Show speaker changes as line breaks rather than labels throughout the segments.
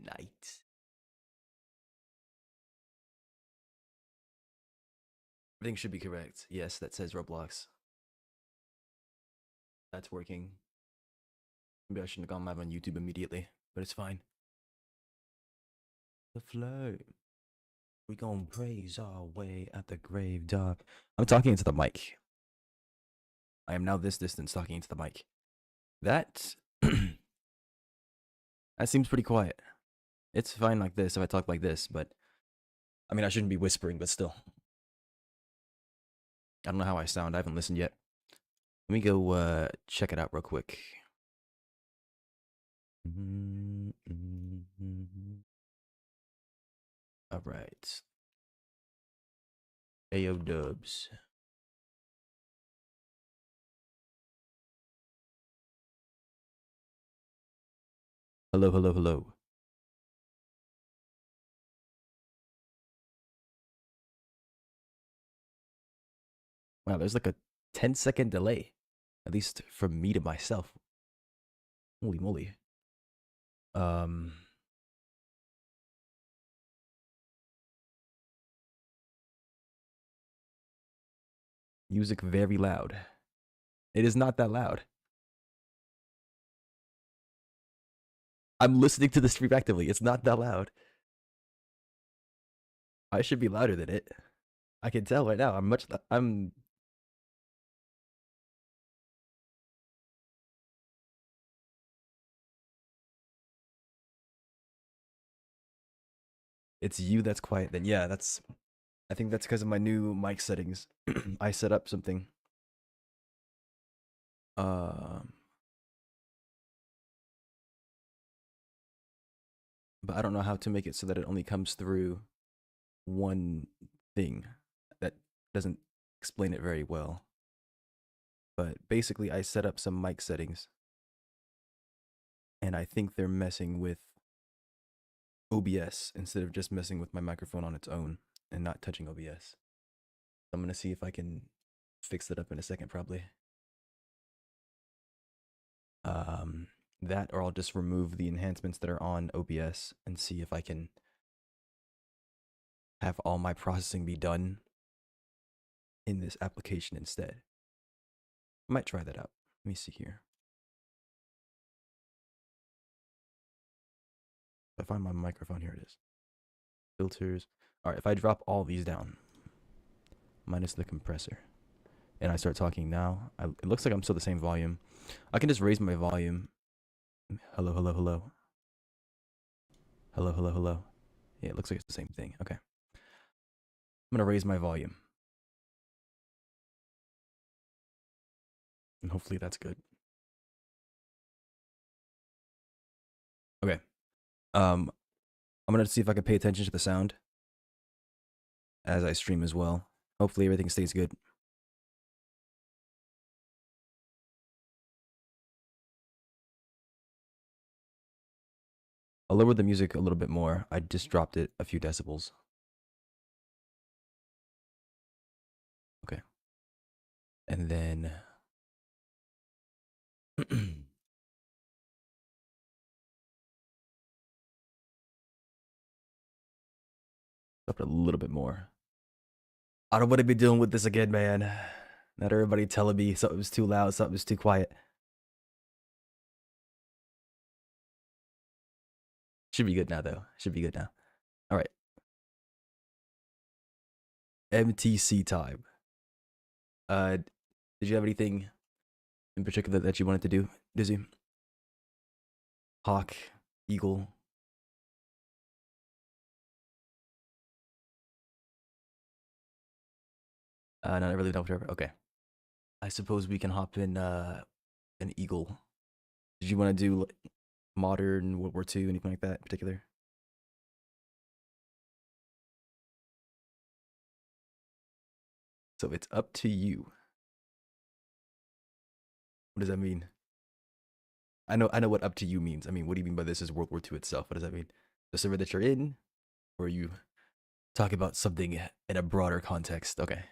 night. Everything should be correct. Yes, that says Roblox. That's working. Maybe I shouldn't have gone live on YouTube immediately, but it's fine. The flow. We gon' praise our way at the grave, dog. I'm talking into the mic. I am now this distance talking into the mic. That that seems pretty quiet. It's fine like this if I talk like this, but I mean I shouldn't be whispering, but still. I don't know how I sound. I haven't listened yet. Let me go check it out real quick. All right. Ayo dubs. Hello, hello, hello. Wow, there's like a 10-second delay, at least from me to myself. Holy moly. Music very loud. It is not that loud. I'm listening to the stream actively. It's not that loud. I should be louder than it. I can tell right now. I'm It's you that's quiet then. Yeah, I think that's because of my new mic settings. I set up something. But I don't know how to make it so that it only comes through one thing. That doesn't explain it very well. But basically, I set up some mic settings. And I think they're messing with OBS instead of just messing with my microphone on its own and not touching OBS. I'm going to see if I can fix that up in a second, probably. That, or I'll just remove the enhancements that are on OBS and see if I can have all my processing be done in this application instead. I might try that out. Let me see here. If I find my microphone, here it is. Filters. All right, if I drop all these down, minus the compressor, and I start talking now, it looks like I'm still the same volume. I can just raise my volume. Hello, hello, hello. Hello, hello, hello. Yeah, it looks like it's the same thing. Okay. I'm going to raise my volume. And hopefully that's good. Okay. I'm going to see if I can pay attention to the sound as I stream as well. Hopefully everything stays good. I'll lower the music a little bit more. I just dropped it a few decibels. Okay. And then up it a little bit more. I don't want to be dealing with this again, man. Not everybody telling me something's too loud, something's too quiet. Should be good now, though. Should be good now. All right. MTC time. Did you have anything in particular that you wanted to do, Dizzy? Hawk, Eagle. Not really know whatever. Okay. I suppose we can hop in an Eagle. Did you want to do modern World War II, anything like that in particular? So it's up to you. What does that mean? I know what up to you means. I mean, what do you mean by this is World War II itself? What does that mean? The server that you're in? Or you talk about something in a broader context? Okay.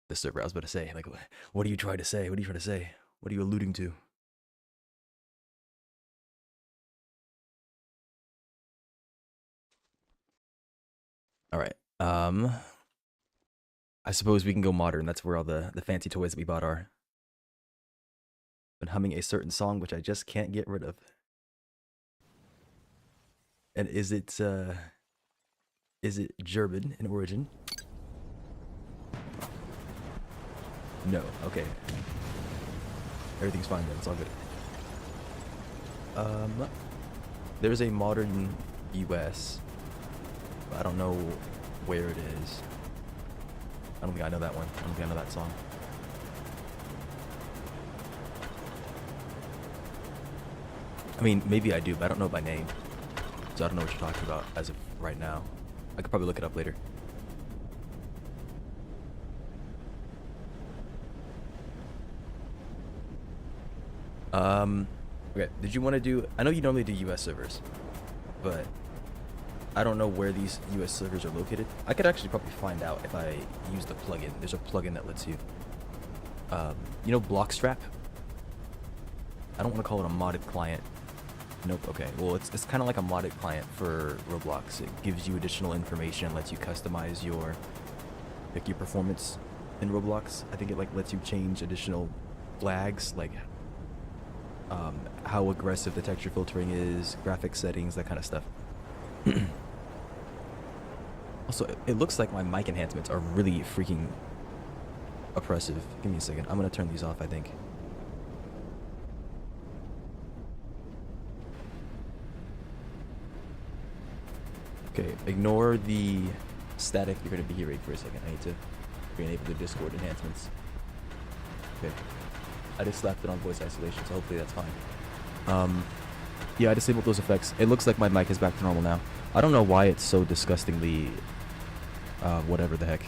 The server, I was about to say, like, what are you trying to say? What are you trying to say? What are you alluding to? All right. I suppose we can go modern. That's where all the fancy toys that we bought are. Been humming a certain song which I just can't get rid of. And is it German in origin? No. Okay. Everything's fine then. It's all good. There's a modern US. But I don't know where it is. I don't think I know that one. I don't think I know that song. I mean, maybe I do, but I don't know it by name. So I don't know what you're talking about as of right now. I could probably look it up later. Okay, did you want to do... I know you normally do US servers, but I don't know where these US servers are located. I could actually probably find out if I use the plugin. There's a plugin that lets you... you know Blockstrap? I don't want to call it a modded client. Nope, okay. Well, it's kind of like a modded client for Roblox. It gives you additional information, lets you customize your performance in Roblox. I think it lets you change additional flags, like how aggressive the texture filtering is, graphic settings, that kind of stuff. Also, it looks like my mic enhancements are really freaking oppressive. Give me a second. I'm gonna turn these off, I think. Okay, ignore the static you're gonna be hearing for a second. I need to re-enable the Discord enhancements. Okay. I just slapped it on voice isolation, so hopefully that's fine. Yeah, I disabled those effects. It looks like my mic is back to normal now. I don't know why it's so disgustingly, whatever the heck,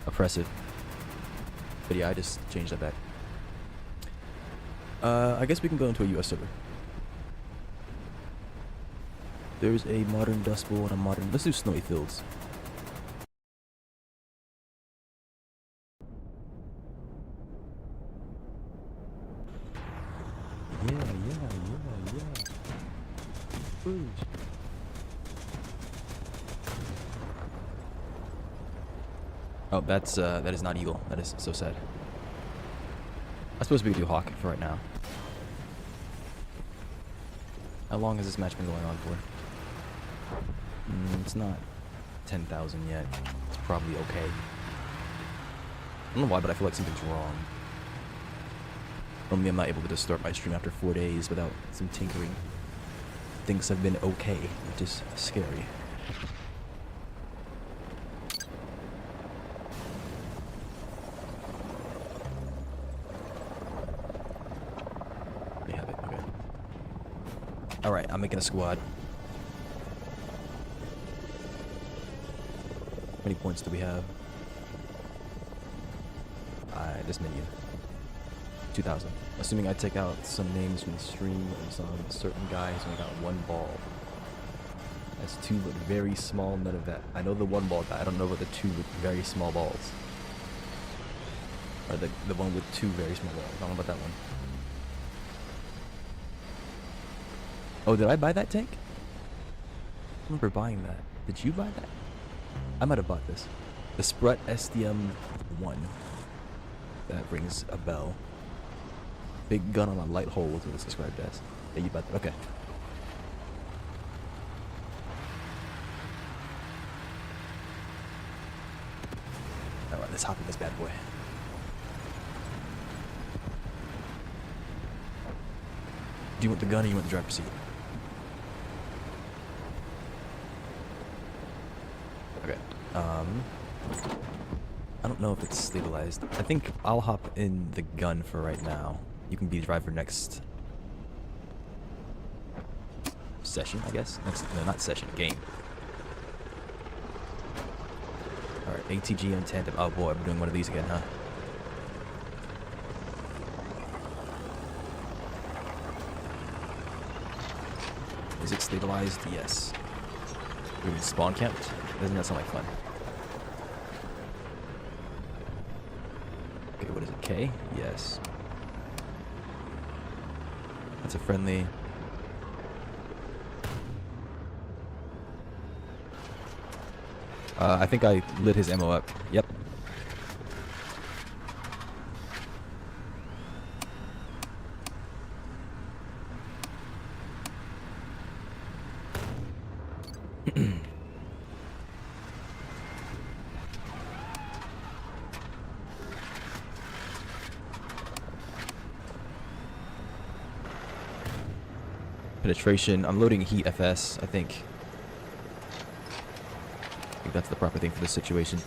oppressive. But yeah, I just changed that back. I guess we can go into a US server. There's a modern Dust Bowl and a modern... Let's do Snowy Fields. Yeah. Rouge. Oh, that is not Eagle. That is so sad. I suppose we could do Hawk for right now. How long has this match been going on for? It's not 10,000 yet. It's probably okay. I don't know why, but I feel like something's wrong. Normally I'm not able to just start my stream after 4 days without some tinkering. Things have been okay, which is scary. We have it, okay. Alright, I'm making a squad. How many points do we have? This menu. 2,000. Assuming I take out some names from the stream and some certain guys only got one ball. That's two very small, none of that. I know the one ball guy, I don't know about the two with very small balls. Or the one with two very small balls. I don't know about that one. Oh, did I buy that tank? I remember buying that. Did you buy that? I might have bought this. The Sprut SDM-1. That rings a bell. Big gun on a light hole is what it's described as. Yeah, you bought that. Okay. Alright, let's hop in this bad boy. Do you want the gun or you want the driver's seat? Okay. I don't know if it's stabilized. I think I'll hop in the gun for right now. You can be the driver next session, I guess. No, not session, game. Alright, ATG on tandem. Oh boy, I'm doing one of these again, huh? Is it stabilized? Yes. We mean spawn camped? Doesn't that sound like fun? Okay, what is it? K? Yes. That's a friendly. I think I lit his ammo up. Yep. Penetration. I'm loading heat FS, I think. I think that's the proper thing for this situation.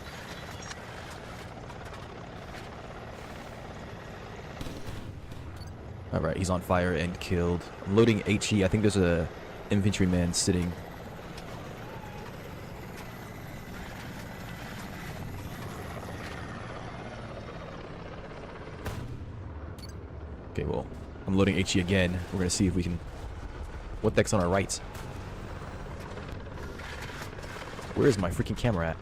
Alright, he's on fire and killed. I'm loading HE. I think there's a infantryman sitting. Okay, well, I'm loading HE again. We're gonna see if we can... What the heck's on our right? Where is my freaking camera at?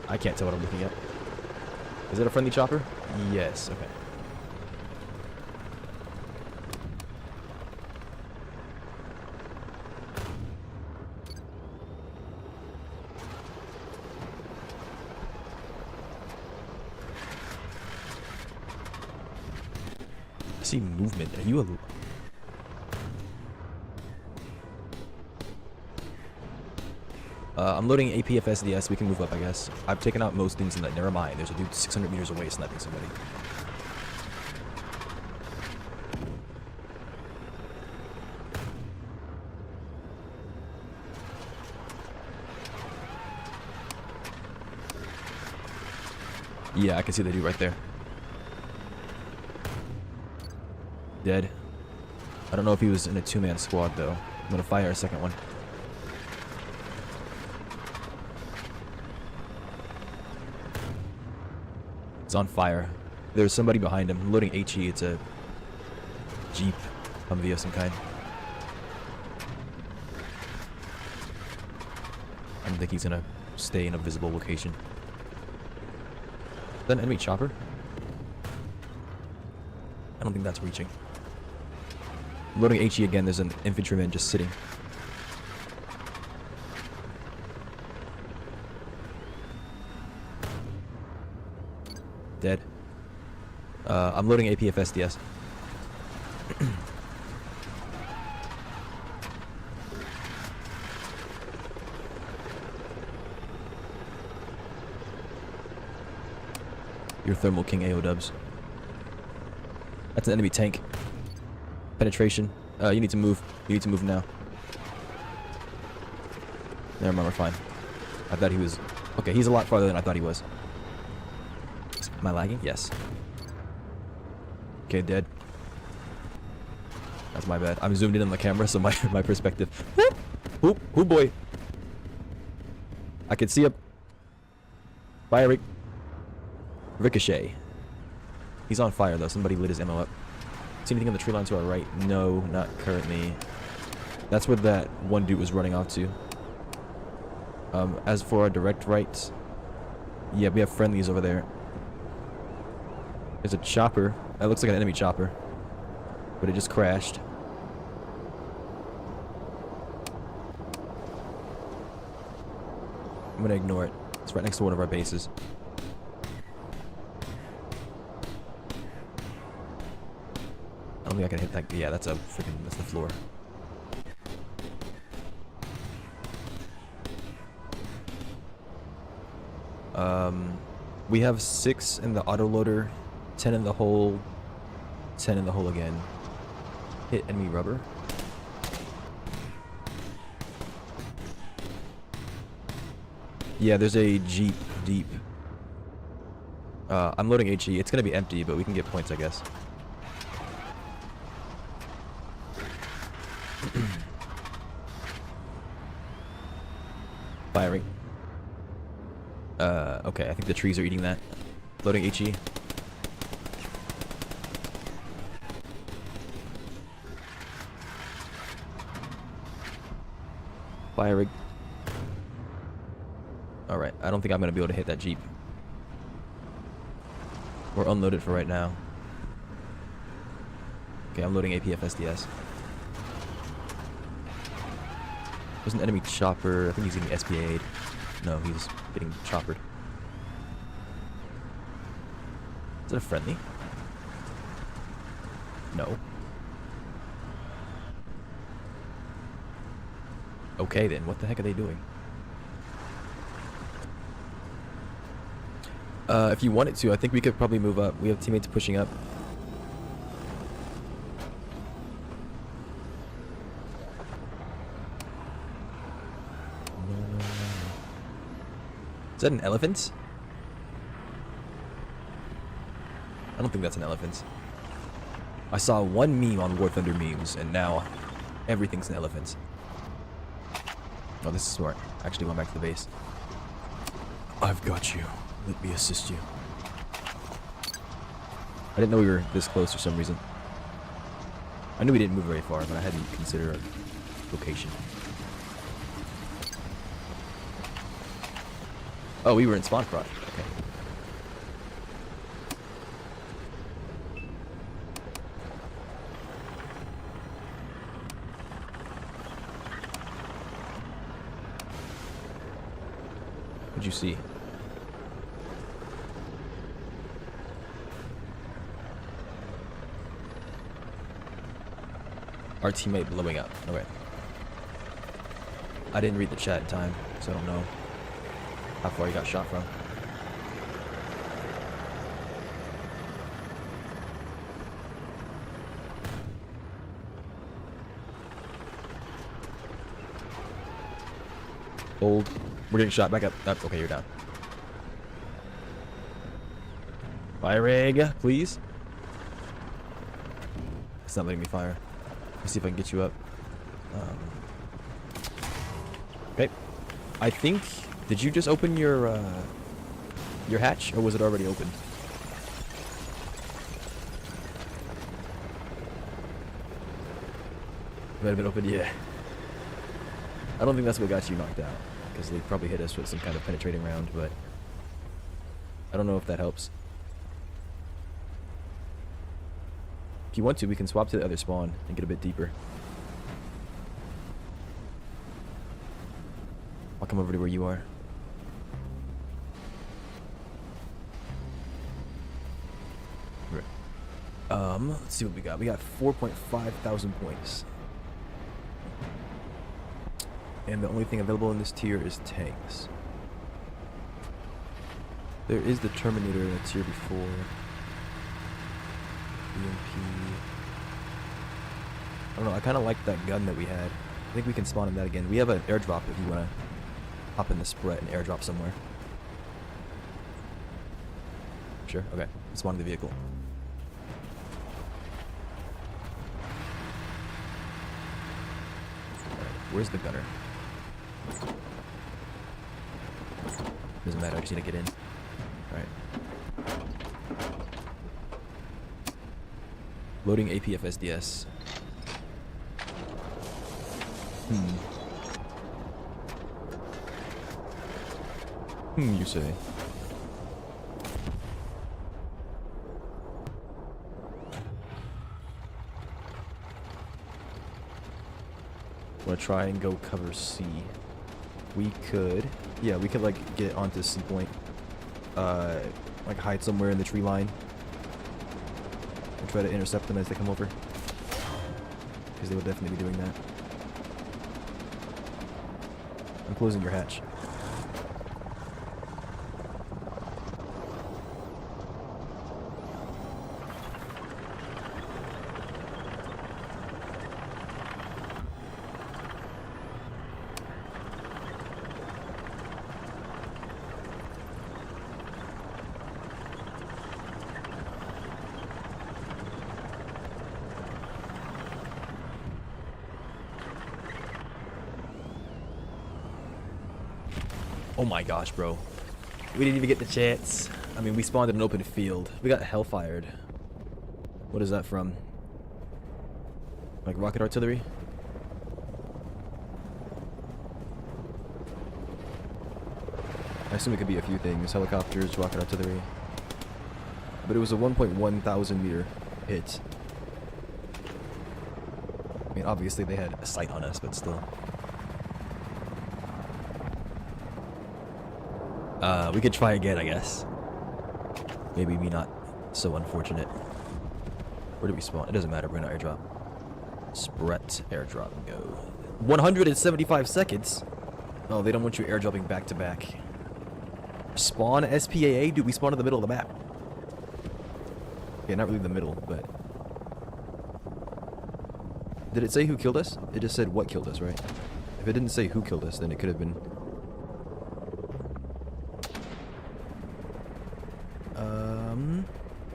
I can't tell what I'm looking at. Is it a friendly chopper? Yes, okay. I see movement. Are you a... I'm loading APFSDS. We can move up, I guess. I've taken out most things in that. Never mind. There's a dude 600 meters away sniping somebody. Yeah, I can see the dude right there. Dead. I don't know if he was in a two-man squad, though. I'm gonna fire a second one. It's on fire. There's somebody behind him. I'm loading HE. It's a Jeep. Humvee of some kind. I don't think he's gonna stay in a visible location. Is that an enemy chopper? I don't think that's reaching. I'm loading HE again. There's an infantryman just sitting. Dead. I'm loading APFSDS. Your Thermal King AO dubs. That's an enemy tank. Penetration. You need to move. You need to move now. Never mind, we're fine. I thought he was... Okay, he's a lot farther than I thought he was. Am I lagging? Yes. Okay, dead. That's my bad. I'm zoomed in on the camera, so my perspective. Whoop, whoop, boy. I can see a fire ricochet. He's on fire though. Somebody lit his ammo up. See anything on the tree line to our right? No, not currently. That's where that one dude was running off to. As for our direct right, yeah, we have friendlies over there. There's a chopper. That looks like an enemy chopper. But it just crashed. I'm gonna ignore it. It's right next to one of our bases. I don't think I can hit that. Yeah, that's a freaking... That's the floor. We have 6 in the autoloader, 10 in the hole, 10 in the hole again. Hit enemy rubber. Yeah, there's a Jeep deep. I'm loading HE. It's gonna be empty, but we can get points, I guess. Firing. Okay, I think the trees are eating that. Loading HE. Firing. Alright, I don't think I'm gonna be able to hit that Jeep. We're unloaded for right now. Okay, I'm loading APFSDS. There's an enemy chopper. I think he's getting SPA'd. No, he's getting choppered. Is it a friendly? No. Okay then, what the heck are they doing? If you wanted to, I think we could probably move up. We have teammates pushing up. Is that an elephant? I don't think that's an elephant. I saw one meme on War Thunder memes, and now everything's an elephant. Oh, this is smart. Actually went back to the base. I've got you. Let me assist you. I didn't know we were this close for some reason. I knew we didn't move very far, but I hadn't considered our location. Oh, we were in spawn prod. Okay. What'd you see? Our teammate blowing up. Okay. I didn't read the chat in time, so I don't know how far he got shot from. Hold. We're getting shot. Back up. Okay, you're down. Firing, please. It's not letting me fire. Let's see if I can get you up. Okay. I think. Did you just open your hatch, or was it already open? Might have been open. Yeah. I don't think that's what got you knocked out, because they probably hit us with some kind of penetrating round, but I don't know if that helps. If you want to, we can swap to the other spawn and get a bit deeper. I'll come over to where you are. Let's see what we got. We got 4.5 thousand points. And the only thing available in this tier is tanks. There is the Terminator that's here before. EMP. I don't know, I kind of like that gun that we had. I think we can spawn in that again. We have an airdrop if you want to hop in the spread and airdrop somewhere. Sure? Okay. Spawn in the vehicle. Where's the gunner? Doesn't matter, I just need to get in. Alright. Loading APFSDS. You say. Wanna try and go cover C. We could. Yeah, we could like get onto C point. Like hide somewhere in the tree line. And try to intercept them as they come over. Because they will definitely be doing that. I'm closing your hatch. Oh my gosh, bro. We didn't even get the chance. I mean, we spawned in an open field. We got hellfired. What is that from? Like rocket artillery? I assume it could be a few things. Helicopters, rocket artillery. But it was a 1.1 thousand meter hit. I mean, obviously they had a sight on us, but still. We could try again, I guess. Maybe me not so unfortunate. Where do we spawn? It doesn't matter. We're gonna airdrop. Spret airdrop. Go. 175 seconds. Oh, they don't want you airdropping back to back. Spawn SPAA? Dude, we spawn in the middle of the map. Yeah, not really the middle, but... Did it say who killed us? It just said what killed us, right? If it didn't say who killed us, then it could have been...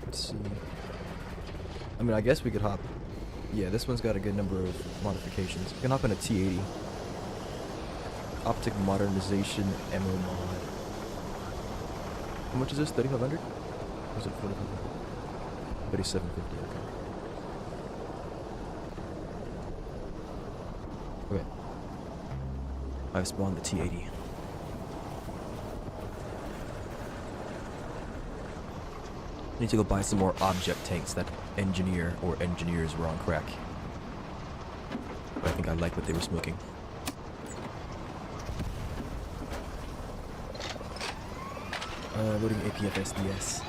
Let's see. I mean, I guess we could hop... Yeah, this one's got a good number of modifications. You can hop in a T80. Optic modernization ammo mod. How much is this? 3,500? Or is it 4,500? 3,750, okay. Okay. I've spawned the T80. I need to go buy some more object tanks. That engineer or engineers were on crack. But I think I like what they were smoking. Loading APF SDS.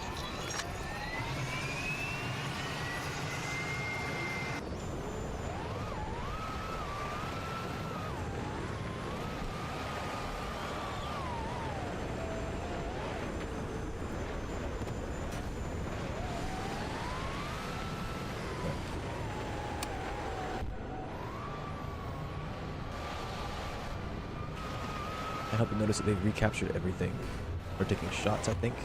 I hope you notice that they've recaptured everything. We're taking shots, I think.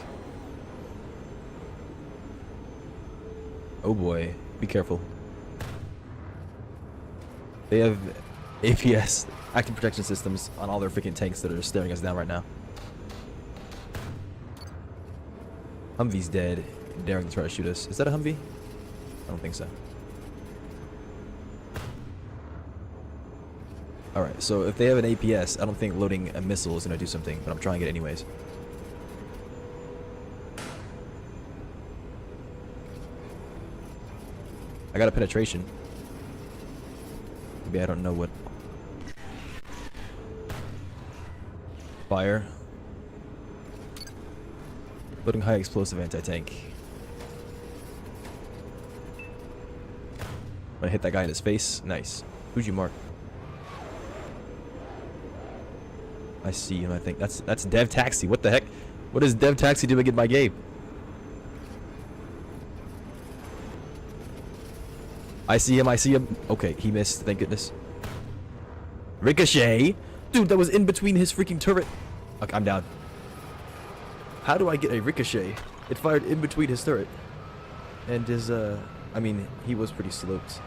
Oh boy, be careful. They have APS, active protection systems, on all their freaking tanks that are staring us down right now. Humvee's dead, daring to try to shoot us. Is that a Humvee? I don't think so. Alright, so if they have an APS, I don't think loading a missile is going to do something, but I'm trying it anyways. I got a penetration. Maybe I don't know what. Fire. Loading high explosive anti-tank. I'm gonna hit that guy in his face. Nice. Who'd you mark? I see him, I think. That's Dev Taxi. What the heck? What is Dev Taxi doing in my game? I see him, I see him. Okay, he missed, thank goodness. Ricochet? Dude, that was in between his freaking turret. Okay, I'm down. How do I get a ricochet? It fired in between his turret. And his, I mean, he was pretty sloped.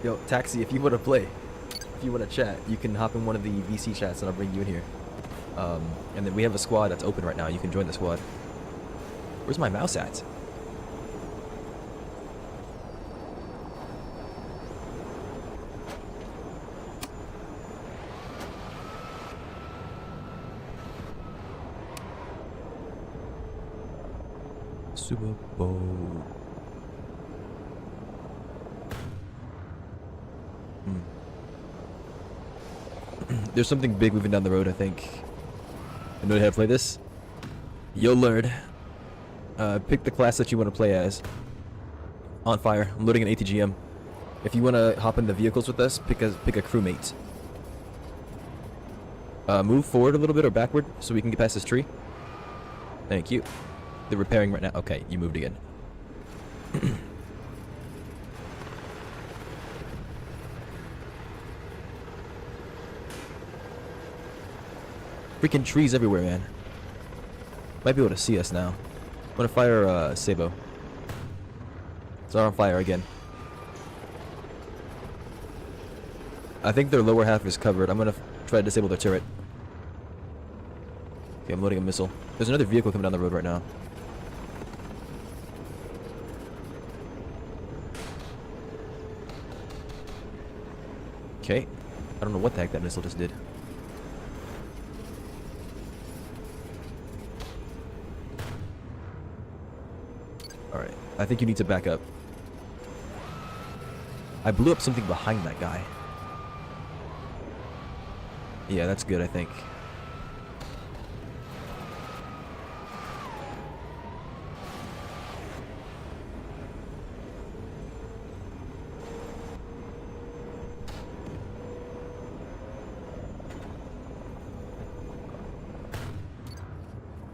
Yo, Taxi, if you want to play, if you want to chat, you can hop in one of the VC chats and I'll bring you in here. And then we have a squad that's open right now. You can join the squad. Where's my mouse at? Super Bowl. There's something big moving down the road, I think. You know how to play this? You'll learn. Pick the class that you want to play as. On fire. I'm loading an ATGM. If you want to hop in the vehicles with us, pick a crewmate. Move forward a little bit or backward so we can get past this tree. Thank you. They're repairing right now. Okay, you moved again. Freaking trees everywhere, man. Might be able to see us now. I'm gonna fire Sabo. It's on fire again. I think their lower half is covered. I'm gonna try to disable their turret. Okay, I'm loading a missile. There's another vehicle coming down the road right now. Okay. I don't know what the heck that missile just did. Alright, I think you need to back up. I blew up something behind that guy. Yeah, that's good, I think.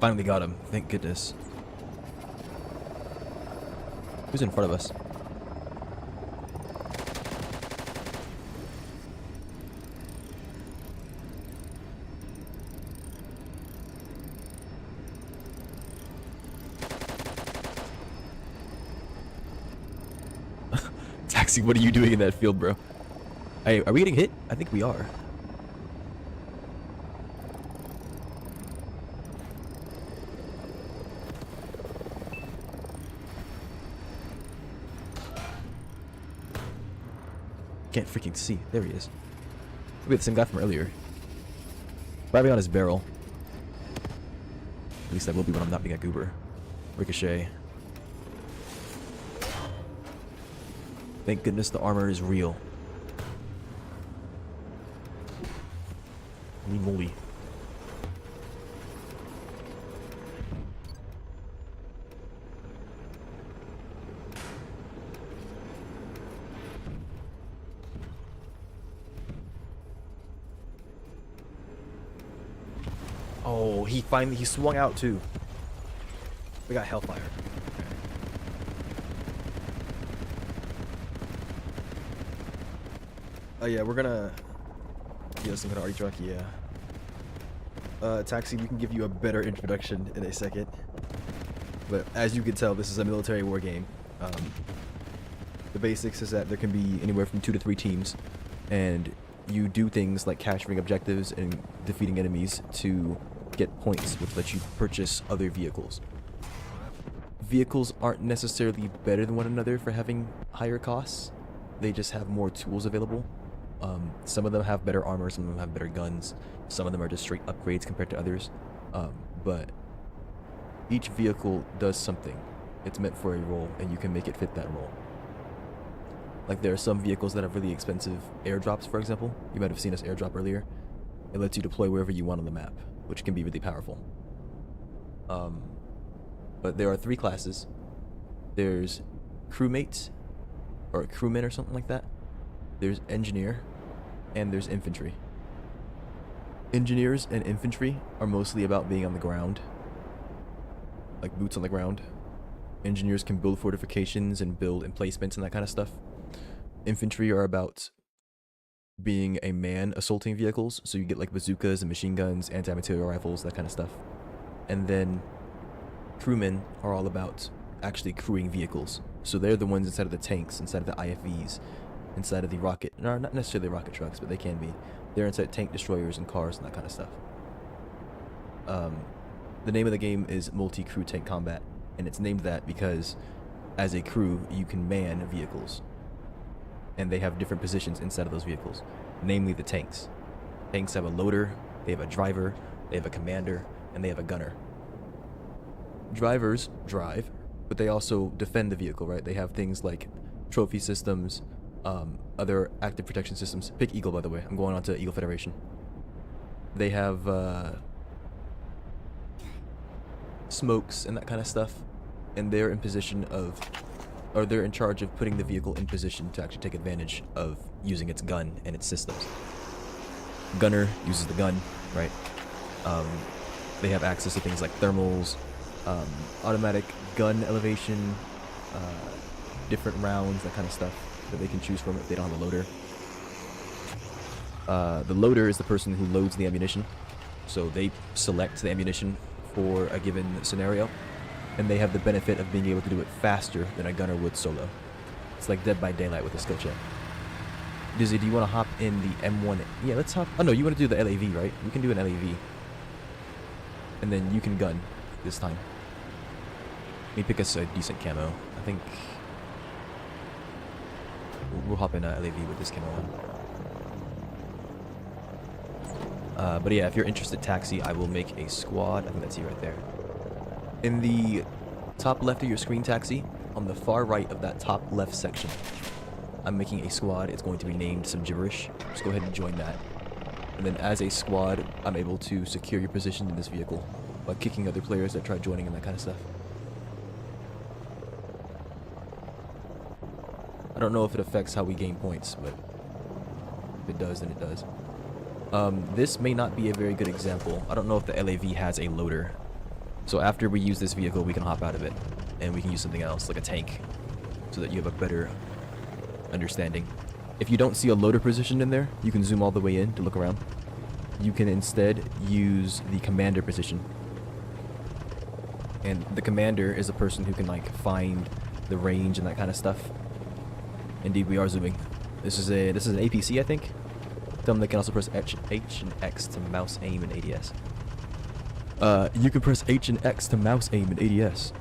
Finally got him, thank goodness. Who's in front of us? Taxi, what are you doing in that field, bro? Hey, are we getting hit? I think we are. Can't freaking see. There he is. Maybe the same guy from earlier. Probably on his barrel. At least I will be when I'm not being a goober. Ricochet. Thank goodness the armor is real. Holy moly. Oh, he swung out too. We got Hellfire. Oh yeah, we're gonna... Yeah, some kind of arty truck, yeah. Taxi, we can give you a better introduction in a second. But as you can tell, this is a military war game. The basics is that there can be anywhere from 2 to 3 teams, and you do things like capturing objectives and defeating enemies to get points, which let you purchase other vehicles. Vehicles aren't necessarily better than one another for having higher costs. They just have more tools available. Some of them have better armor, some of them have better guns, some of them are just straight upgrades compared to others. But each vehicle does something. It's meant for a role, and you can make it fit that role. Like, there are some vehicles that have really expensive airdrops, for example. You might have seen us airdrop earlier. It lets you deploy wherever you want on the map, which can be really powerful. But there are 3 classes. There's crewmate, or crewman or something like that. There's engineer, and there's infantry. Engineers and infantry are mostly about being on the ground, like boots on the ground. Engineers can build fortifications and build emplacements and that kind of stuff. Infantry are about being a man assaulting vehicles, so you get like bazookas and machine guns, anti-material rifles, that kind of stuff. And then crewmen are all about actually crewing vehicles, so they're the ones inside of the tanks, inside of the IFVs, inside of the rocket, no, not necessarily rocket trucks, but they can be. They're inside tank destroyers and cars and that kind of stuff. The name of the game is Multicrew Tank Combat, and it's named that because as a crew you can man vehicles, and they have different positions inside of those vehicles, namely the tanks. Tanks have a loader, they have a driver, they have a commander, and they have a gunner. Drivers drive, but they also defend the vehicle, right? They have things like trophy systems, other active protection systems. Pick Eagle, by the way. I'm going on to Eagle Federation. They have smokes and that kind of stuff, and they're in position of, or they're in charge of putting the vehicle in position to actually take advantage of using its gun and its systems. Gunner uses the gun, right? They have access to things like thermals, automatic gun elevation, different rounds, that kind of stuff that they can choose from if they don't have a loader. The loader is the person who loads the ammunition, so they select the ammunition for a given scenario, and they have the benefit of being able to do it faster than a gunner would solo. It's like Dead by Daylight with a skill check. Dizzy, do you want to hop in the M1? Yeah, let's hop. Oh no, you want to do the LAV, right? We can do an LAV. And then you can gun this time. Let me pick us a decent camo. I think we'll hop in a LAV with this camo on. But yeah, if you're interested, Taxi, I will make a squad. I think that's you right there. In the top left of your screen, Taxi, on the far right of that top left section, I'm making a squad. It's going to be named some gibberish. Just go ahead and join that. And then as a squad, I'm able to secure your position in this vehicle by kicking other players that try joining and that kind of stuff. I don't know if it affects how we gain points, but if it does, then it does. This may not be a very good example. I don't know if the LAV has a loader. So after we use this vehicle, we can hop out of it, and we can use something else, like a tank, so that you have a better understanding. If you don't see a loader position in there, you can zoom all the way in to look around. You can instead use the commander position. And the commander is a person who can like find the range and that kind of stuff. Indeed, we are zooming. This is an APC, I think. Tell them they can also press H and X to mouse aim and ADS. You can press H and X to mouse aim and ADS.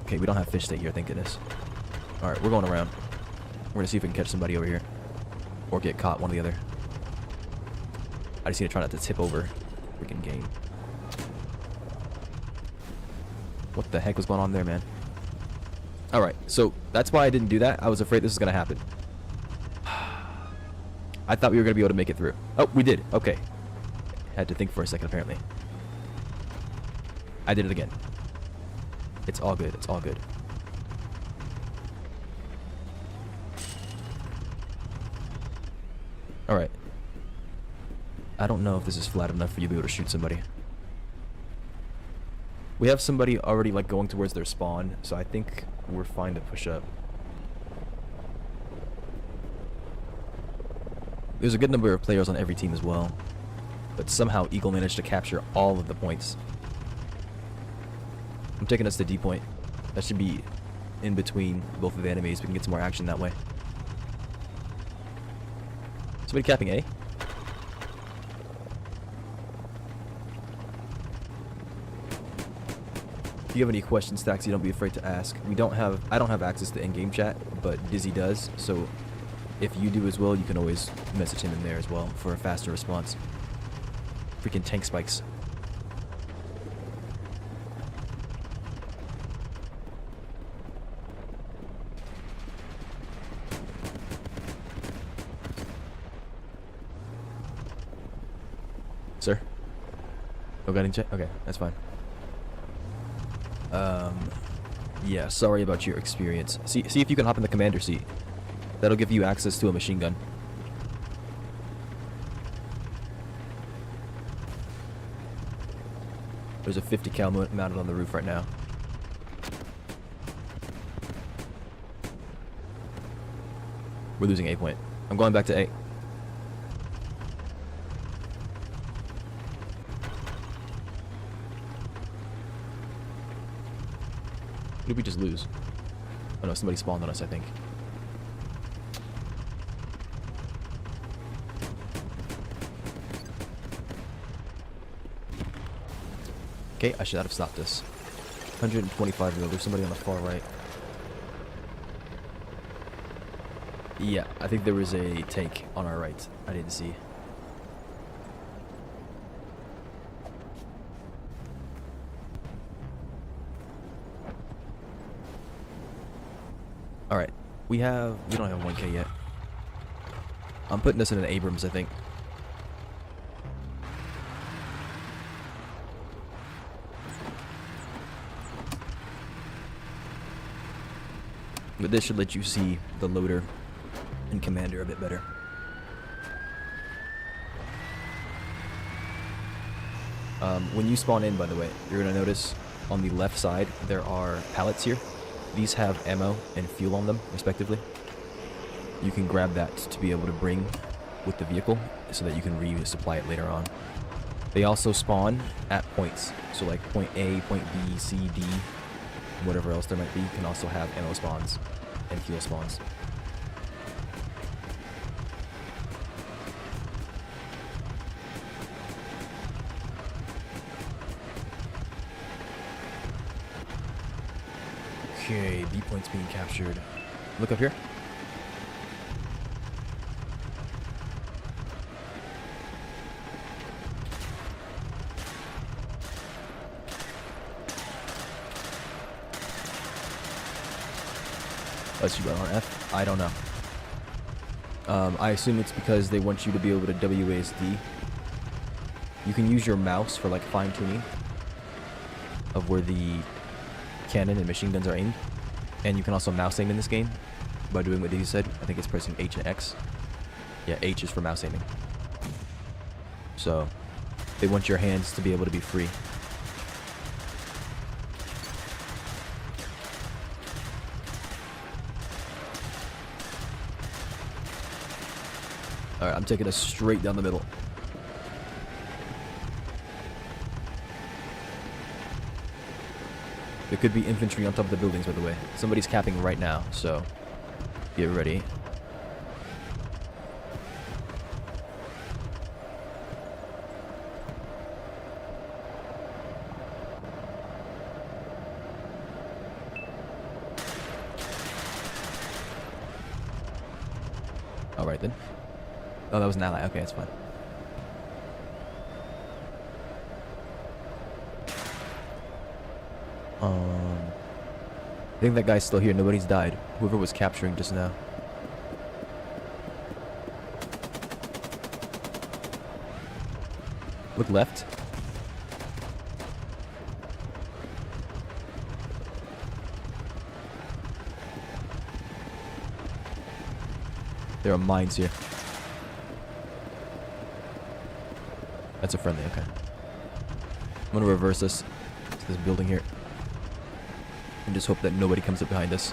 Okay, we don't have fish stay here, thank goodness. Alright, we're going around. We're gonna see if we can catch somebody over here. Or get caught, one or the other. I just need to try not to tip over freaking game. What the heck was going on there, man? Alright, so that's why I didn't do that. I was afraid this was gonna happen. I thought we were gonna be able to make it through. Oh, we did. Okay. Had to think for a second, apparently. I did it again. It's all good. It's all good. Alright. I don't know if this is flat enough for you to be able to shoot somebody. We have somebody already like going towards their spawn, so I think we're fine to push up. There's a good number of players on every team as well, but somehow Eagle managed to capture all of the points. I'm taking us to D point. That should be in between both of the enemies. We can get some more action that way. Somebody capping A? If you have any questions, Taxi, don't be afraid to ask. I don't have access to in-game chat, but Dizzy does, so if you do as well, you can always message him in there as well for a faster response. Freaking tank spikes. Sir? No gunning check? Okay, that's fine. Yeah, sorry about your experience. See if you can hop in the commander seat. That'll give you access to a machine gun. There's a 50 cal mounted on the roof right now. We're losing A point. I'm going back to A. What did we just lose? Oh no, somebody spawned on us, I think. Okay, I should have stopped this. 125 mil. There's somebody on the far right. Yeah, I think there was a tank on our right. I didn't see. Alright, we don't have 1K yet. I'm putting this in an Abrams, I think. But this should let you see the loader and commander a bit better. When you spawn in, by the way, you're going to notice on the left side there are pallets here. These have ammo and fuel on them, respectively. You can grab that to be able to bring with the vehicle so that you can resupply it later on. They also spawn at points. So like point A, point B, C, D, whatever else there might be, can also have ammo spawns and fuel spawns. Okay, B point's being captured. Look up here. Let's you on F. I don't know. I assume it's because they want you to be able to WASD. You can use your mouse for like fine tuning of where the cannon and machine guns are aimed, and you can also mouse aim in this game by doing what Daisy said. I think it's pressing H and X. Yeah, H is for mouse aiming. So they want your hands to be able to be free. Alright, I'm taking us straight down the middle. There could be infantry on top of the buildings, by the way. Somebody's capping right now, so get ready. Alright then. Oh, that was an ally. Okay, that's fine. I think that guy's still here. Nobody's died. Whoever was capturing just now. Look left. There are mines here. That's a friendly, okay. I'm gonna reverse this to this building here. And just hope that nobody comes up behind us.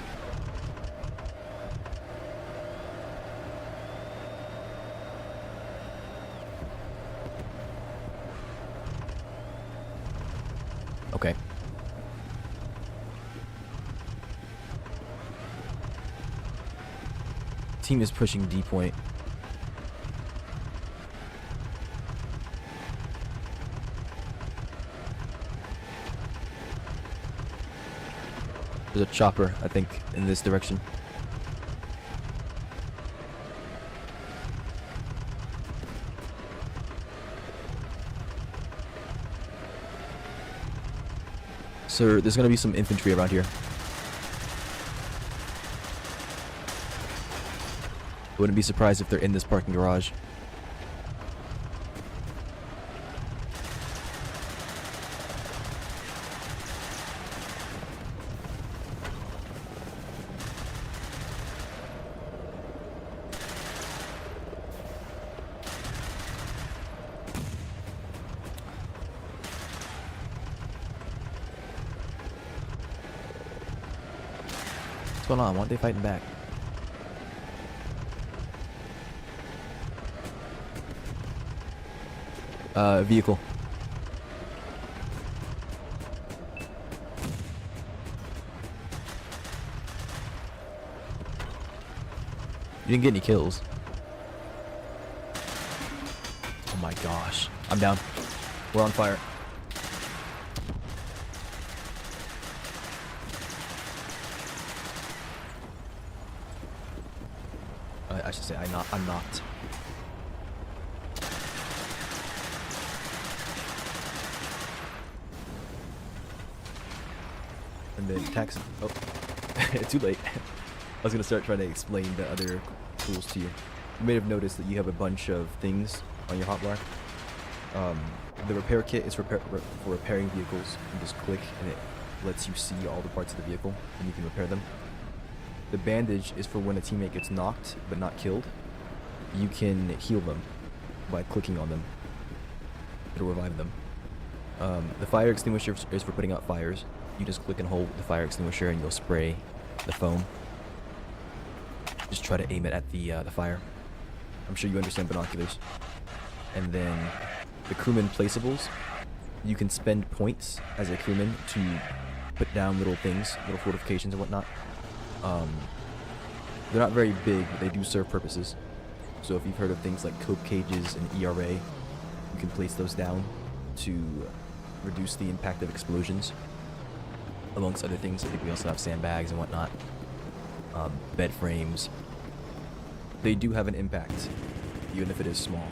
Okay. Team is pushing D point. There's a chopper, I think, in this direction. Sir, there's gonna be some infantry around here. Wouldn't be surprised if they're in this parking garage. What's going on? Why aren't they fighting back? Vehicle. You didn't get any kills. Oh my gosh. I'm down. We're on fire. I should say I'm not. And then tax. Oh, too late. I was gonna start trying to explain the other tools to you. You may have noticed that you have a bunch of things on your hotbar. The repair kit is for repairing vehicles. You just click and it lets you see all the parts of the vehicle and you can repair them. The bandage is for when a teammate gets knocked but not killed. You can heal them by clicking on them. It'll revive them. The fire extinguisher is for putting out fires. You just click and hold the fire extinguisher and you'll spray the foam. Just try to aim it at the fire. I'm sure you understand binoculars. And then the crewman placeables. You can spend points as a crewman to put down little things, little fortifications and whatnot. They're not very big, but they do serve purposes. So if you've heard of things like cope cages and ERA, you can place those down to reduce the impact of explosions. Amongst other things, I think we also have sandbags and whatnot. Bed frames. They do have an impact, even if it is small.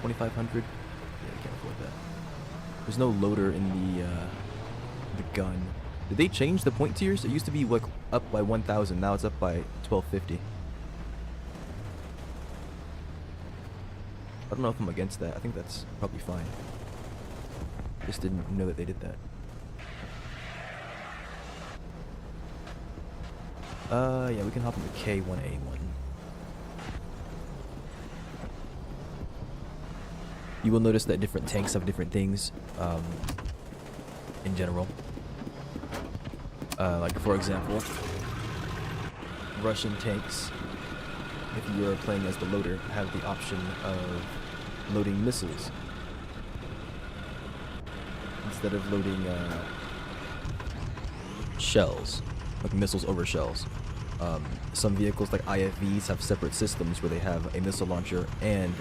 $2,500? Yeah, we can't afford that. There's no loader in the gun. Did they change the point tiers? It used to be like up by 1,000. Now it's up by 1,250. I don't know if I'm against that. I think that's probably fine. Just didn't know that they did that. Yeah, we can hop into K1A1. You will notice that different tanks have different things, in general. Like for example, Russian tanks, if you are playing as the loader, have the option of loading missiles instead of loading shells, like missiles over shells. Some vehicles like IFVs have separate systems where they have a missile launcher and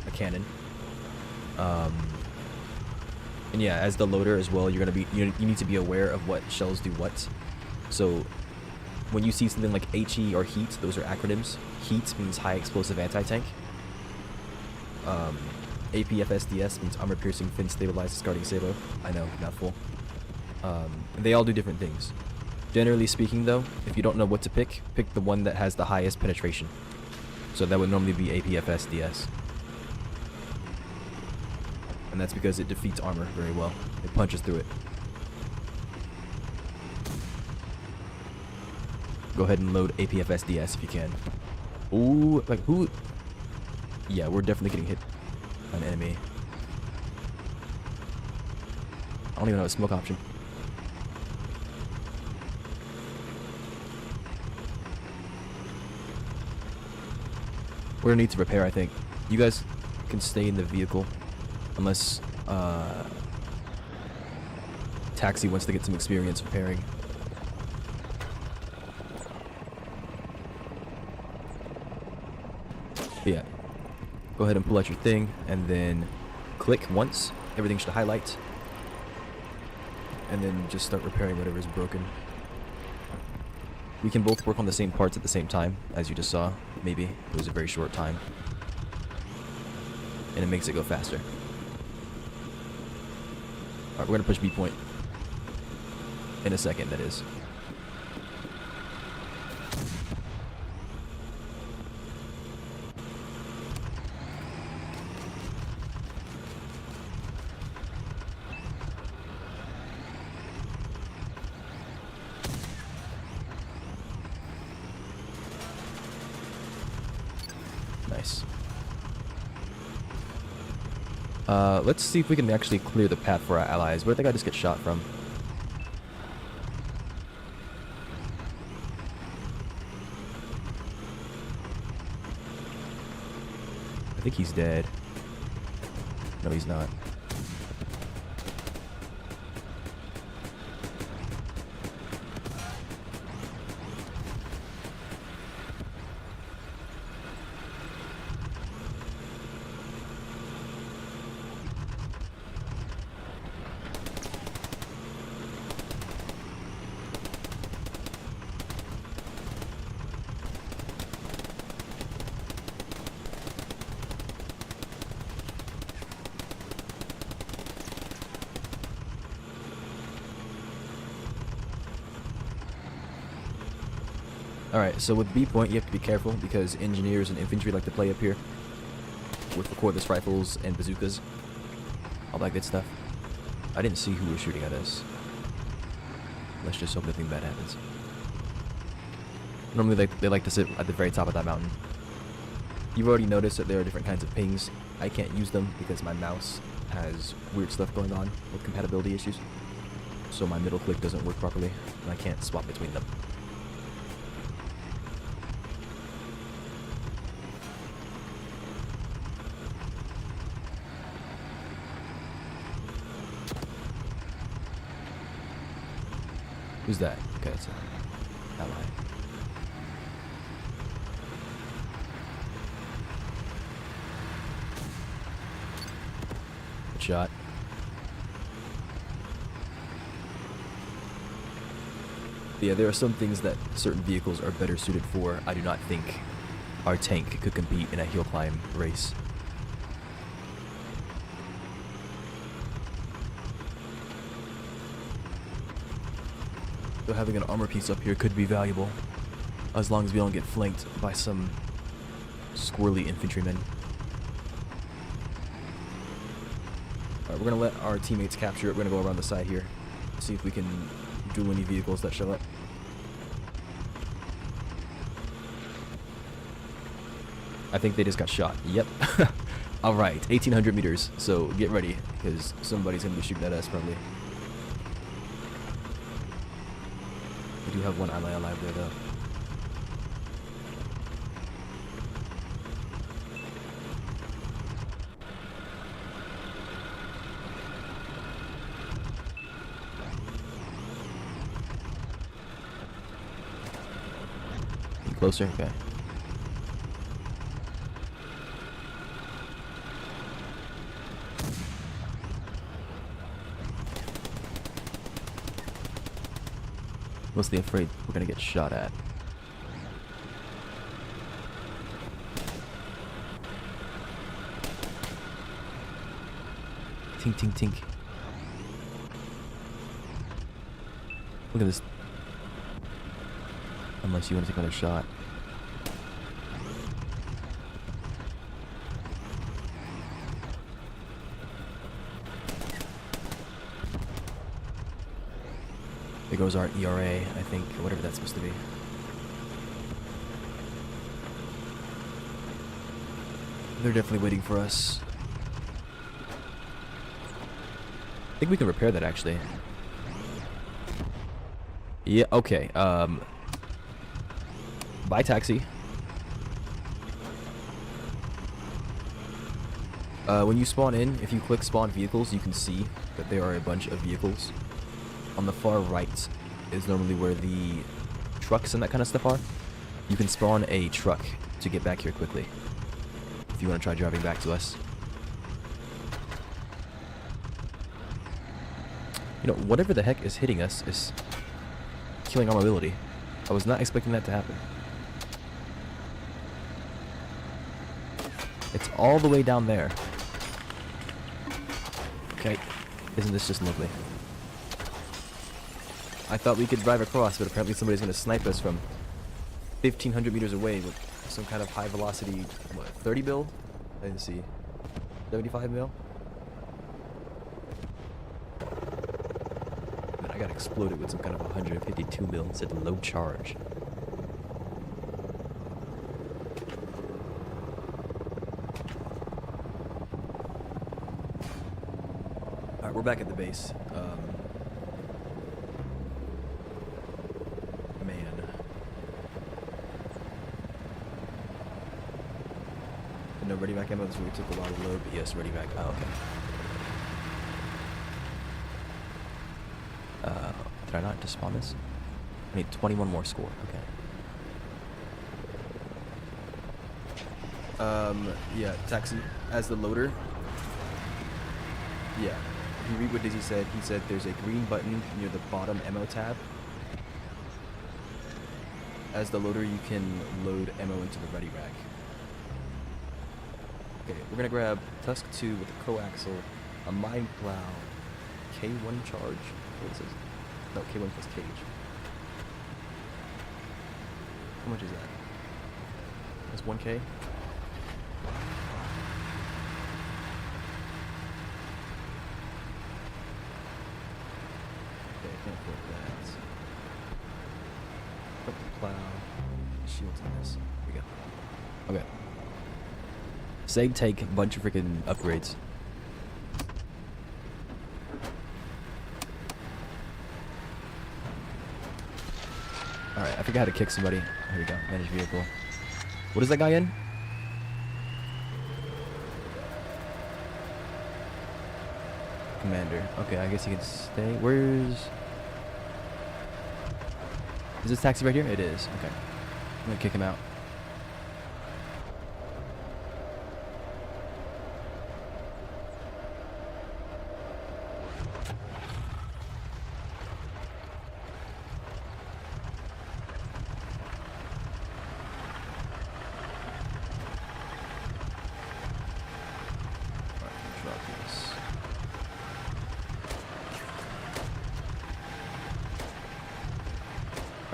a cannon. And yeah, as the loader as well, you're gonna be you need to be aware of what shells do what. So when you see something like HE or HEAT, those are acronyms. HEAT means high explosive anti-tank. APFSDS means armor piercing fin stabilized discarding sabo. I know, mouthful. They all do different things. Generally speaking though, if you don't know what to pick the one that has the highest penetration. So that would normally be APFSDS. And that's because it defeats armor very well. It punches through it. Go ahead and load APFSDS if you can. Ooh, like who? Yeah, we're definitely getting hit by an enemy. I don't even know a smoke option. We're gonna need to repair, I think. You guys can stay in the vehicle unless Taxi wants to get some experience repairing. But yeah, go ahead and pull out your thing and then click once. Everything should highlight. And then just start repairing whatever is broken. We can both work on the same parts at the same time, as you just saw. Maybe it was a very short time. And it makes it go faster. Alright, we're gonna push B point. In a second, that is. Nice. Let's see if we can actually clear the path for our allies. Where did that guy just get shot from? I think he's dead. No, he's not. Alright, so with B point, you have to be careful because engineers and infantry like to play up here with the cordless rifles and bazookas. All that good stuff. I didn't see who was shooting at us. Let's just hope nothing bad happens. Normally they like to sit at the very top of that mountain. You've already noticed that there are different kinds of pings. I can't use them because my mouse has weird stuff going on with compatibility issues. So my middle click doesn't work properly and I can't swap between them. Who's that? Okay, it's an ally. Good shot. But yeah, there are some things that certain vehicles are better suited for. I do not think our tank could compete in a hill climb race. So having an armor piece up here could be valuable, as long as we don't get flanked by some squirrely infantrymen. Alright, we're gonna let our teammates capture it. We're gonna go around the side here, see if we can duel any vehicles that show up. I think they just got shot. Yep. Alright, 1800 meters, so get ready, because somebody's gonna be shooting at us probably. We do have one ally alive there though. Any closer? Okay. Mostly afraid we're gonna get shot at. Tink, tink, tink. Look at this. Unless you want to take another shot. There goes our ERA, I think, or whatever that's supposed to be. They're definitely waiting for us. I think we can repair that, actually. Yeah, okay. Bye, taxi. When you spawn in, if you click spawn vehicles, you can see that there are a bunch of vehicles. On the far right is normally where the trucks and that kind of stuff are. You can spawn a truck to get back here quickly, if you want to try driving back to us. You know, whatever the heck is hitting us is killing our mobility. I was not expecting that to happen. It's all the way down there. Okay, isn't this just lovely? I thought we could drive across, but apparently somebody's going to snipe us from 1,500 meters away with some kind of high velocity, what, 30 mil? I didn't see. 75 mil? Then I got exploded with some kind of 152 mil and said low charge. Alright, we're back at the base. No ready back ammo, so we took a lot of load, but yes, ready back. Oh, okay. Did I not just spawn this? I need 21 more score, okay. Yeah, taxi, as the loader. Yeah, if you read what Dizzy said, he said there's a green button near the bottom ammo tab. As the loader, you can load ammo into the ready rack. Okay, we're gonna grab Tusk 2 with a coaxial, a mine plow, K1 charge. What is this? No, K1 plus cage. How much is that? That's 1K? Okay, I can't afford that. Put the plow, shields on this. Here we go. Okay. Save take a bunch of freaking upgrades. Alright, I forgot how to kick somebody. Here we go. Manage vehicle. What is that guy in? Commander. Okay, I guess he can stay. Where's... Is this taxi right here? It is. Okay. I'm gonna kick him out.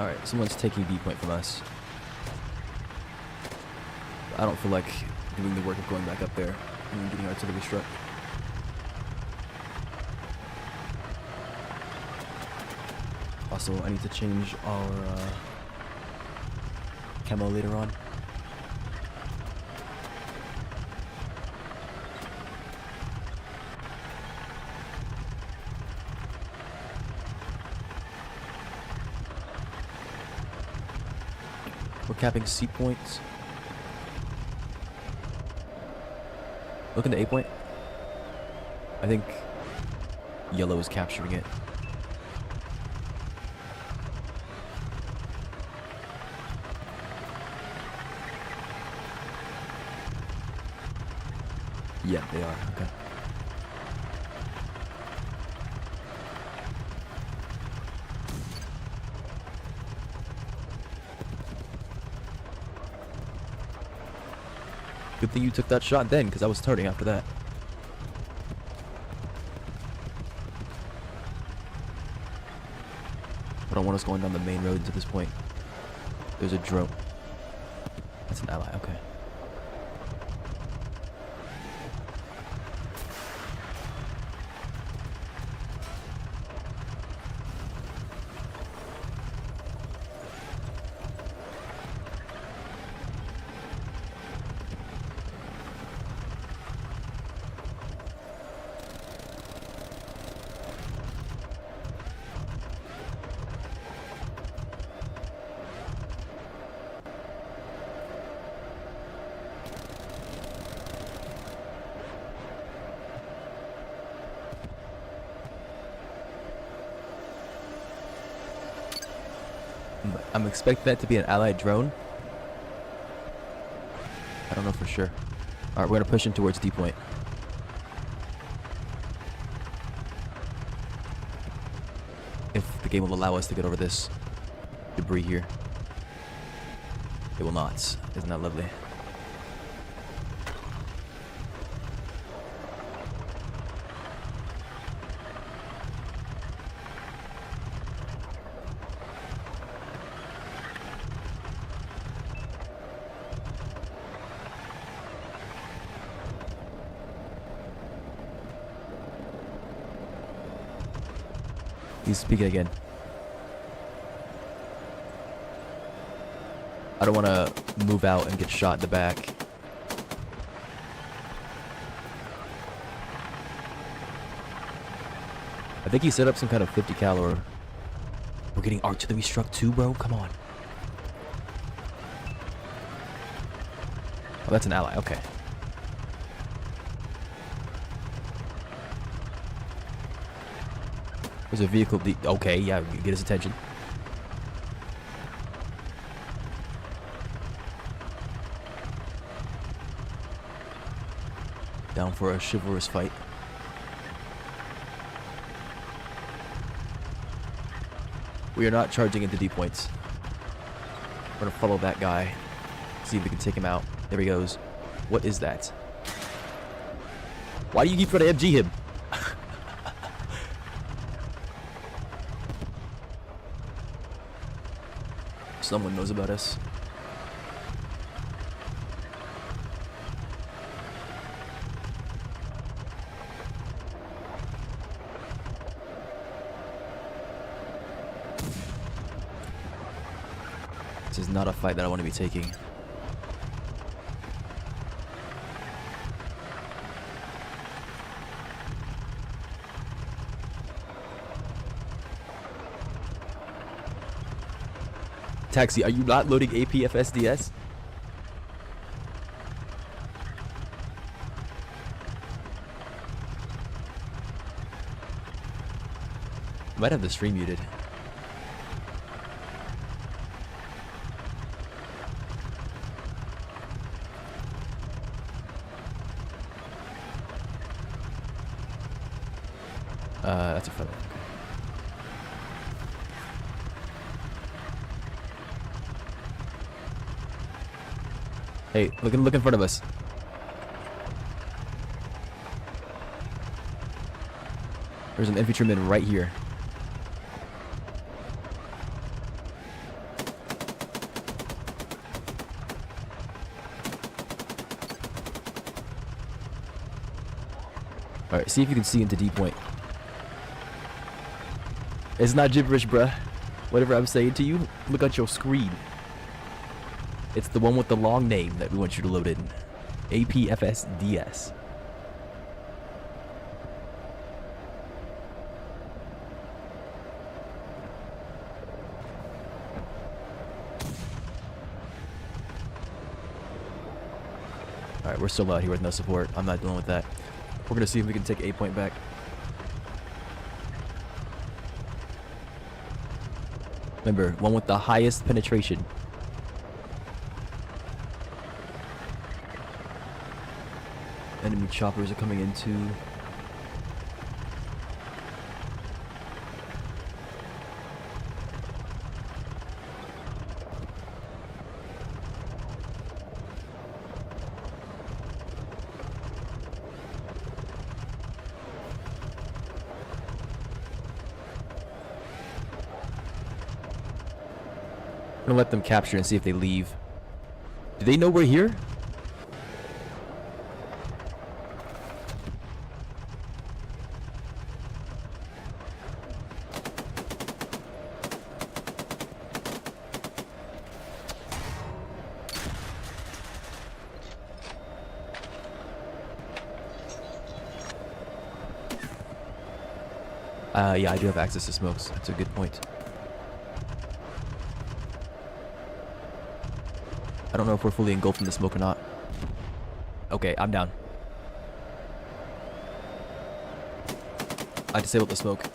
Alright, someone's taking B point from us. I don't feel like doing the work of going back up there and getting artillery struck. Also, I need to change our camo later on. We're capping C points. Look in the A point. I think yellow is capturing it. Yeah, they are. Okay. Good thing you took that shot then, because I was starting after that. I don't want us going down the main road to this point. There's a drone. That's an ally, okay. I'm expecting that to be an allied drone. I don't know for sure. Alright, we're gonna push in towards D point. If the game will allow us to get over this debris here. It will not. Isn't that lovely? He's speaking again. I don't want to move out and get shot in the back. I think he set up some kind of 50 caliber. We're getting artillery struck too, bro. Come on. Oh, that's an ally. Okay. There's a vehicle. Okay, yeah, get his attention. Down for a chivalrous fight. We are not charging into D points. We're gonna follow that guy. See if we can take him out. There he goes. What is that? Why do you keep trying to MG him? Someone knows about us. This is not a fight that I want to be taking. Taxi, are you not loading APFSDS? Might have the stream muted. That's a feather. Hey, look in front of us. There's an infantryman right here. Alright, see if you can see into D point. It's not gibberish, bruh. Whatever I'm saying to you, look at your screen. It's the one with the long name that we want you to load in. APFSDS. Alright, we're still out here with no support. I'm not dealing with that. We're gonna see if we can take A point back. Remember, one with the highest penetration. Enemy choppers are coming into. I'm gonna let them capture and see if they leave. Do they know we're here? Yeah, I do have access to smokes. That's a good point. I don't know if we're fully engulfed in the smoke or not. Okay, I'm down. I disabled the smoke.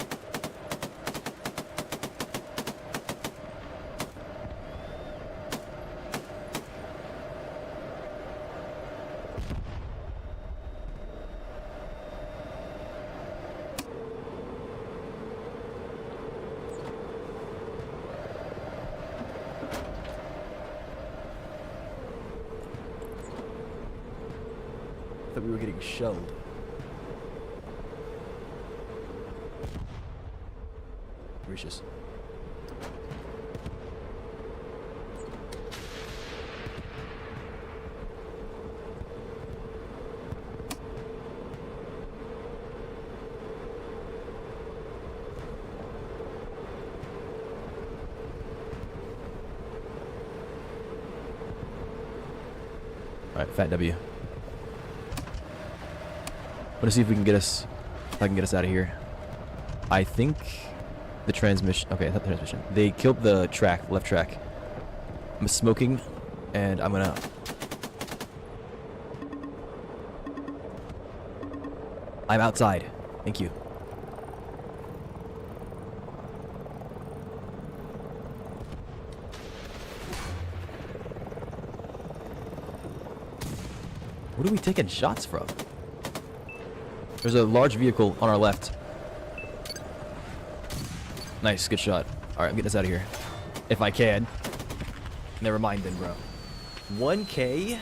That we were getting shelled. Gracious. All right, Fat W. Let's see if we can get us, if I can get us out of here. I think the transmission, okay, not the transmission. They killed the track, left track. I'm smoking, and I'm gonna. I'm outside. Thank you. What are we taking shots from? There's a large vehicle on our left. Nice, good shot. Alright, I'm getting us out of here. If I can. Never mind then, bro. 1K?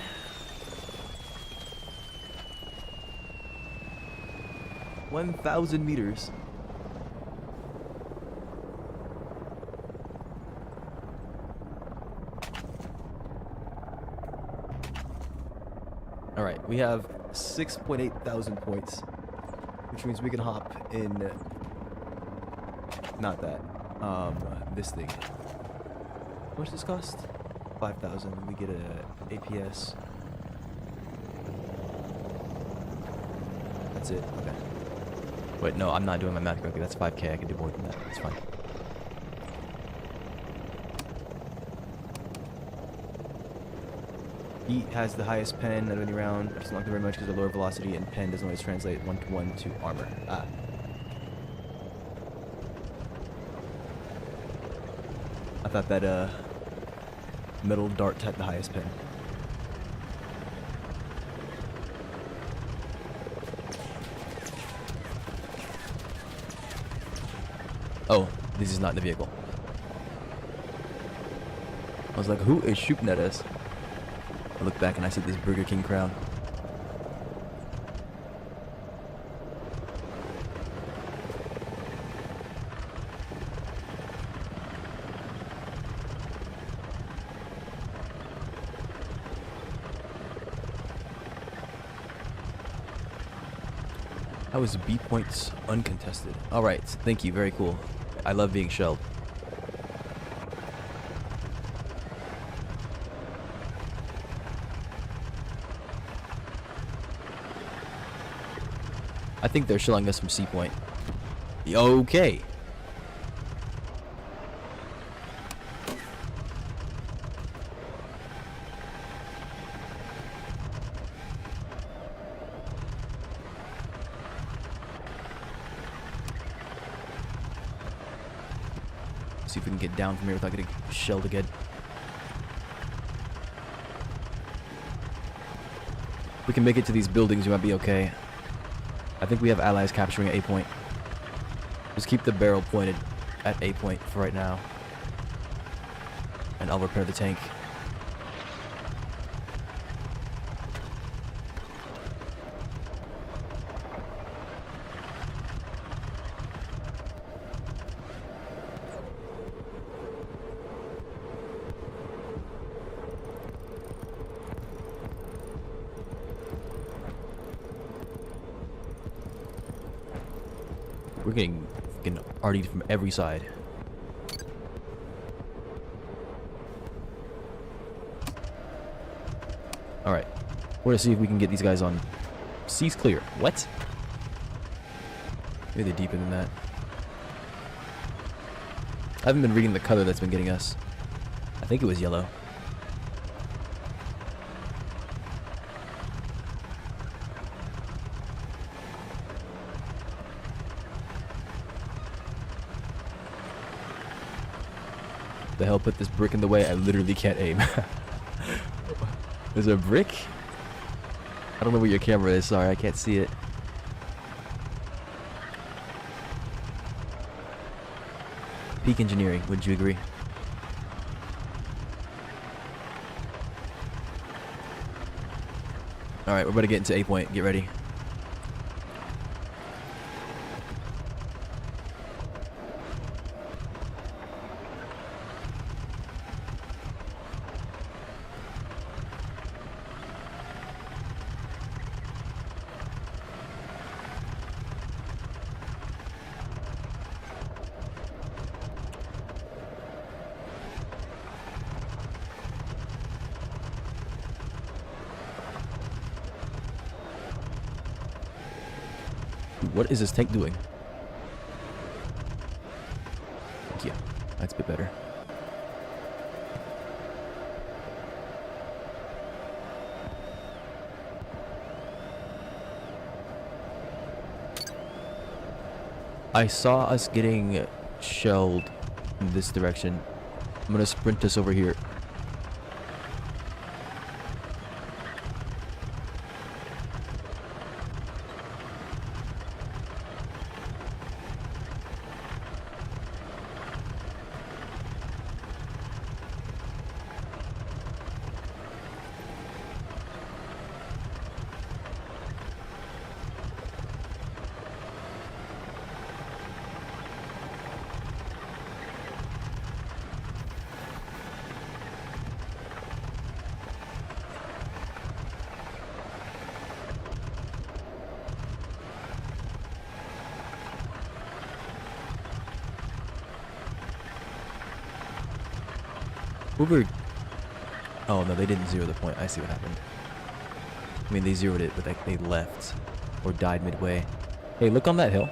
$1,000 meters. Alright, we have 6.8 thousand points. Which means we can hop in, not that, this thing. How much does this cost? 5,000. We get a APS. That's it. Okay. Wait, no, I'm not doing my math correctly. That's 5K. I can do more than that. That's fine. He has the highest pen of any round. It doesn't like very much because of lower velocity, and pen doesn't always translate 1-to-1 to armor. Ah. I thought that metal dart had the highest pen. Oh, this is not in the vehicle. I was like, who is shooting at us? I look back and I see this Burger King crowd. How is B points uncontested? Alright, thank you, very cool. I love being shelled. I think they're shelling us from C point. Okay. See if we can get down from here without getting shelled again. If we can make it to these buildings, we might be okay. I think we have allies capturing A point. Just keep the barrel pointed at A point for right now. And I'll repair the tank. We're getting fucking RD'd from every side. Alright. We're gonna see if we can get these guys on. C's clear. What? Maybe they're deeper than that. I haven't been reading the color that's been getting us. I think it was yellow. The hell put this brick in the way? I literally can't aim. Is there a brick? I don't know where your camera is. Sorry, I can't see it. Peak engineering, wouldn't you agree? Alright, we're about to get into A point. Get ready. What is this tank doing? Thank you. That's a bit better. I saw us getting shelled in this direction. I'm gonna sprint us over here. Uber. Oh no, they didn't zero the point. I see what happened. I mean, they zeroed it, but they left or died midway. Hey, look on that hill.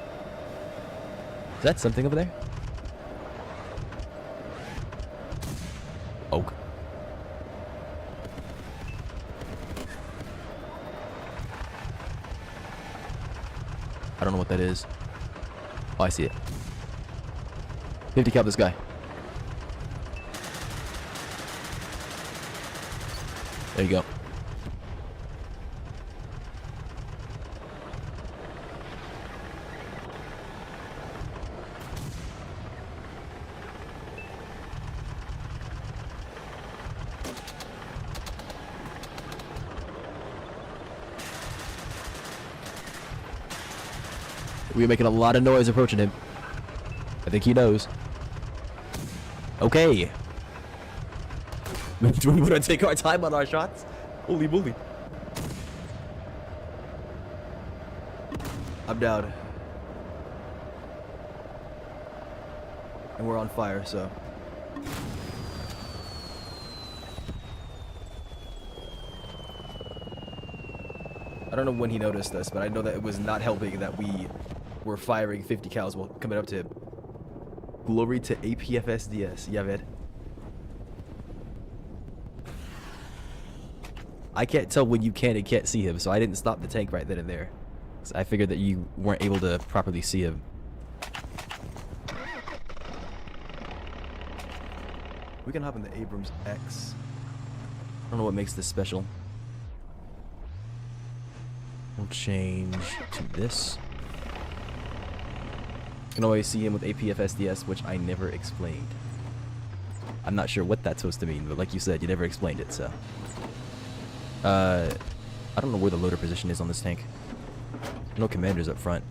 Is that something over there? Oak. I don't know what that is. Oh, I see it. 50 cal this guy. There you go. We're making a lot of noise approaching him. I think he knows. Okay. Do we want to take our time on our shots? Holy moly. I'm down. And we're on fire, so. I don't know when he noticed us, but I know that it was not helping that we were firing 50 cows while coming up to him. Glory to APFSDS, Yavid. I can't tell when you can and can't see him, so I didn't stop the tank right then and there. So I figured that you weren't able to properly see him. We can hop in the Abrams X. I don't know what makes this special. We'll change to this. You can always see him with APFSDS, which I never explained. I'm not sure what that's supposed to mean, but like you said, you never explained it, so. I don't know where the loader position is on this tank. No commanders up front.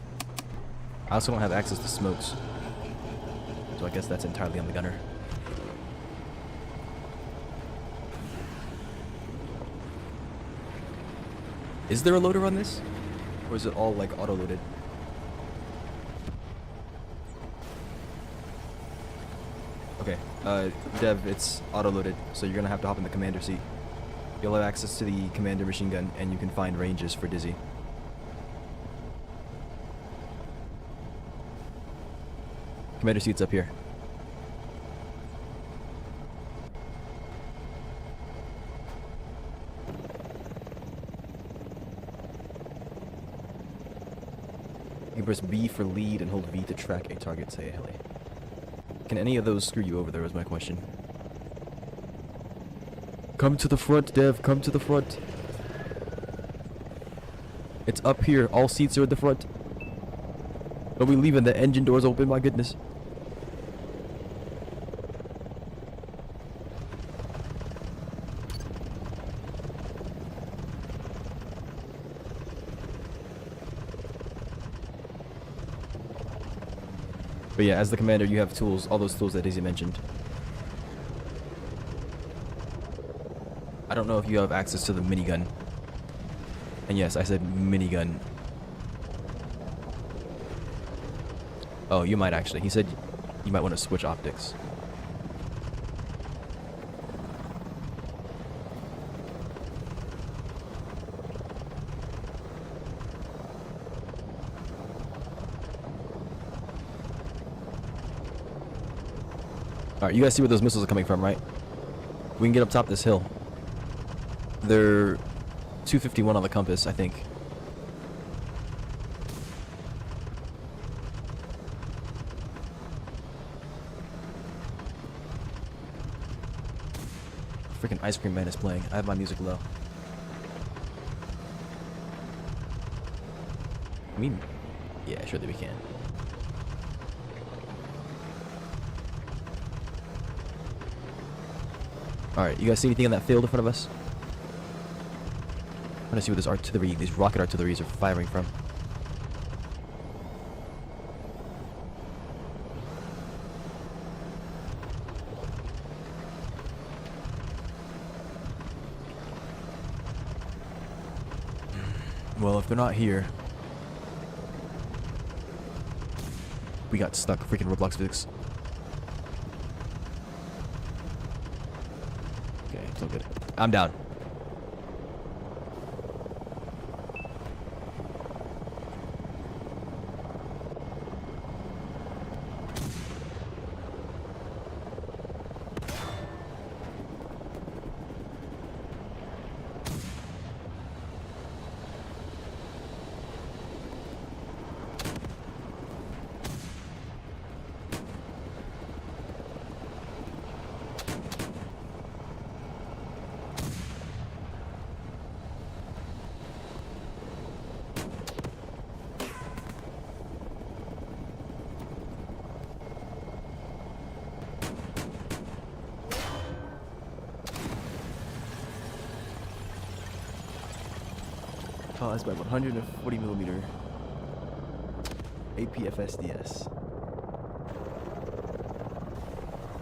I also don't have access to smokes. So I guess that's entirely on the gunner. Is there a loader on this? Or is it all like auto-loaded? Okay, Dev, it's auto-loaded, so you're gonna have to hop in the commander seat. You'll have access to the commander machine gun, and you can find ranges for Dizzy. Commander seat's up here. You can press B for lead and hold V to track a target, say a heli. Can any of those screw you over there is my question. Come to the front, Dev, come to the front. It's up here, all seats are at the front. Don't be leaving the engine doors open, my goodness. But yeah, as the commander, you have tools, all those tools that Daisy mentioned. I don't know if you have access to the minigun. And yes, I said minigun. Oh, you might actually. He said you might want to switch optics. Alright, you guys see where those missiles are coming from, right? We can get up top this hill. They're 251 on the compass, I think. Freaking Ice Cream Man is playing. I have my music low. I mean, yeah, surely we can. Alright, you guys see anything in that field in front of us? I'm trying to see where this artillery, these rocket artilleries are firing from. Well, if they're not here, we got stuck. Freaking Roblox physics. Okay, it's all good. I'm down. Caused by 140mm APFSDS.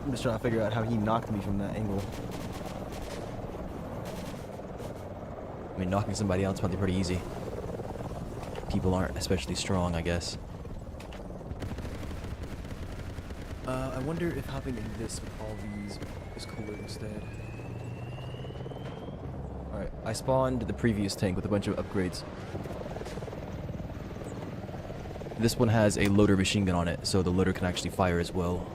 I'm just trying to figure out how he knocked me from that angle. I mean, knocking somebody out is probably pretty easy. people aren't especially strong, I guess. I wonder if hopping in this with all these is cooler instead. Alright, I spawned the previous tank with a bunch of upgrades. This one has a loader machine gun on it, so the loader can actually fire as well.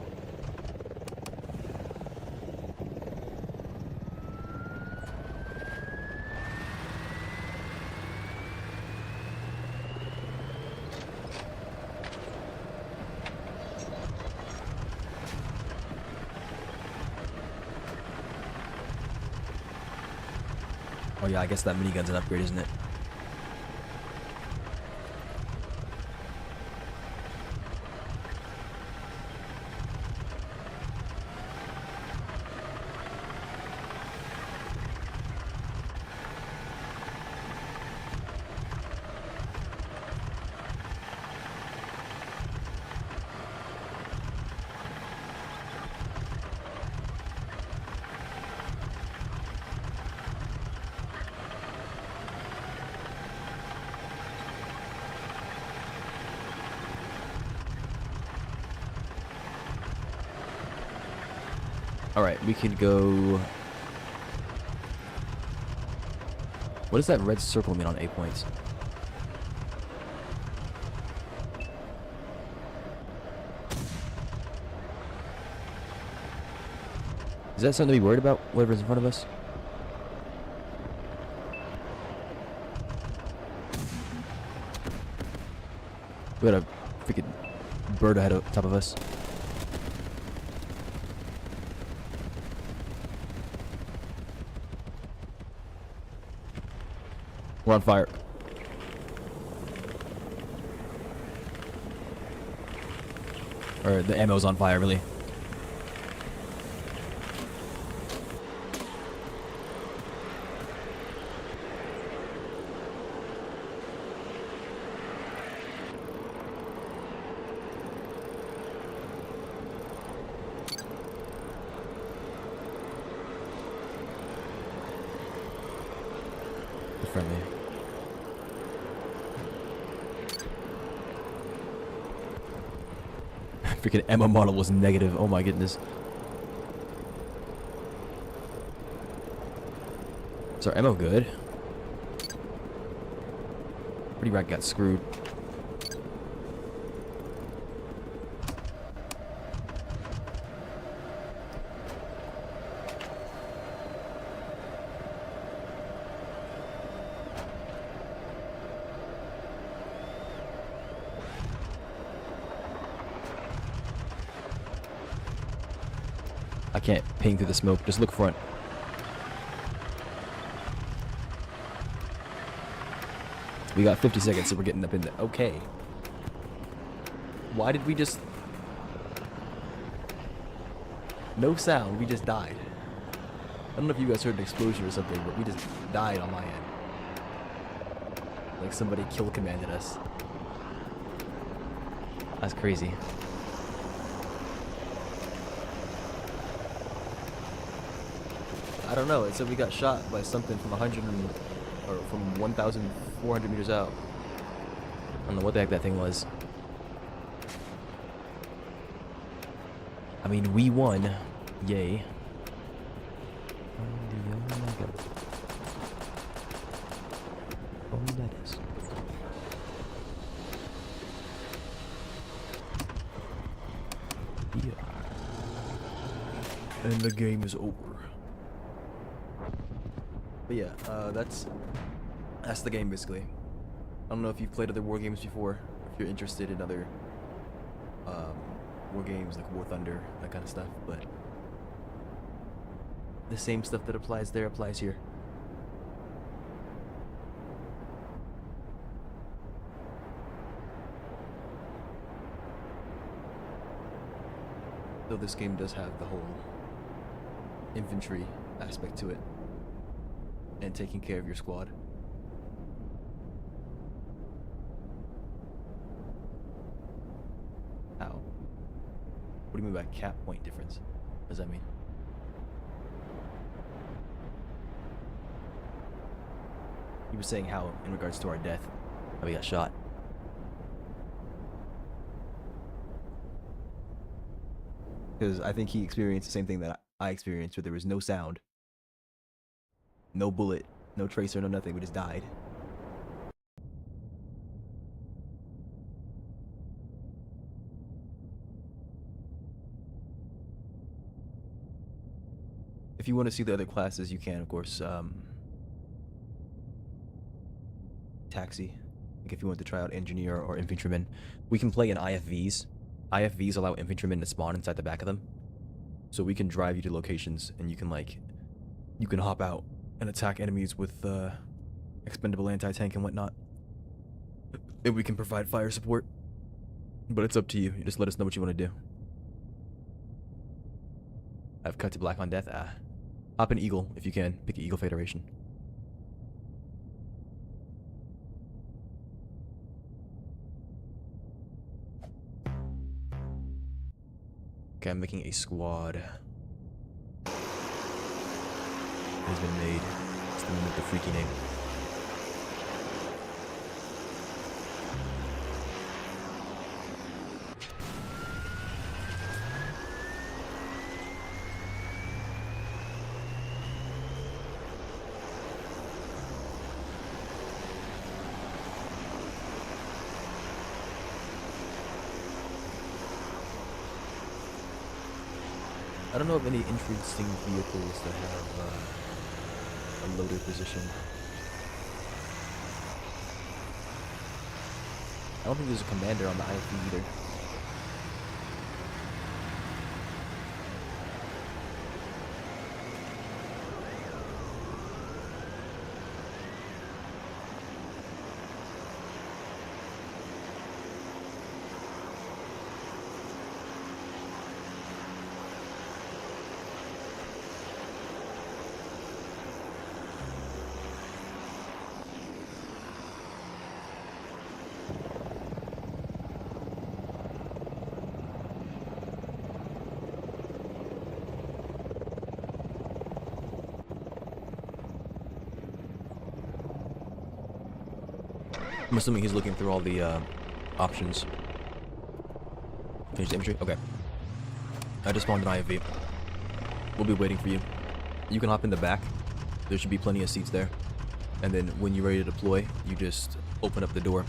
Oh yeah, I guess that minigun's an upgrade, isn't it? Alright, we could go... What does that red circle mean on 8 points? Is that something to be worried about, whatever's in front of us? We got a freaking bird ahead of top of us. We're on fire. Or the ammo's on fire, really. Friendly. Freaking ammo model was negative. Oh my goodness. Is our ammo good? Pretty Rat got screwed. I can't ping through the smoke. Just look front. We got 50 seconds, so we're getting up in there. Okay. Why did we just... No sound. We just died. I don't know if you guys heard an explosion or something, but we just died on my end. Like somebody kill commanded us. That's crazy. I don't know. It said we got shot by something from 100 or from 1,400 meters out. I don't know what the heck that thing was. I mean, we won. Yay. Oh, that is. Yeah. And the game is over. But yeah, that's the game basically. I don't know if you've played other war games before. If you're interested in other war games like War Thunder, that kind of stuff, but the same stuff that applies there applies here. Though this game does have the whole infantry aspect to it. And taking care of your squad. How? What do you mean by cap point difference? What does that mean? He was saying how in regards to our death, how we got shot. Because I think he experienced the same thing that I experienced, where there was no sound, no bullet, no tracer, no nothing. We just died. If you want to see the other classes, you can, of course. Taxi. Like if you want to try out engineer or infantryman, we can play in IFVs. IFVs allow infantrymen to spawn inside the back of them, so we can drive you to locations, and you can hop out and attack enemies with expendable anti-tank and whatnot. And we can provide fire support, but it's up to you. You just let us know what you want to do. I've cut to black on death. Hop in Eagle if you can. Pick Eagle Federation. Okay, I'm making a squad. It has been made. It's the name with the freaky name. I don't know of any interesting vehicles that have a loader position. I don't think there's a commander on the IFV either. I'm assuming he's looking through all the options. Finish the infantry? Okay. I just spawned an IFV. We'll be waiting for you. You can hop in the back. There should be plenty of seats there. And then when you're ready to deploy, you just open up the door.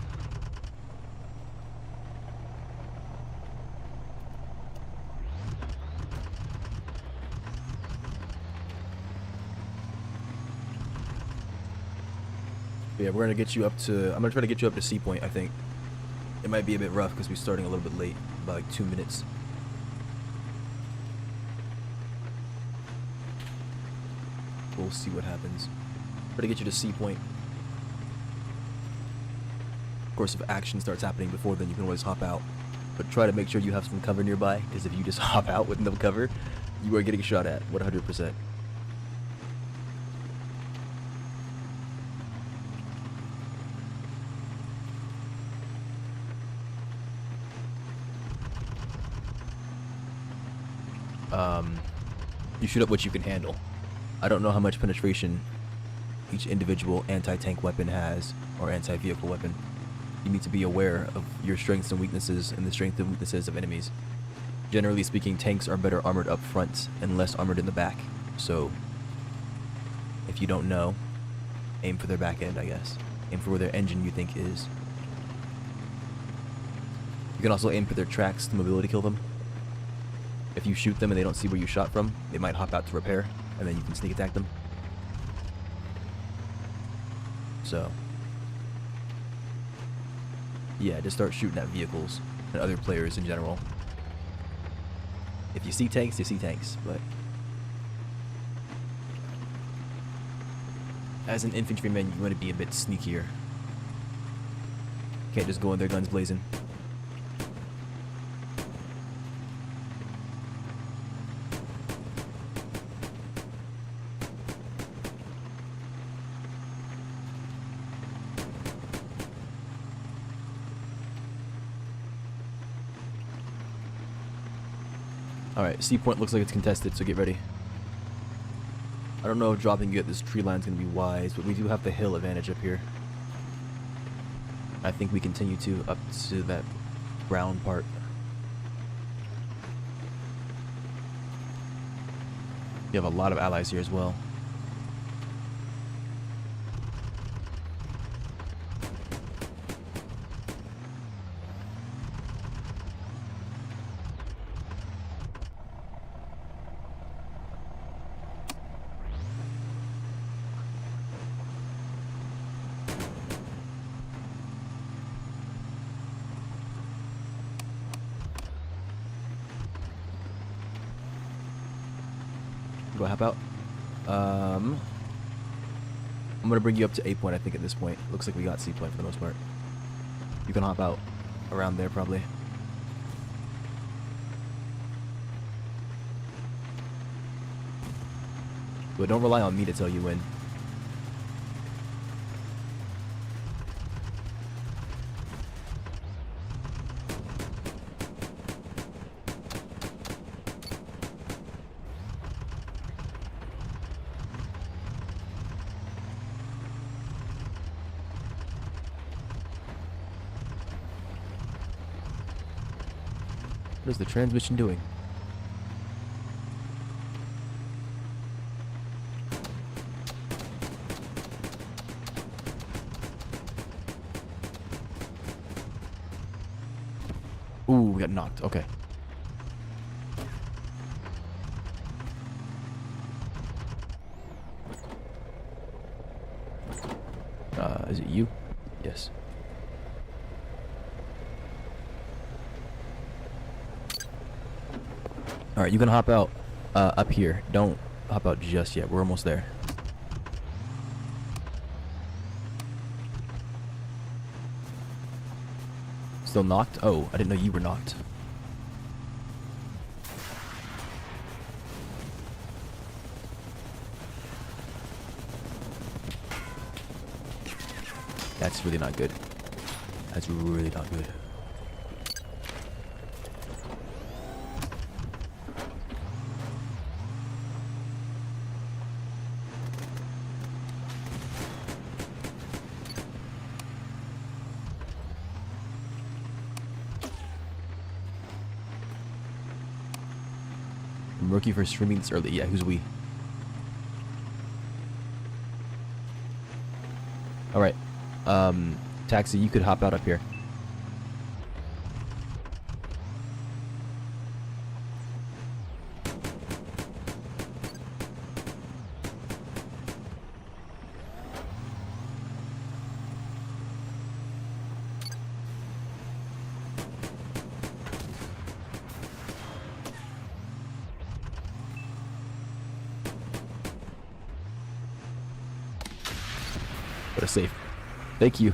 But yeah, we're gonna get you up to. I'm gonna try to get you up to C point. I think it might be a bit rough because we're starting a little bit late, by like 2 minutes. We'll see what happens. Try to get you to C point. Of course, if action starts happening before then, you can always hop out. But try to make sure you have some cover nearby, because if you just hop out with no cover, you are getting shot at 100%. You shoot up what you can handle. I don't know how much penetration each individual anti-tank weapon has, or anti-vehicle weapon. You need to be aware of your strengths and weaknesses and the strengths and weaknesses of enemies. Generally speaking, tanks are better armored up front and less armored in the back. So, if you don't know, aim for their back end, I guess. Aim for where their engine you think is. You can also aim for their tracks to mobility kill them. If you shoot them and they don't see where you shot from, they might hop out to repair, and then you can sneak attack them. So, yeah, just start shooting at vehicles and other players in general. If you see tanks, you see tanks, but as an infantryman, you want to be a bit sneakier. Can't just go in there guns blazing. Alright, C point looks like it's contested, so get ready. I don't know if dropping you at this tree line is going to be wise, but we do have the hill advantage up here. I think we continue to up to that brown part. You have a lot of allies here as well. Go hop out. I'm gonna bring you up to A point, I think, at this point. Looks like we got C point for the most part. You can hop out around there, probably. But don't rely on me to tell you when. What is the transmission doing? Ooh, we got knocked. Okay. Is it you? Yes. Alright, you can hop out up here. Don't hop out just yet. We're almost there. Still knocked? Oh, I didn't know you were knocked. That's really not good. That's really not good. I'm rookie for streaming this early. Yeah, who's we? Alright. Taxi, you could hop out up here. What a save. Thank you.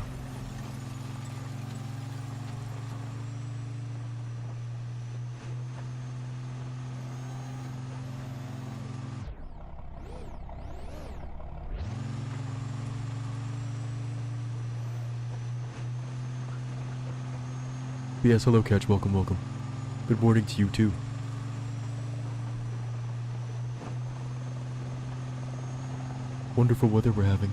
Yes, hello, Catch. Welcome, welcome. Good morning to you, too. Wonderful weather we're having.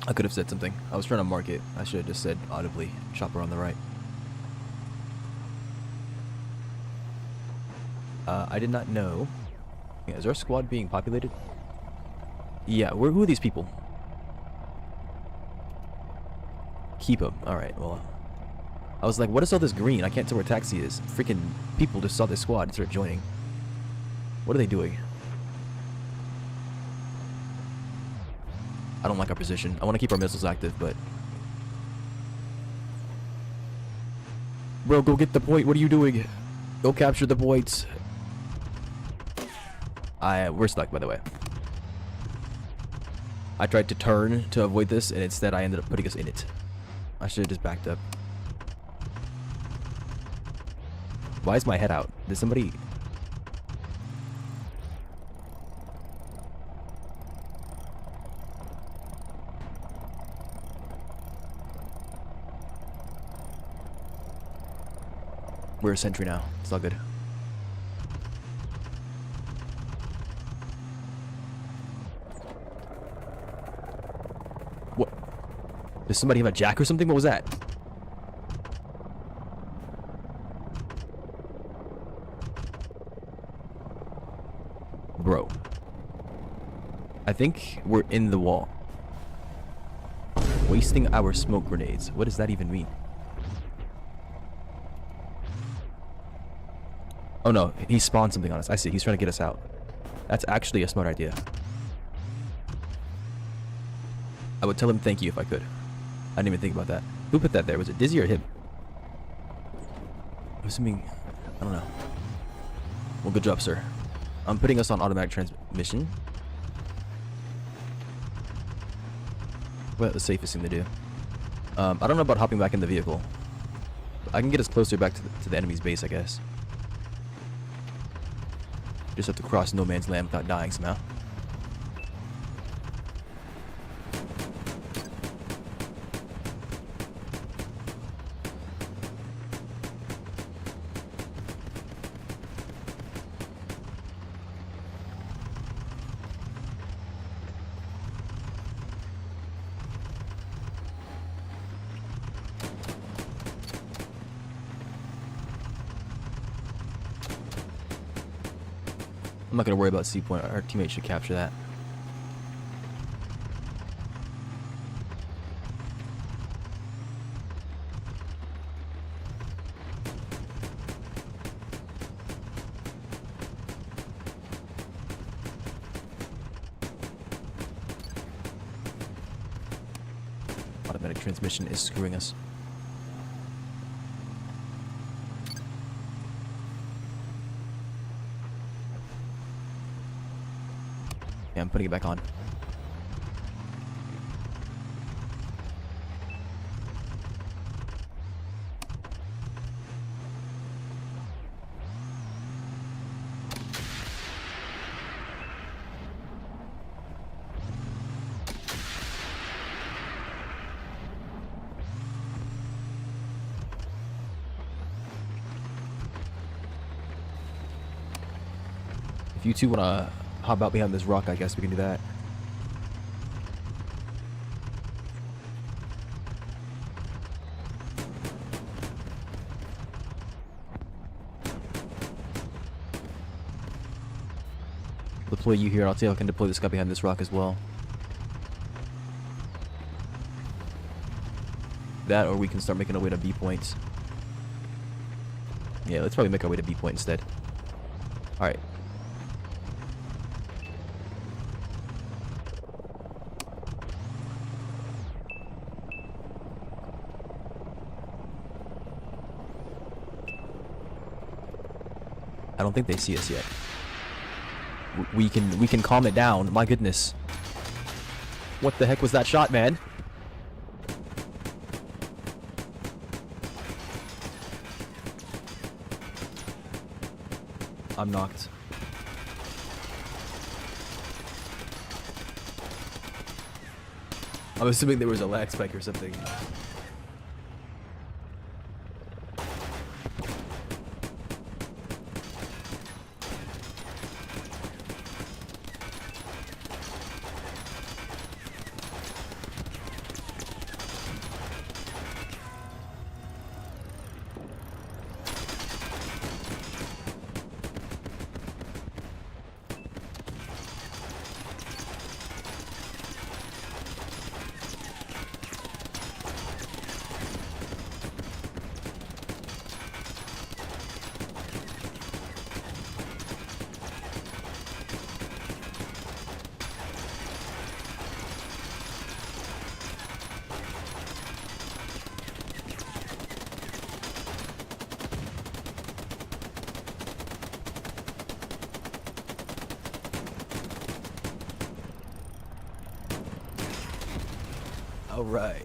I could have said something. I was trying to mark it. I should have just said audibly, chopper on the right. I did not know. Yeah, is our squad being populated? Yeah, who are these people? Keep them. Alright, well. I was like, what is all this green? I can't tell where taxi is. Freaking people just saw this squad and started joining. What are they doing? I don't like our position. I want to keep our missiles active, but... Bro, go get the point. What are you doing? Go capture the points. We're stuck, by the way. I tried to turn to avoid this, and instead I ended up putting us in it. I should have just backed up. Why is my head out? Did somebody... We're a sentry now. It's all good. What? Does somebody have a jack or something? What was that? Bro. I think we're in the wall. Wasting our smoke grenades. What does that even mean? Oh no, he spawned something on us. I see, he's trying to get us out. That's actually a smart idea. I would tell him thank you if I could. I didn't even think about that. Who put that there? Was it Dizzy or him? I'm assuming... I don't know. Well, good job, sir. I'm putting us on automatic transmission. Well, the safest thing to do. I don't know about hopping back in the vehicle. I can get us closer back to the enemy's base, I guess. Just have to cross no man's land without dying somehow. I'm not gonna worry about C point. Our teammates should capture that. Automatic transmission is screwing us. Yeah, I'm putting it back on. If you two wanna hop out behind this rock, I guess we can do that. Deploy you here. I'll tell you I can deploy this guy behind this rock as well. That, or we can start making our way to B points. Yeah, let's probably make our way to B point instead. Alright. I don't think they see us yet. We can calm it down. My goodness. What the heck was that shot, man? I'm knocked. I'm assuming there was a lag spike or something. All right.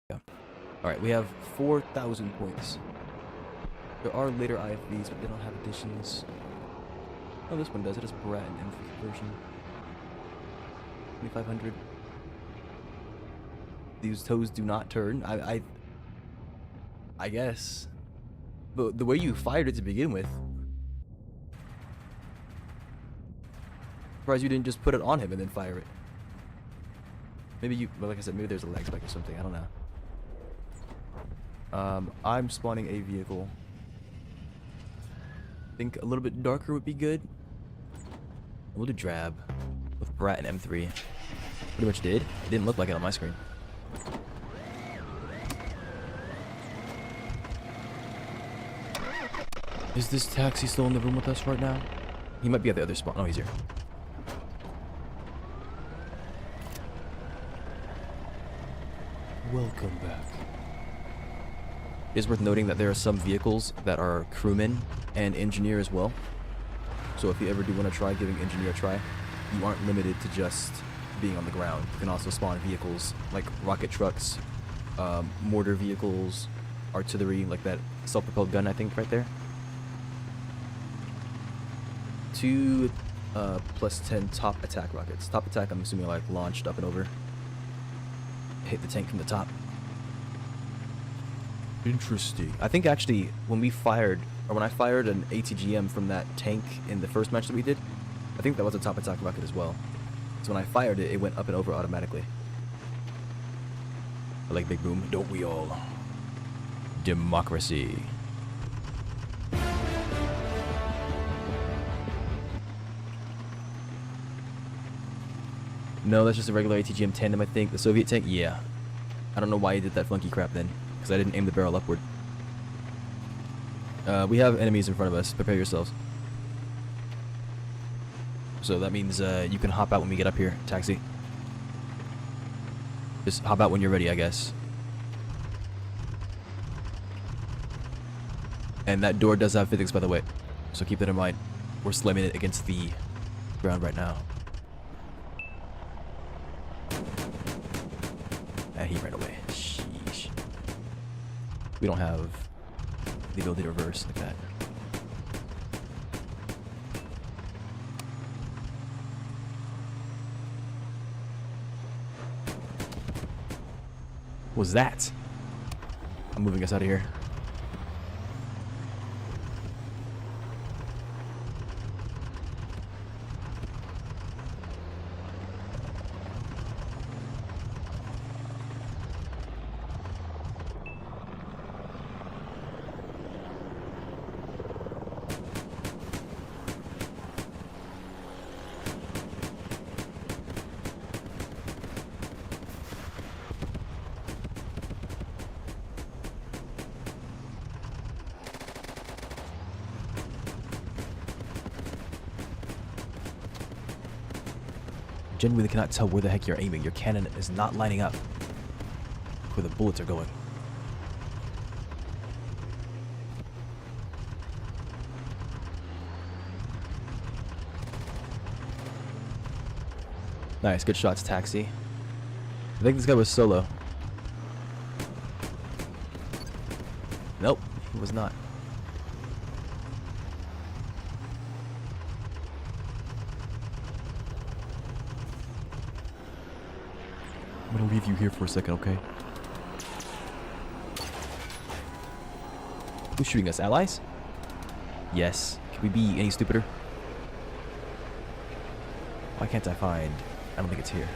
Yeah. All right, we have 4,000 points. There are later IFVs, but they don't have additions. Oh, this one does. It has Brat and M3 version. 2500. These toes do not turn. I guess. But the way you fired it to begin with. Surprised you didn't just put it on him and then fire it. Maybe you, well, like I said, maybe there's a lag spike or something. I don't know. I'm spawning a vehicle. I think a little bit darker would be good. We'll do drab with Brat and M3. Pretty much did. It didn't look like it on my screen. Is this taxi still in the room with us right now? He might be at the other spot. Oh, he's here. Welcome back. It is worth noting that there are some vehicles that are crewman and engineer as well. So if you ever do want to try giving engineer a try, you aren't limited to just being on the ground. You can also spawn vehicles like rocket trucks, mortar vehicles, artillery, like that self-propelled gun, I think, right there. 2 +10 top attack rockets. Top attack, I'm assuming, like launched up and over. Hit the tank from the top. Interesting. I think actually when we fired, or when I fired an ATGM from that tank in the first match that we did, I think that was a top attack rocket as well. So when I fired it, it went up and over automatically. I like Big Boom, don't we all? Democracy. No, that's just a regular ATGM tandem, I think. The Soviet tank? Yeah. I don't know why he did that funky crap then, because I didn't aim the barrel upward. We have enemies in front of us. Prepare yourselves. So that means you can hop out when we get up here, taxi. Just hop out when you're ready, I guess. And that door does have physics, by the way. So keep that in mind. We're slamming it against the ground right now. And he ran away. Sheesh. We don't have the ability to reverse like that. What was that? I'm moving us out of here. Genuinely cannot tell where the heck you're aiming. Your cannon is not lining up where the bullets are going. Nice, good shots, taxi. I think this guy was solo. Nope, he was not. I'm gonna leave you here for a second, okay? Who's shooting us? Allies? Yes. Can we be any stupider? Why can't I find... I don't think it's here.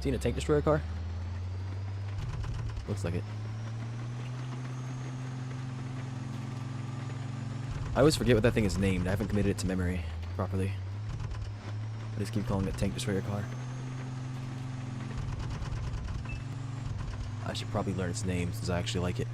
Seen a tank destroyer car? Looks like it. I always forget what that thing is named. I haven't committed it to memory properly. I just keep calling it tank destroyer car. I should probably learn its name since I actually like it.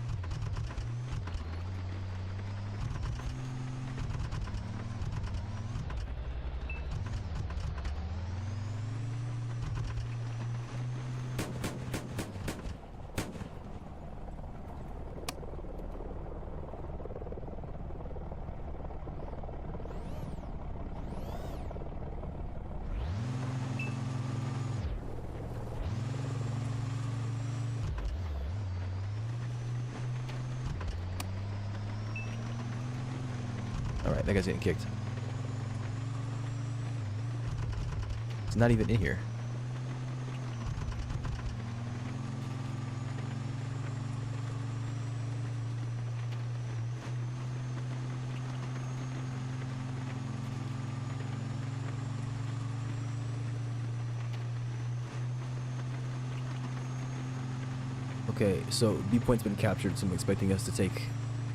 Alright, that guy's getting kicked. It's not even in here. Okay, so B point's been captured, so I'm expecting us to take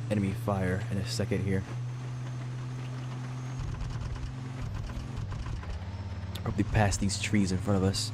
enemy fire in a second here. Probably past these trees in front of us.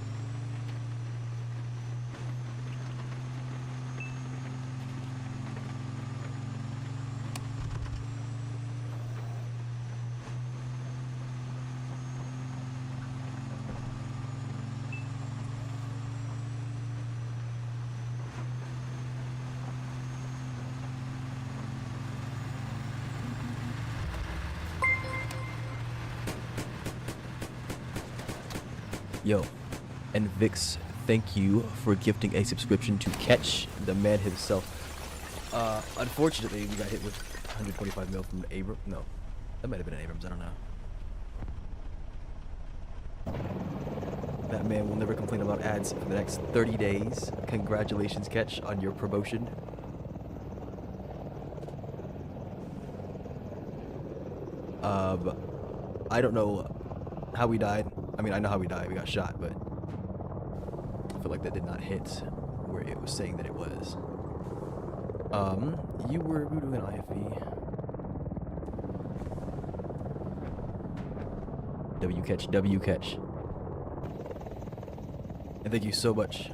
Yo, and Vix, thank you for gifting a subscription to Catch, the man himself. Unfortunately, we got hit with 125 mil from Abrams. No, that might have been an Abrams. I don't know. That man will never complain about ads for the next 30 days. Congratulations, Catch, on your promotion. I don't know how we died. I mean, I know how we died. We got shot, but I feel like that did not hit where it was saying that it was. We were doing an IFE. W catch, W catch. And thank you so much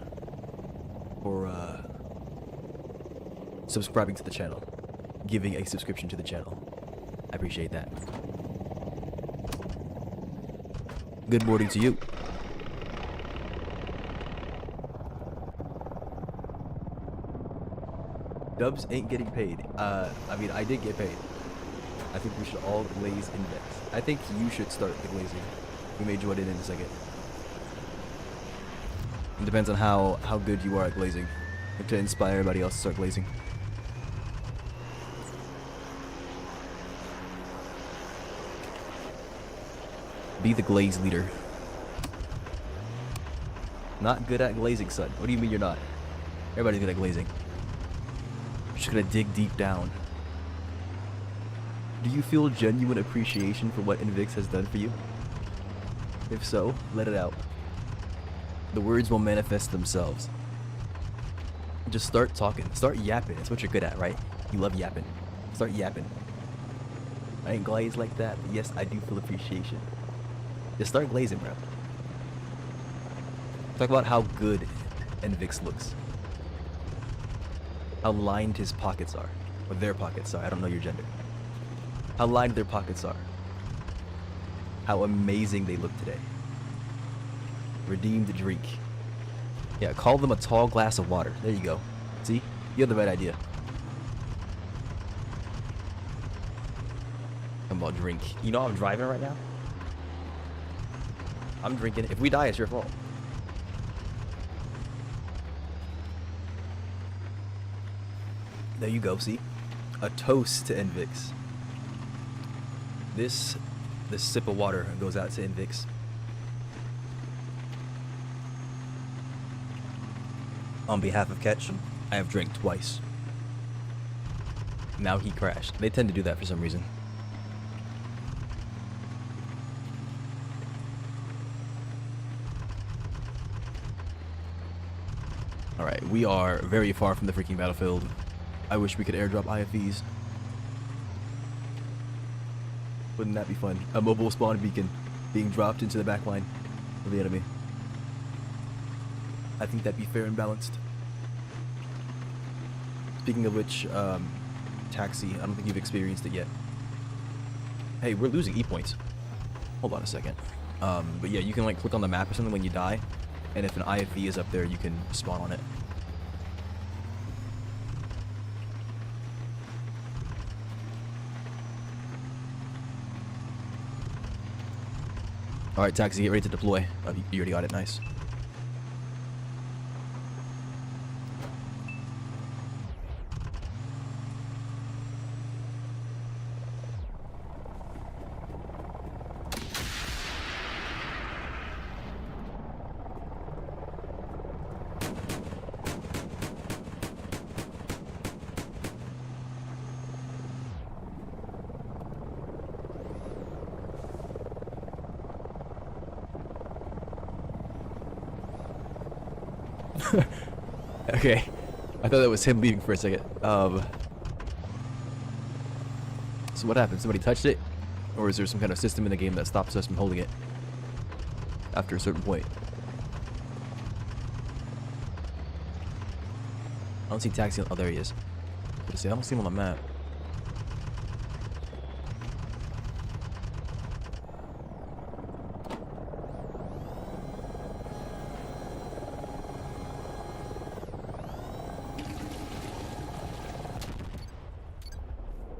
for subscribing to the channel, giving a subscription to the channel. I appreciate that. Good morning to you. Dubs ain't getting paid. I mean, I did get paid. I think we should all glaze index. I think you should start the glazing. We may join in a second. It depends on how good you are at glazing, to inspire everybody else to start glazing. Be the glaze leader. Not good at glazing, son. What do you mean you're not? Everybody's good at glazing. I'm just gonna dig deep down. Do you feel genuine appreciation for what Invix has done for you? If so, let it out. The words will manifest themselves. Just start talking. Start yapping. That's what you're good at, right? You love yapping. Start yapping. I ain't glazed like that, but yes, I do feel appreciation. Just start glazing, bro. Talk about how good Invix looks. How lined his pockets are. Or their pockets are. I don't know your gender. How lined their pockets are. How amazing they look today. Redeem the drink. Yeah, call them a tall glass of water. There you go. See? You have the right idea. I'm about drink. You know I'm driving right now? I'm drinking. If we die, it's your fault. There you go, see? A toast to Invix. This sip of water goes out to Invix. On behalf of Catch, I have drank twice. Now he crashed. They tend to do that for some reason. Alright, we are very far from the freaking battlefield. I wish we could airdrop IFVs. Wouldn't that be fun? A mobile spawn beacon being dropped into the backline of the enemy. I think that'd be fair and balanced. Speaking of which, taxi, I don't think you've experienced it yet. Hey, we're losing E points. Hold on a second. But yeah, you can like click on the map or something when you die, and if an IFV is up there, you can spawn on it. Alright, taxi, get ready to deploy. You already got it, nice. Okay. I thought that was him leaving for a second. So what happened? Somebody touched it? Or is there some kind of system in the game that stops us from holding it after a certain point? I don't see taxi. Oh, there he is. I don't see him on the map.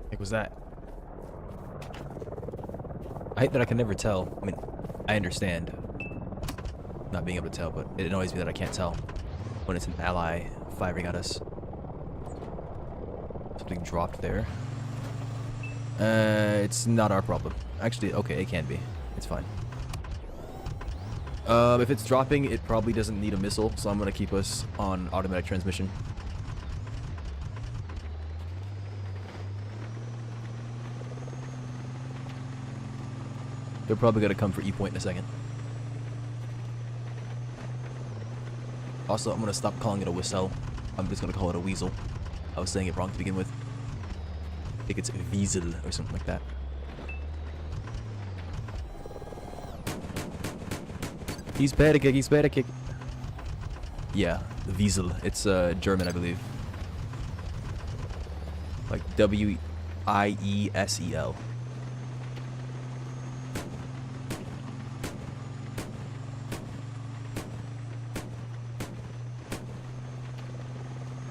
What was that? I hate that I can never tell. I mean, I understand not being able to tell, but it annoys me that I can't tell when it's an ally firing at us. Something dropped there. It's not our problem. Actually, okay, it can be. It's fine. If it's dropping, it probably doesn't need a missile, so I'm gonna keep us on automatic transmission. They're probably gonna come for E point in a second. Also, I'm gonna stop calling it a whistle. I'm just gonna call it a weasel. I was saying it wrong to begin with. I think it's weasel or something like that. He's bad kick. He's bad kick. Yeah, the weasel. It's German, I believe. Like W-I-E-S-E-L.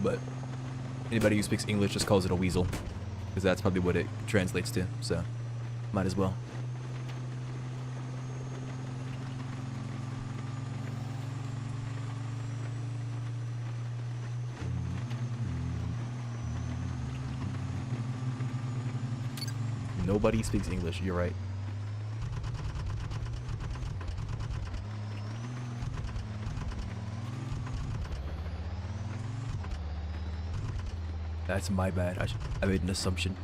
But anybody who speaks English just calls it a weasel, because that's probably what it translates to, so might as well. Nobody speaks English, you're right. That's my bad. I made an assumption.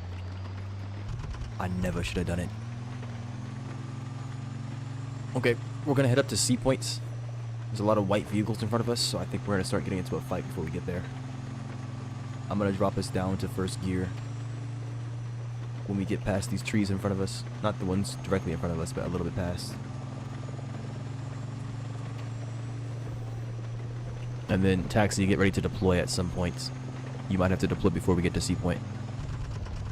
I never should have done it. Okay, we're gonna head up to C points. There's a lot of white vehicles in front of us, so I think we're gonna start getting into a fight before we get there. I'm gonna drop us down to first gear when we get past these trees in front of us. Not the ones directly in front of us, but a little bit past. And then taxi, get ready to deploy at some points. You might have to deploy before we get to C point,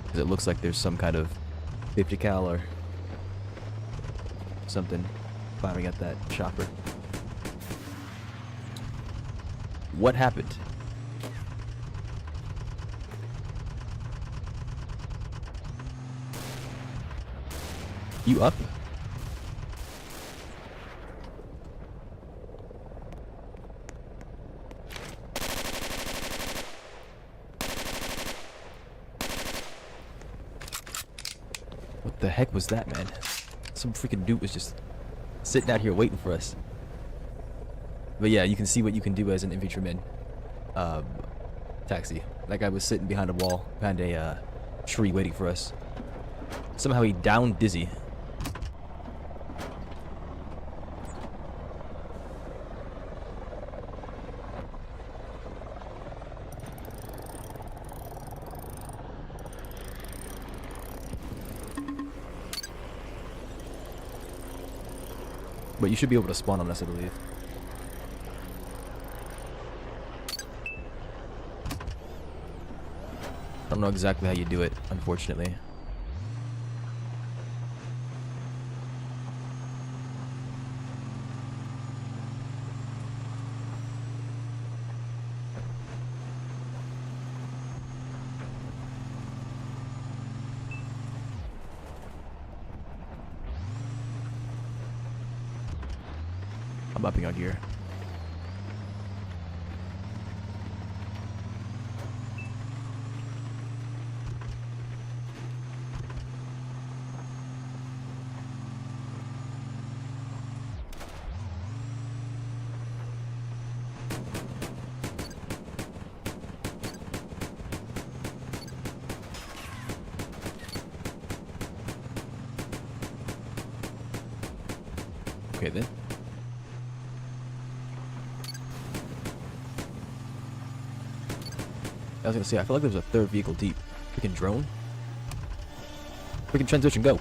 because it looks like there's some kind of 50 cal or something firing at that chopper. What happened? You up? What the heck was that, man? Some freaking dude was just sitting out here waiting for us. But yeah, you can see what you can do as an infantryman. Taxi. That guy was sitting behind a wall, behind a tree waiting for us. Somehow he downed Dizzy. But you should be able to spawn on us, I believe. I don't know exactly how you do it, unfortunately. I'm upping our gear. Okay then. I was gonna say, I feel like there's a third vehicle deep. Freaking drone. Freaking transition, go.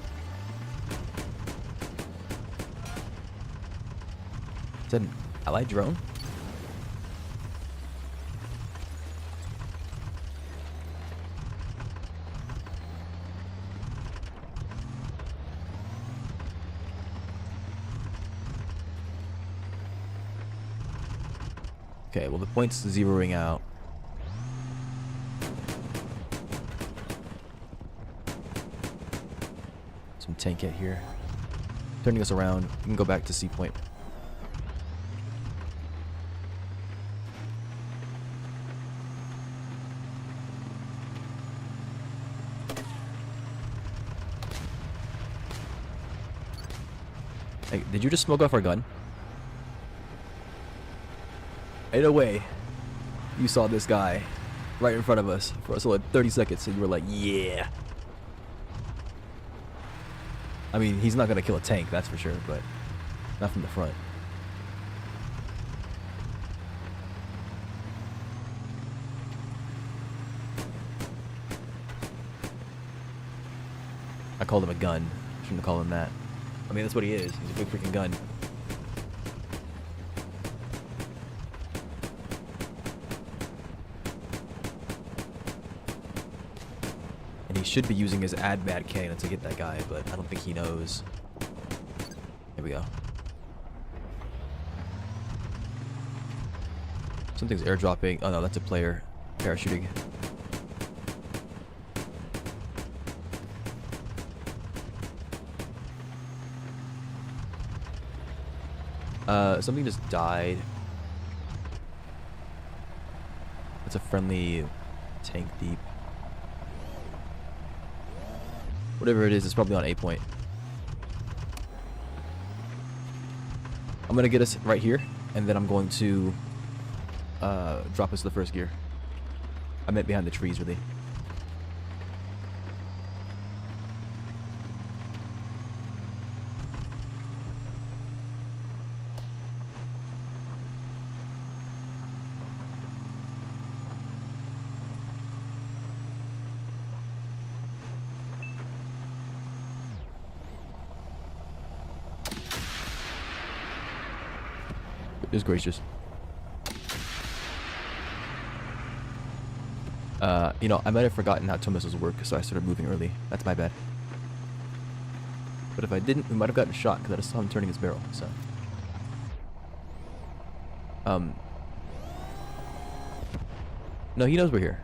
Is that an allied drone? Okay, well the point's zeroing out. Some tank hit here. Turning us around. We can go back to C point. Hey, did you just smoke off our gun? Ain't no way you saw this guy right in front of us for a solid 30 seconds and you were like, yeah. I mean, he's not gonna kill a tank, that's for sure, but not from the front. I called him a gun. Shouldn't have called him that. I mean, that's what he is. He's a big freaking gun. And he should be using his add bad cannon to get that guy, but I don't think he knows. Here we go. Something's airdropping. Oh no, that's a player parachuting. Something just died. It's a friendly tank deep. Whatever it is, it's probably on A point. I'm gonna get us right here, and then I'm going to drop us to the first gear. I meant behind the trees, really. Goodness gracious. You know, I might have forgotten how tow missiles work, so I started moving early. That's my bad. But if I didn't, we might have gotten shot, because I just saw him turning his barrel, so. No, he knows we're here.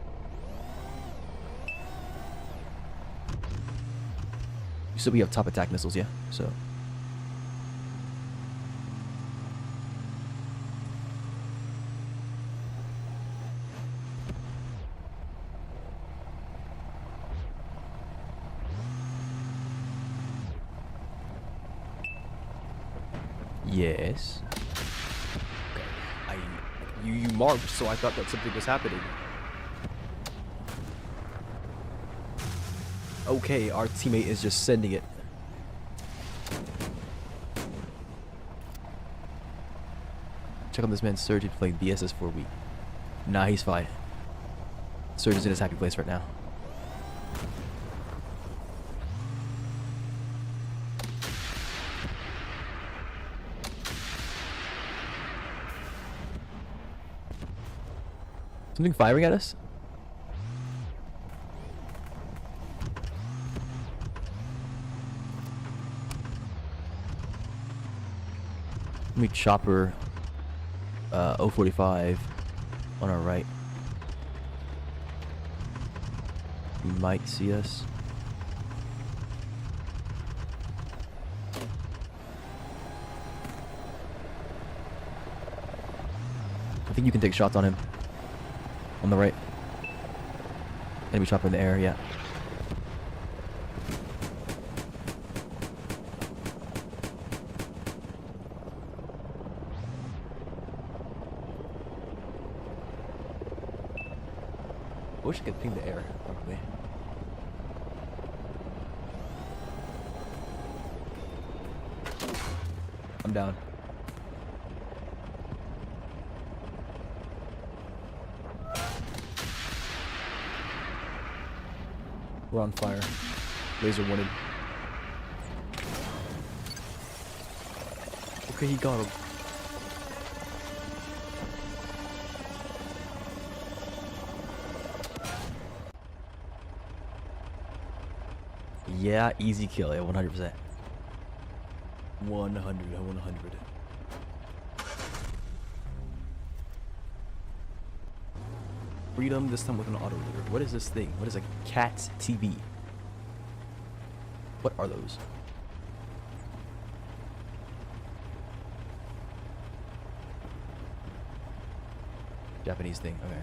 So we have top attack missiles, yeah, so. Yes. Okay. You marked, so I thought that something was happening. Okay, our teammate is just sending it. Check on this man's surge. He's playing BSS for a week. Nah, he's fine. Surge is in his happy place right now. Something firing at us? Let me chopper 045 on our right. He might see us. I think you can take shots on him. On the right. Enemy chopper in the air, yeah. I wish I could ping the air, probably. I'm down. We're on fire. Laser wanted. Okay, he got him. Yeah, easy kill. Yeah, 100%. 100. Freedom, this time with an auto reader. What is this thing? What is a cat TV? What are those? Japanese thing. Okay.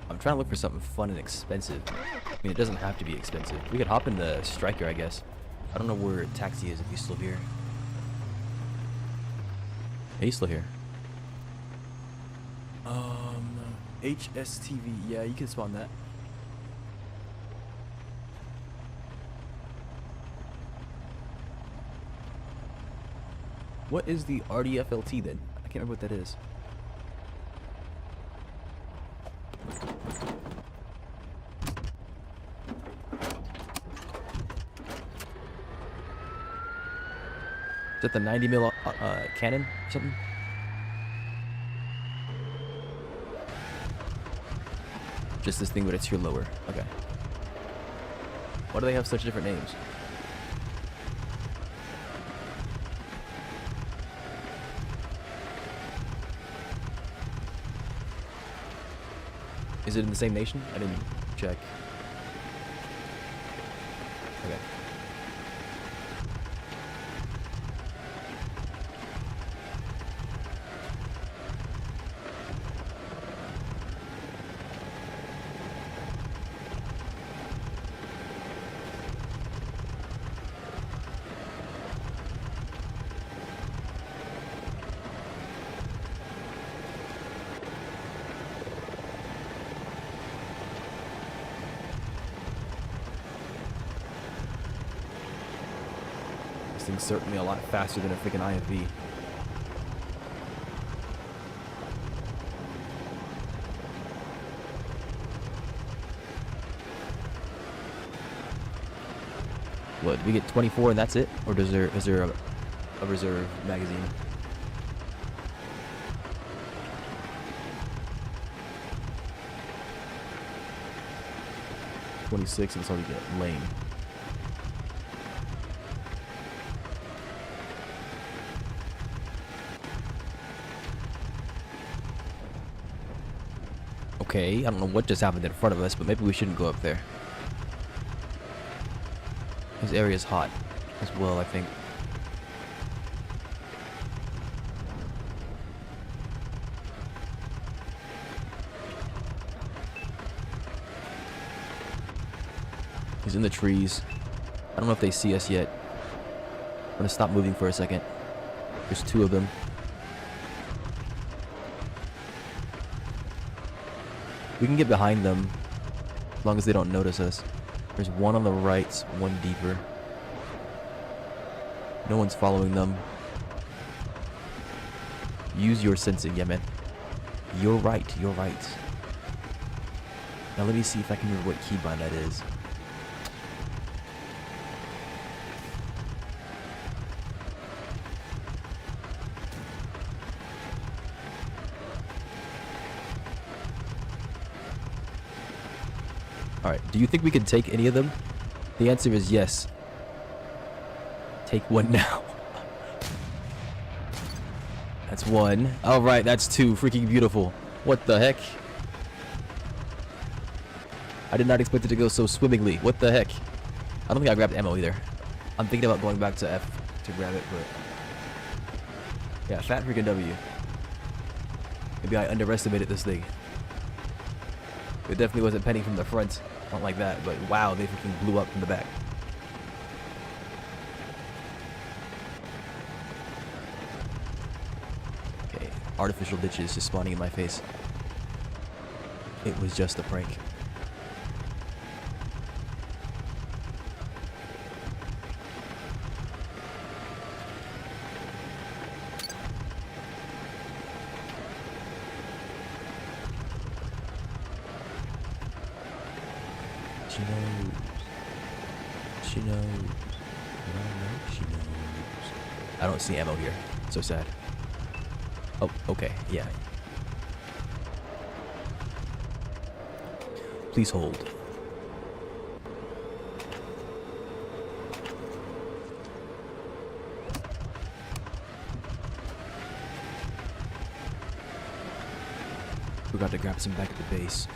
I'm trying to look for something fun and expensive. I mean, it doesn't have to be expensive. We could hop in the Striker, I guess. I don't know where Taxi is, if he's still here. Yeah, he's still here. HSTV. Yeah, you can spawn that. What is the RDFLT then? I can't remember what that is. Is that the 90 mil cannon or something? Just this thing, but it's here lower. Okay. Why do they have such different names? Is it in the same nation? I didn't check. Okay. This thing's certainly a lot faster than a freaking IFV. What, do we get 24 and that's it? Or is there a reserve magazine? $26 and that's all we get. Lame. Okay, I don't know what just happened in front of us, but maybe we shouldn't go up there. This area is hot as well, I think. He's in the trees. I don't know if they see us yet. I'm gonna stop moving for a second. There's two of them. We can get behind them as long as they don't notice us. There's one on the right, one deeper. No one's following them. Use your sensing, yeah, man. You're right, you're right. Now let me see if I can remember what keybind that is. Alright, do you think we can take any of them? The answer is yes. Take one now. That's one. Alright, that's two. Freaking beautiful. What the heck? I did not expect it to go so swimmingly. What the heck? I don't think I grabbed ammo either. I'm thinking about going back to F to grab it, but... yeah, fat freaking W. Maybe I underestimated this thing. It definitely wasn't penning from the front. Not like that, but wow, they freaking blew up from the back. Okay, artificial ditches just spawning in my face. It was just a prank. She knows. She knows. I know she knows. I don't see ammo here. So sad. Oh, okay. Yeah. Please hold. We got to grab some back at the base.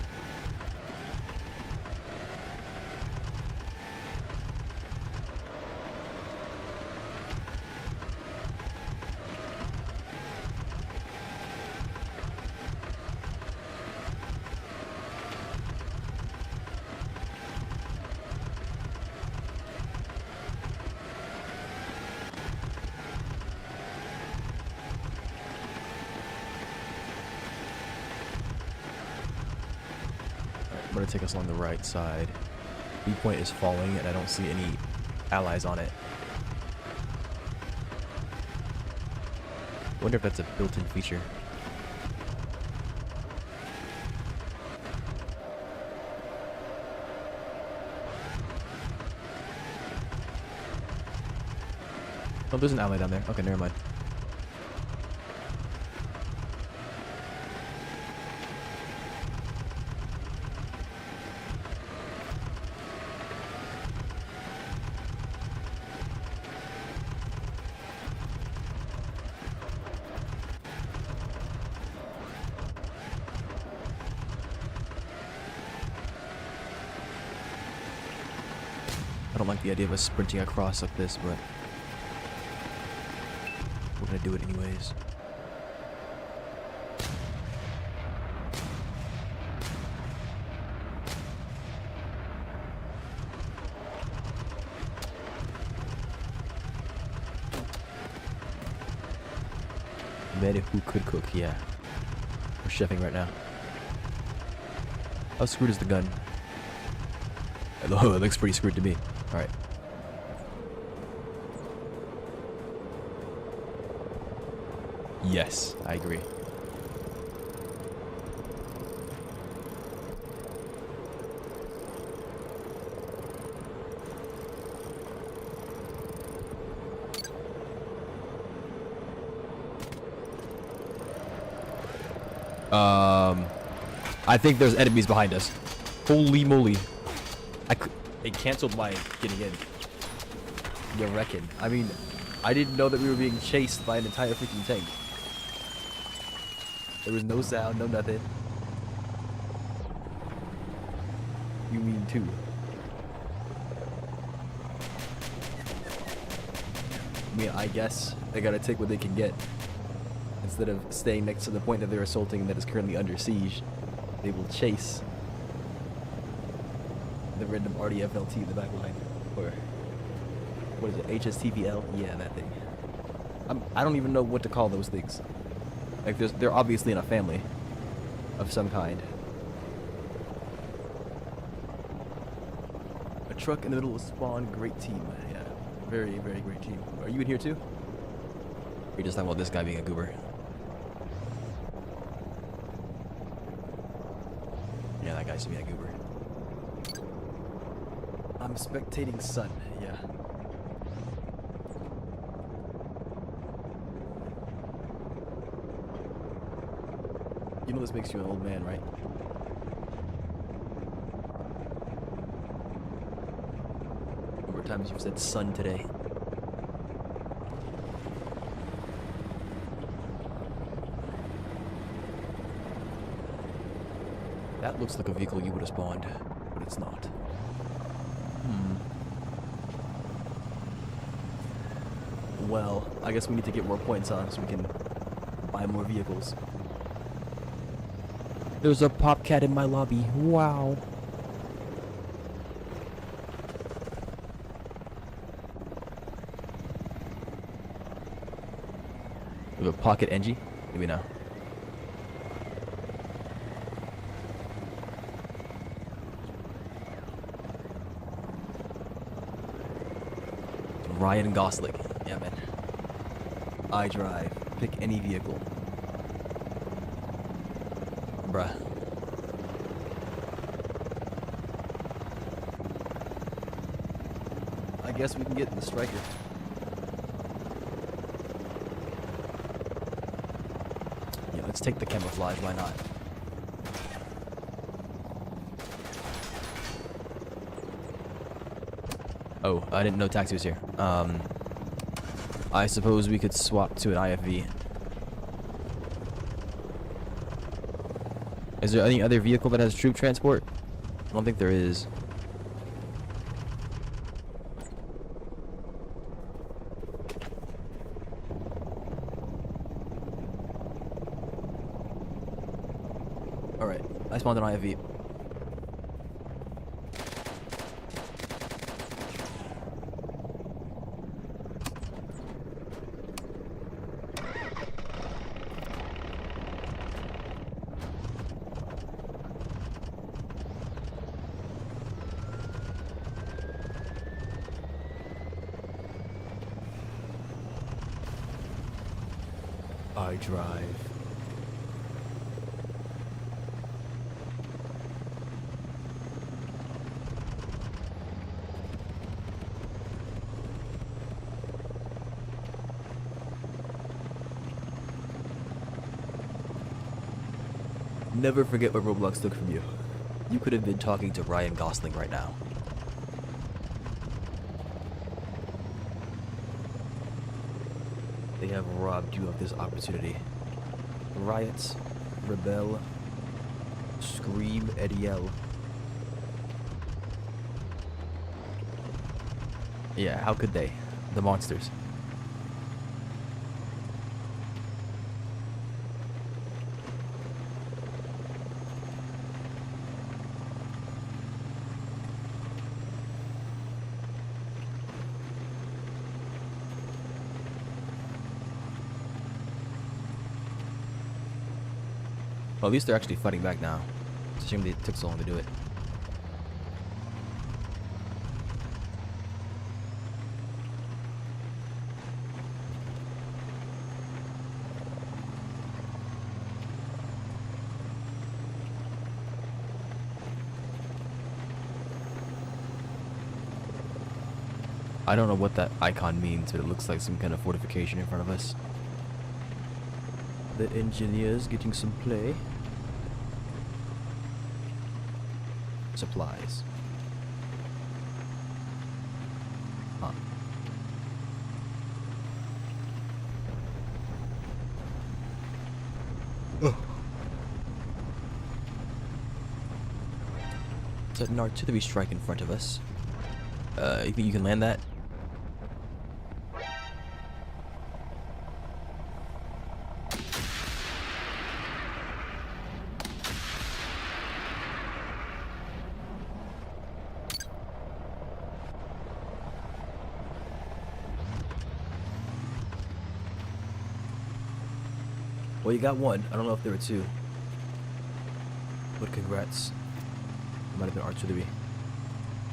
I'm gonna take us along the right side. B point is falling and I don't see any allies on it. Wonder if that's a built-in feature. Oh, there's an ally down there. Okay, never mind. I don't like the idea of us sprinting across like this, but we're gonna do it anyways. Man, who could cook? Yeah. We're chefing right now. How screwed is the gun? Oh, it looks pretty screwed to me. Alright. Yes, I agree. I think there's enemies behind us. Holy moly. It canceled my getting in. You reckon? I mean, I didn't know that we were being chased by an entire freaking tank. There was no sound, no nothing. You mean two? I mean, I guess they gotta take what they can get. Instead of staying next to the point that they're assaulting and that is currently under siege, they will chase the random RDFLT in the back line. Or, what is it, HSTVL? Yeah, that thing. I don't even know what to call those things. Like, they're obviously in a family of some kind. A truck in the middle of spawn, great team. Yeah, very, very great team. Are you in here too? Or are you just talking about this guy being a goober? Yeah, that guy's being a goober. I'm spectating sun, yeah. You know this makes you an old man, right? Over times you've said sun today. That looks like a vehicle you would have spawned, but it's not. Well, I guess we need to get more points on so we can buy more vehicles. There's a popcat in my lobby. Wow. We have a pocket NG? Maybe now. Ryan Gosling. Yeah, man. I drive. Pick any vehicle. Bruh. I guess we can get the striker. Yeah, let's take the camouflage, why not? Oh, I didn't know taxi was here. I suppose we could swap to an IFV. Is there any other vehicle that has troop transport? I don't think there is. Alright, I spawned an IFV. I drive. Never forget what Roblox took from you. You could have been talking to Ryan Gosling right now. They have robbed you of this opportunity. Riots, rebel, scream and yell. Yeah, how could they? The monsters. Well, at least they're actually fighting back now. It's a shame they took so long to do it. I don't know what that icon means, but it looks like some kind of fortification in front of us. The engineers getting some play. Supplies. Huh. Ugh. It's an artillery strike in front of us. You think you can land that? Well, you got one. I don't know if there were two. But congrats. It might have been artillery.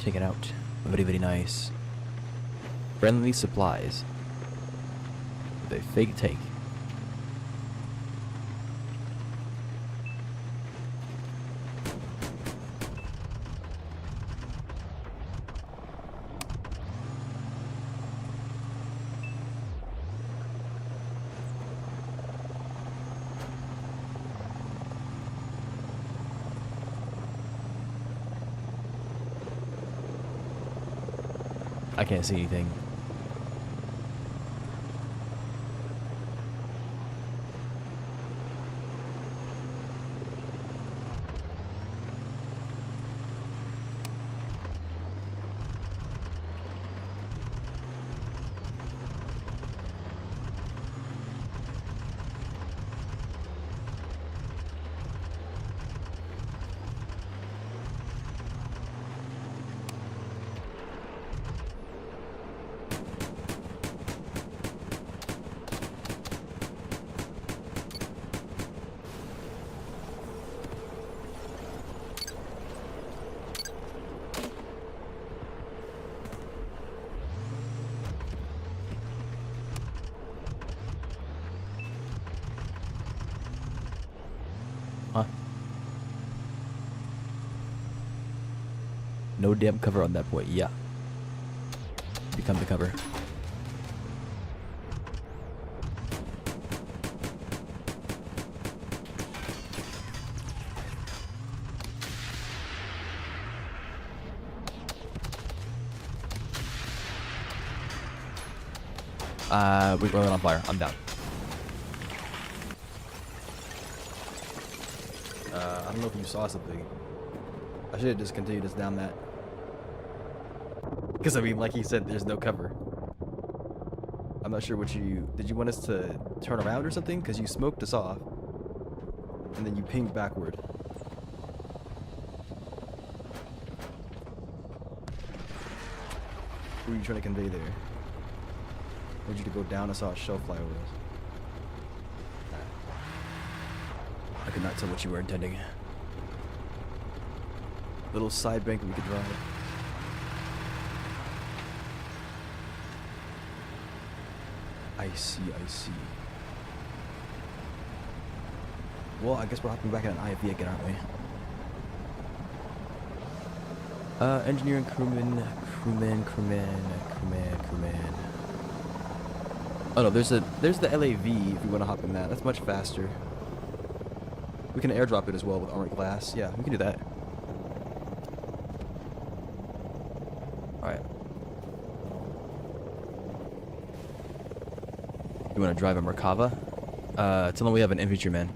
Take it out. Very, very nice. Friendly supplies. With a fake take. I can't see anything. Huh? No damn cover on that point, yeah. become the cover. We're going on fire. I'm down. I don't know if you saw something. I should have just continued us down that. Because, I mean, like he said, there's no cover. I'm not sure what you... Did you want us to turn around or something? Because you smoked us off. And then you pinged backward. What were you trying to convey there? I wanted you to go down. I saw a shell fly over us. I could not tell what you were intending. Little side bank that we could drive. I see, I see. Well, I guess we're hopping back in an IFV again, aren't we? Engineering crewman. Oh no, there's the LAV if we want to hop in that. That's much faster. We can airdrop it as well with armored glass. Yeah, we can do that. Alright. You want to drive a Merkava? Tell them we have an infantryman.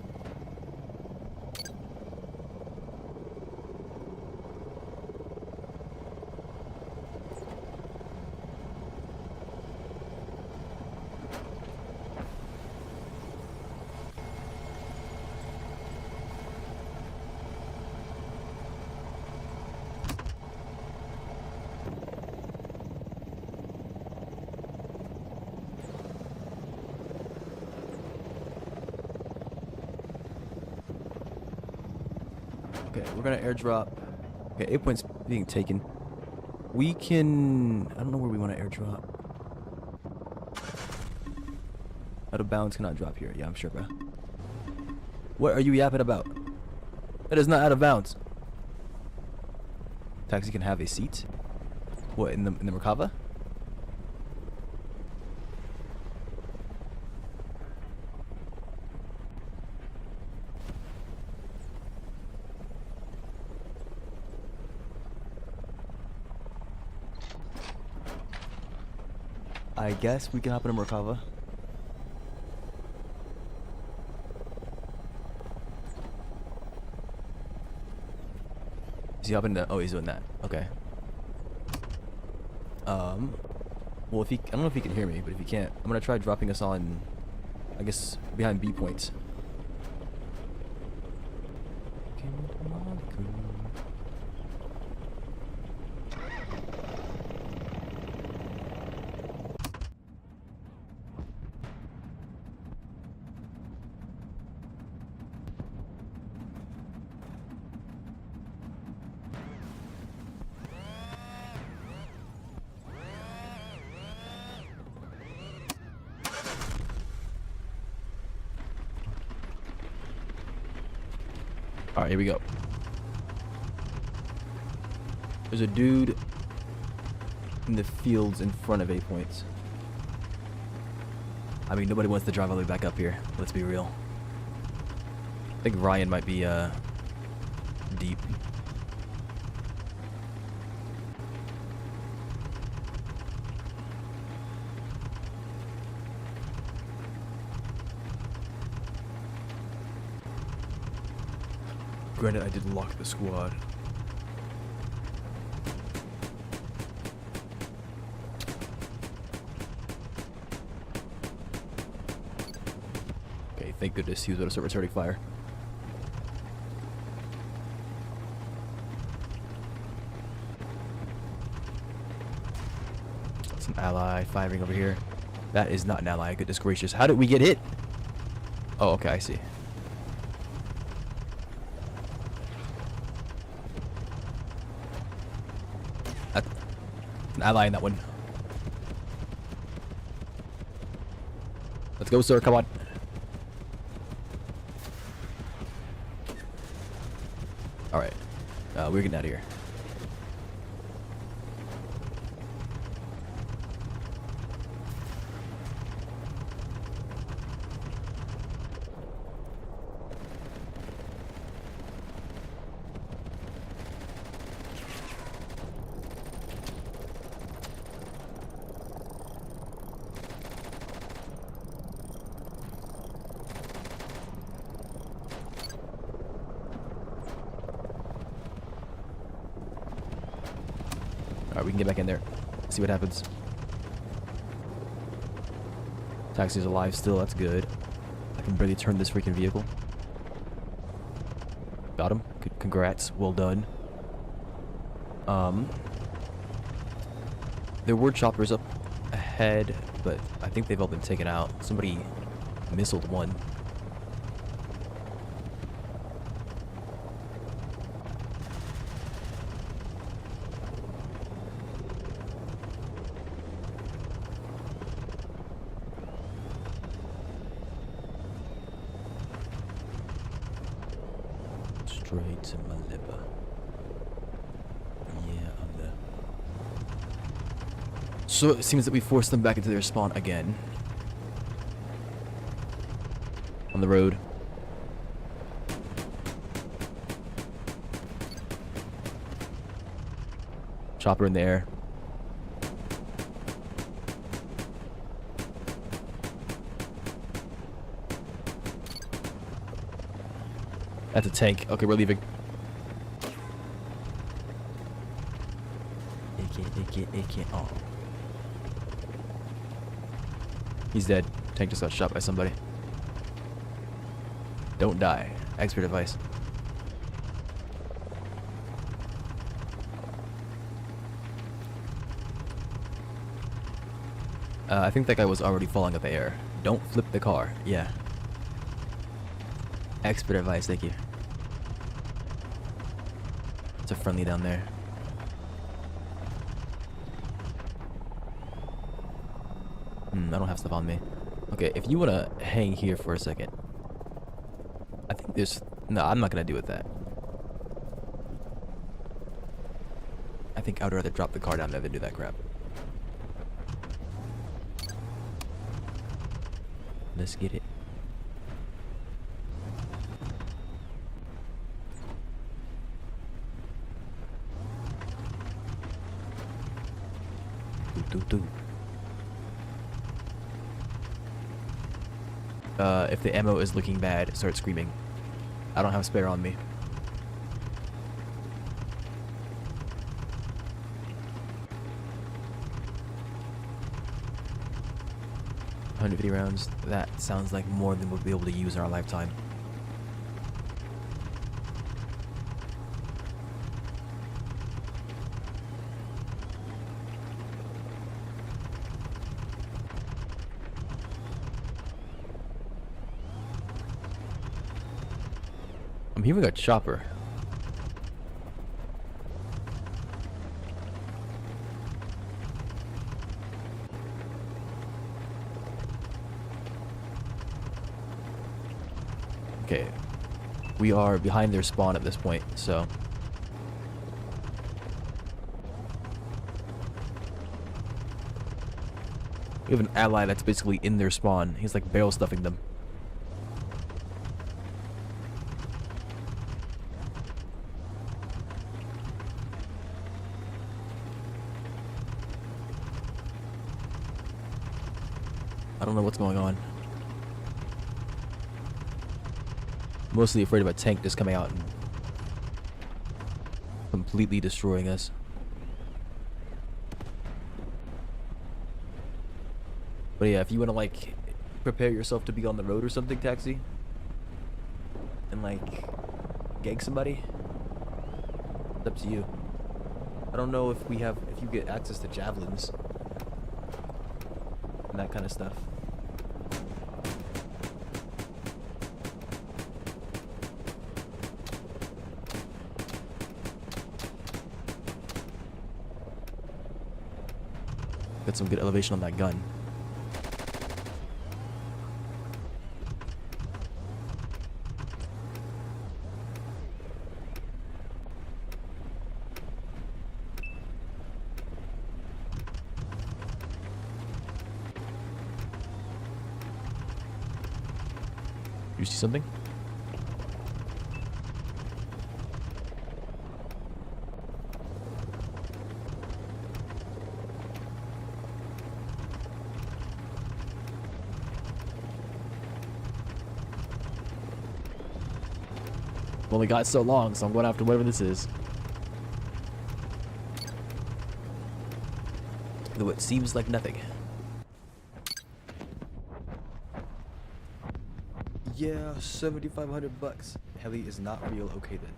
Okay, we're gonna airdrop. Okay, 8 points being taken. We can... I don't know where we want to airdrop. Out of bounds cannot drop here. Yeah, I'm sure, bro. What are you yapping about? That is not out of bounds. Taxi can have a seat. What, in the Merkava? I guess we can hop in a Merkava. Is he hopping the... Oh, he's doing that. Okay. Well, if he... I don't know if he can hear me, but if he can't, I'm gonna try dropping us on... I guess, behind B points. Alright, here we go. There's a dude in the fields in front of 8 points. I mean, nobody wants to drive all the way back up here. Let's be real. I think Ryan might be, deep. Granted, I did lock the squad. Okay, thank goodness he was able to start returning fire. Some ally firing over here. That is not an ally, goodness gracious. How did we get hit? Oh, okay, I see. An ally in that one. Let's go, sir. Come on. Alright. We're getting out of here. Alright, we can get back in there. See what happens. Taxi's alive still, that's good. I can barely turn this freaking vehicle. Got him. Congrats, well done. There were choppers up ahead, but I think they've all been taken out. Somebody missiled one. Straight to my liver. Yeah, I'm there. So it seems that we forced them back into their spawn again. On the road. Chopper in the air. That's a tank. Okay, we're leaving. It can't. Oh. He's dead. Tank just got shot by somebody. Don't die. Expert advice. I think that guy was already falling at the air. Don't flip the car. Yeah. Expert advice, thank you. It's a friendly down there. I don't have stuff on me. Okay, if you want to hang here for a second. I think there's... No, I'm not going to do with that. I think I would rather drop the car down there than do that crap. Let's get it. If the ammo is looking bad, start screaming. I don't have a spare on me. $150 rounds. That sounds like more than we'll be able to use in our lifetime. I'm hearing a chopper. Okay. We are behind their spawn at this point, so... We have an ally that's basically in their spawn. He's like barrel stuffing them. I don't know what's going on. Mostly afraid of a tank just coming out and completely destroying us. But yeah, if you want to like prepare yourself to be on the road or something, Taxi, and like gag somebody, it's up to you. I don't know if you get access to javelins and that kind of stuff. Got some good elevation on that gun. You see something? I've only got so long, so I'm going after whatever this is. though it seems like nothing. Yeah, 7,500 bucks. Heli is not real. Okay then.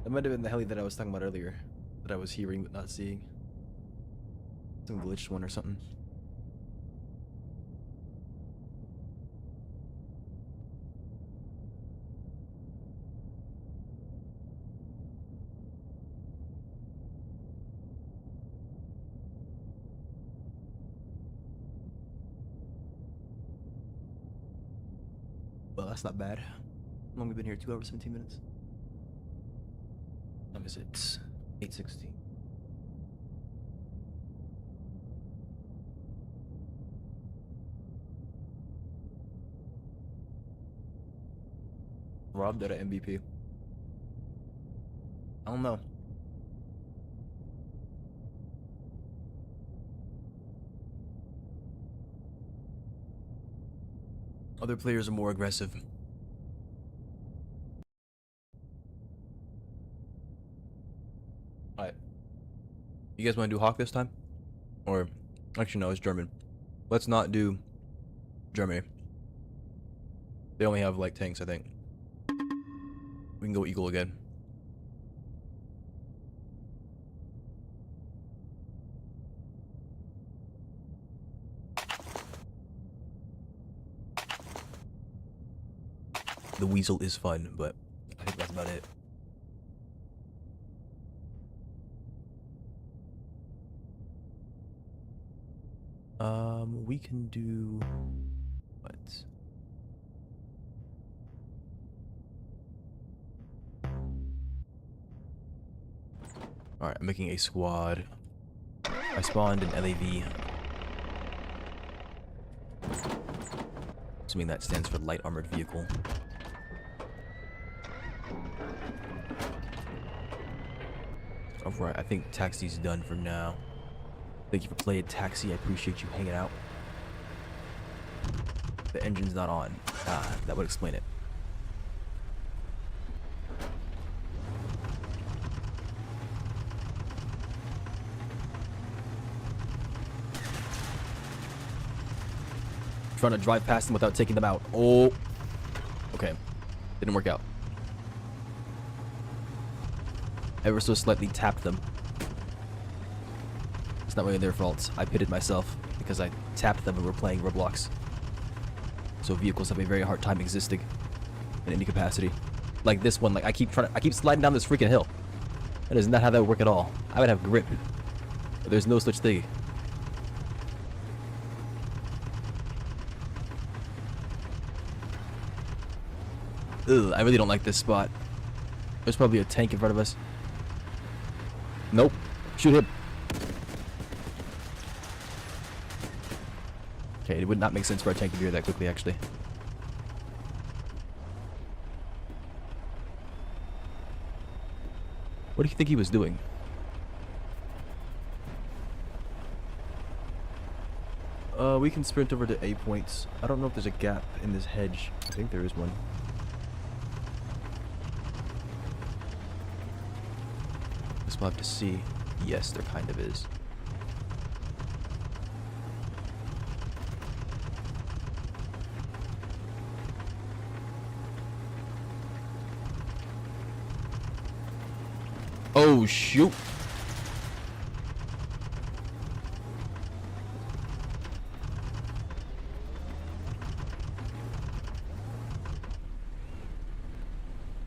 That might have been the heli that I was talking about earlier, that I was hearing but not seeing. Some glitched one or something. Well, that's not bad. How long have we been here? 2 hours, 17 minutes? What time is it? 8:16. Robbed at an MVP. I don't know. Other players are more aggressive. Alright. You guys want to do Hawk this time? Or, actually no, it's German. Let's not do Germany. They only have like tanks, I think. We can go Eagle again. The Weasel is fun, but I think that's about it. We can do what? Alright, I'm making a squad. I spawned an LAV. Assuming that stands for light armored vehicle. Alright, I think taxi's done for now. Thank you for playing Taxi. I appreciate you hanging out. The engine's not on. Ah, that would explain it. Trying to drive past them without taking them out. Oh. Okay. Didn't work out. Ever so slightly tapped them. It's not really their fault. I pitted myself because I tapped them and we're playing Roblox. So vehicles have a very hard time existing in any capacity. Like this one, like I keep sliding down this freaking hill. That is not how that would work at all. I would have grip. But there's no such thing. Ugh, I really don't like this spot. There's probably a tank in front of us. Nope. Shoot him. Okay, it would not make sense for a tank to be here that quickly, actually. What do you think he was doing? We can sprint over to A points. I don't know if there's a gap in this hedge. I think there is one. We'll have to see. Yes, there kind of is. Oh, shoot.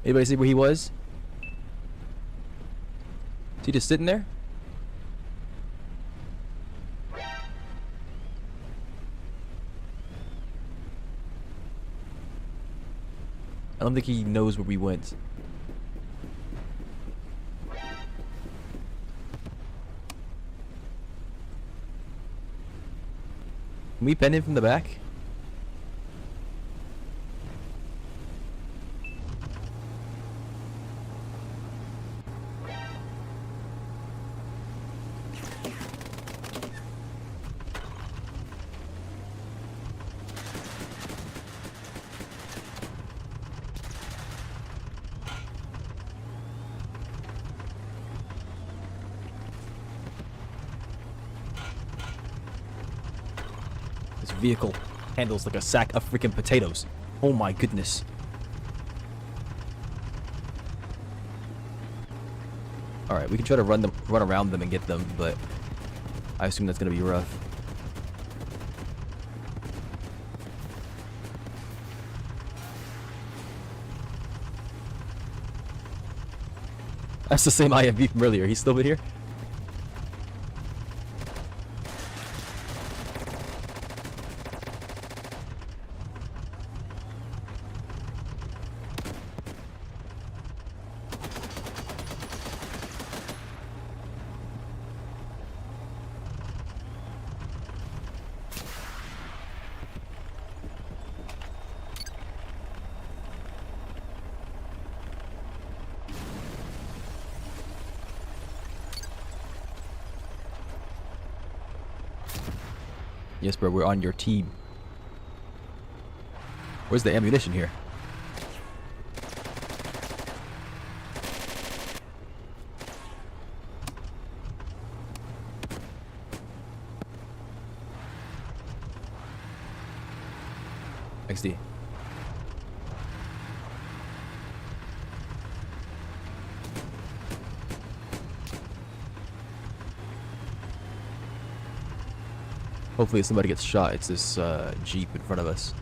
Anybody see where he was? Is he just sitting there? I don't think he knows where we went. Can we pen him from the back? vehicle handles like a sack of freaking potatoes. Oh my goodness. Alright, we can try to run around them and get them, but I assume that's gonna be rough. That's the same IMV from earlier. He's still been here? Yes, bro, we're on your team. Where's the ammunition here? XD. Hopefully if somebody gets shot, it's this Jeep in front of us.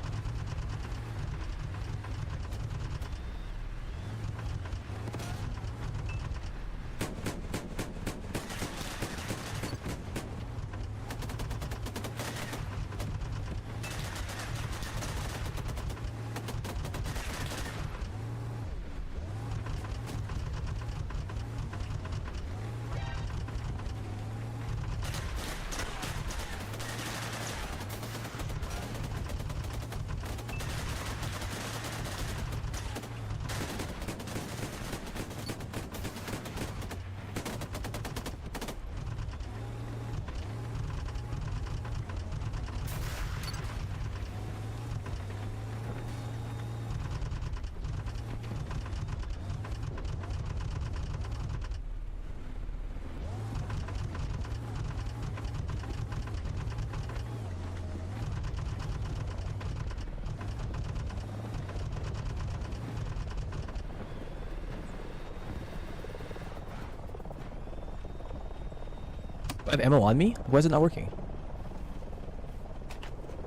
I have ammo on me? Why is it not working?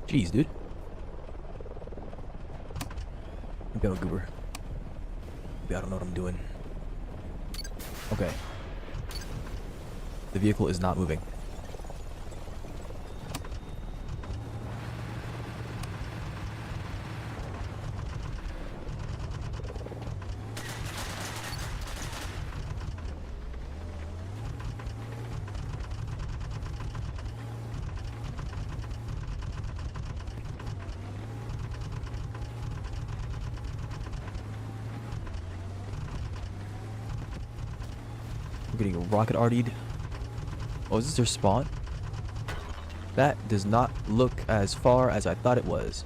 Jeez, dude. Maybe I'm a goober. Maybe I don't know what I'm doing. Okay. The vehicle is not moving. I'm getting rocket artied. Oh, is this their spawn? That does not look as far as I thought it was.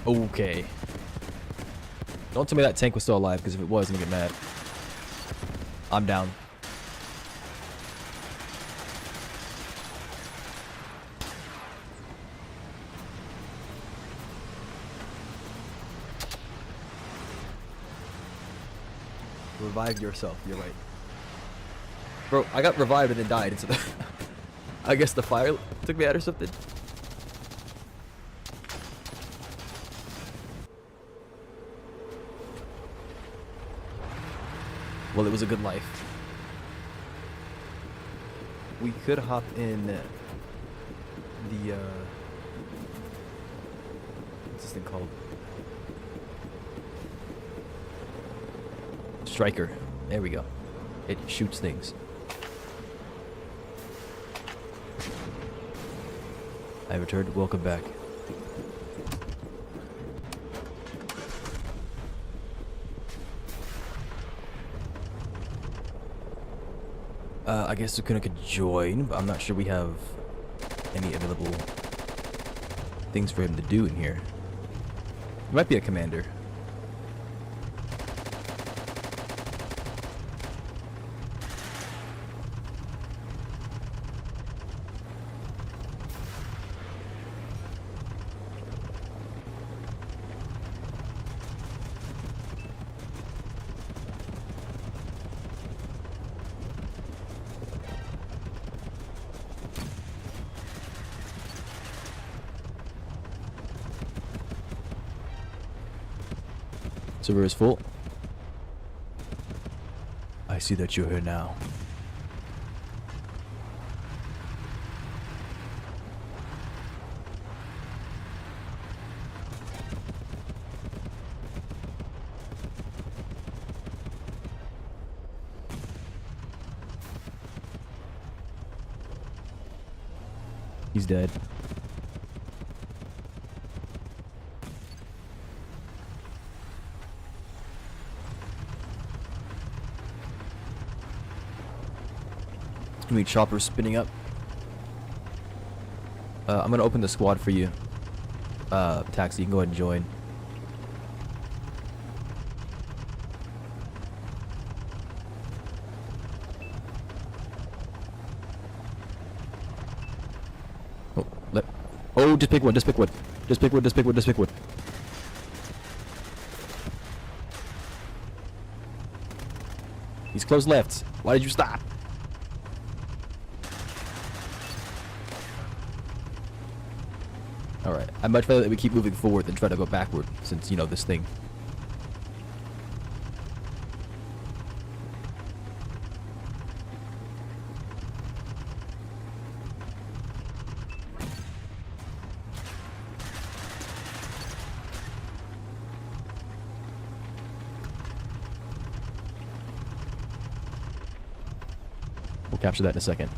Okay. Don't tell me that tank was still alive, because if it was, I'm gonna get mad. I'm down. Revive yourself, you're right. Bro, I got revived and then died, so I guess the fire took me out or something. Well, it was a good life. We could hop in the what's this thing called? Striker. There we go. It shoots things. I returned. Welcome back. I guess Sukuna could join, but I'm not sure we have any available things for him to do in here. He might be a commander. Server is full. I see that you're here now. He's dead. Gonna be choppers spinning up. I'm gonna open the squad for you. Taxi, you can go ahead and join. Oh, just pick one, just pick one. Just pick one, just pick one, just pick one. He's close left. Why did you stop? Alright, I'd much rather that we keep moving forward than try to go backward, since, you know, this thing. We'll capture that in a second.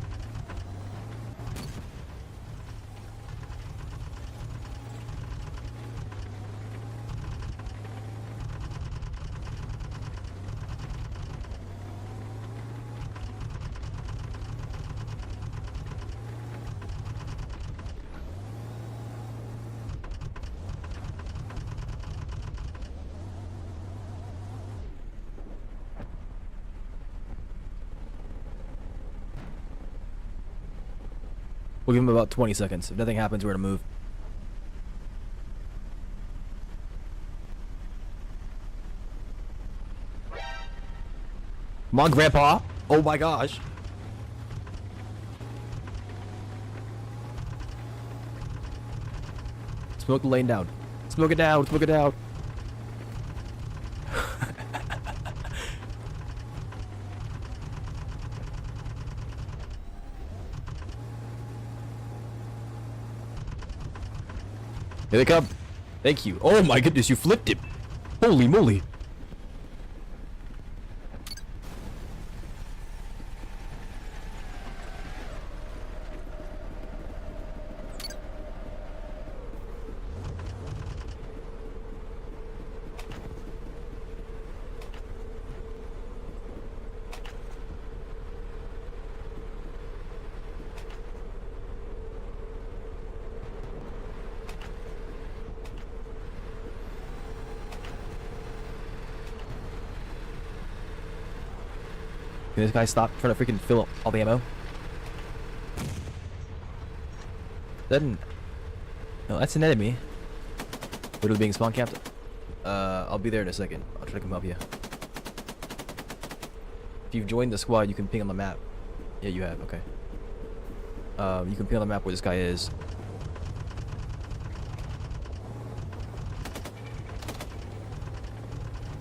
We'll give him about 20 seconds. If nothing happens, we're gonna move. Come on, Grandpa! Oh my gosh! Smoke the lane down. Smoke it down, smoke it down. Here they come. Thank you. Oh my goodness, you flipped him. Holy moly. Can this guy stop trying to freaking fill up all the ammo? Then, no, that's an enemy. Literally being spawn camped. I'll be there in a second. I'll try to come help you. If you've joined the squad, you can ping on the map. Yeah, you have. Okay. You can ping on the map where this guy is.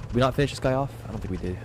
Did we not finish this guy off? I don't think we did.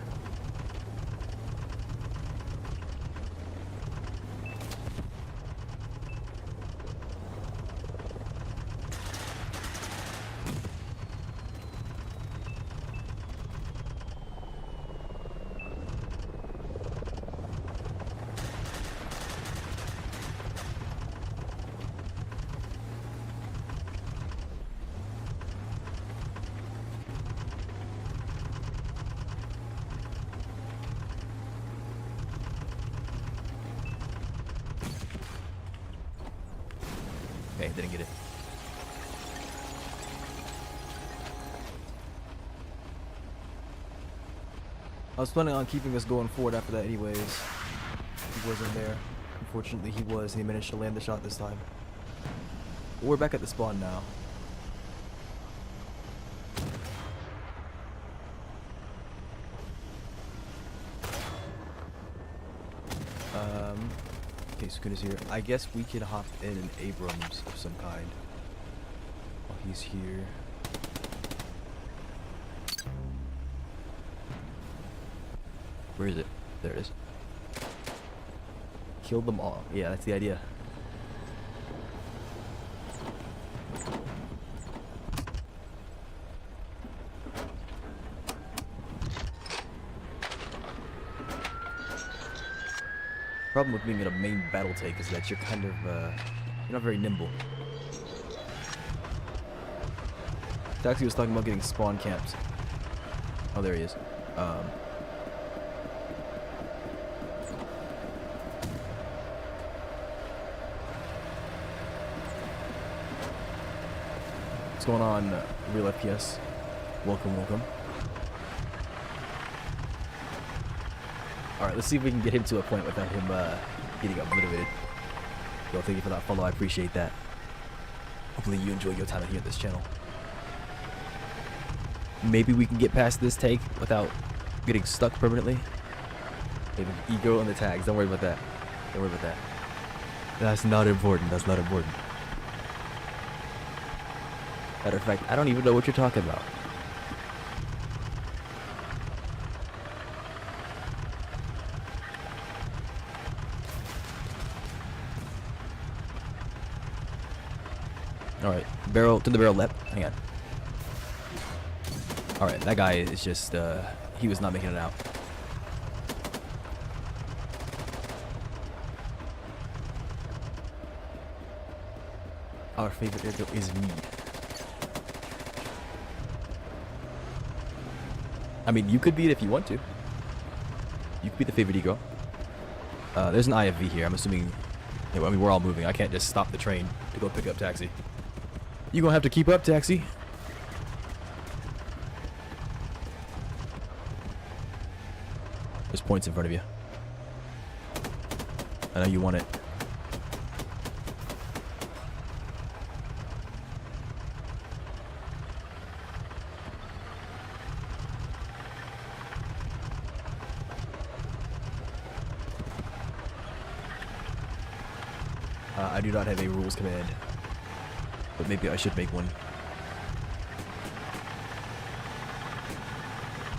Okay, didn't get it.
I was planning on keeping us going forward after that anyways. He wasn't there. Unfortunately, he was, and he managed to land the shot this time. But we're back at the spawn now. Okay, Sukuna's here. I guess we can hop in an Abrams of some kind. While he's here.
Where is it? There it is.
Kill them all. Yeah, that's the idea. Problem with being in a main battle take is that you're kind of, you're not very nimble. Taxi was talking about getting spawn camps. Oh, there he is. What's going on, Real FPS? Welcome, welcome. Alright, let's see if we can get him to a point without him getting obliterated. Yo, thank you for that follow, I appreciate that. Hopefully you enjoy your time here at this channel.
Maybe we can get past this take without getting stuck permanently.
Maybe ego on the tags, don't worry about that. Don't worry about that.
That's not important, that's not important. Matter of fact, I don't even know what you're talking about. Alright, barrel to the barrel left. Hang on. Alright, that guy is just, he was not making it out.
Our favorite airdrop is me.
I mean, you could be it if you want to. You could be the favorite ego. There's an IFV here. I'm assuming. I mean, we're all moving. I can't just stop the train to go pick up Taxi. You gonna have to keep up, Taxi. There's points in front of you. I know you want it.
I do not have a rules command, but maybe I should make one.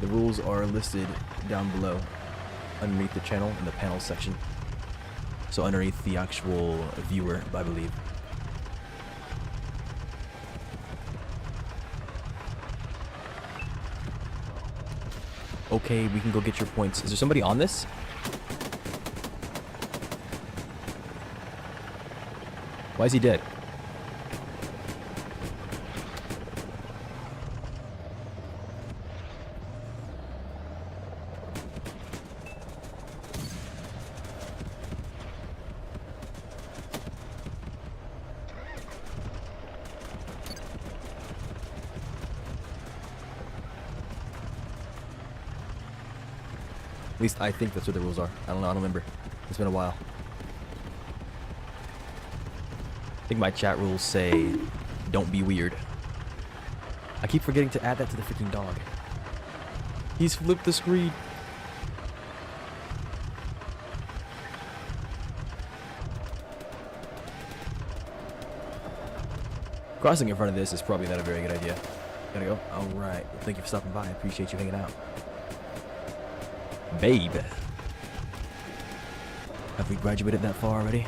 The rules are listed down below, underneath the channel in the panel section. So underneath the actual viewer, I believe.
Okay, we can go get your points. Is there somebody on this? Why is he dead?
At least I think that's what the rules are. I don't know, I don't remember. It's been a while.
I think my chat rules say, don't be weird.
I keep forgetting to add that to the freaking dog.
He's flipped the screen.
Crossing in front of this is probably not a very good idea. Gotta go. Alright. Well, thank you for stopping by. I appreciate you hanging out.
Babe.
Have we graduated that far already?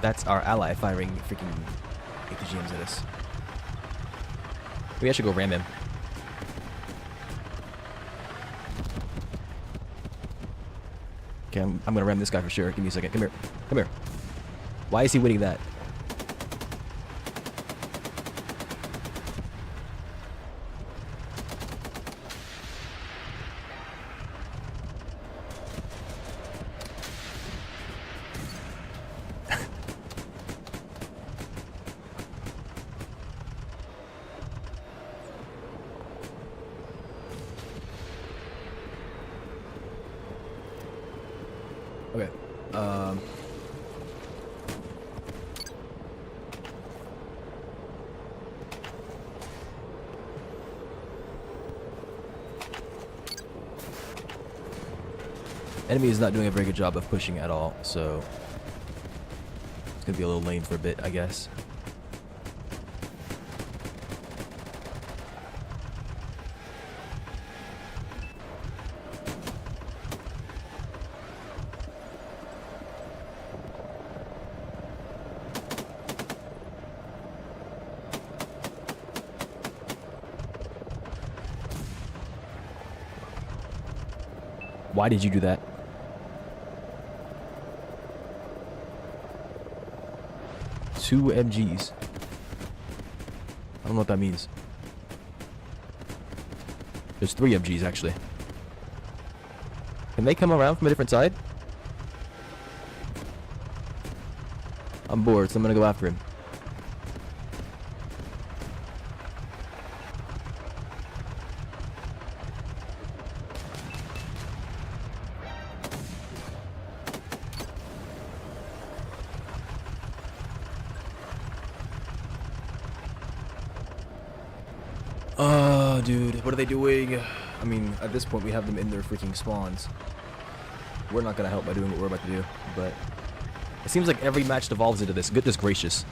That's our ally firing freaking
ATGMs at us.
We actually go ram him. Okay, I'm gonna ram this guy for sure. Give me a second. Come here. Come here. Why is he winning that?
Enemy is not doing a very good job of pushing at all, so it's gonna be a little lame for a bit, I guess. Why did you do that? Two MGs. I don't know what that means. There's 3 MGs, actually. Can they come around from a different side? I'm bored, so I'm gonna go after him. Dude, what are they doing? I mean, at this point, we have them in their freaking spawns. We're not gonna help by doing what we're about to do, but it seems like every match devolves into this. Goodness gracious.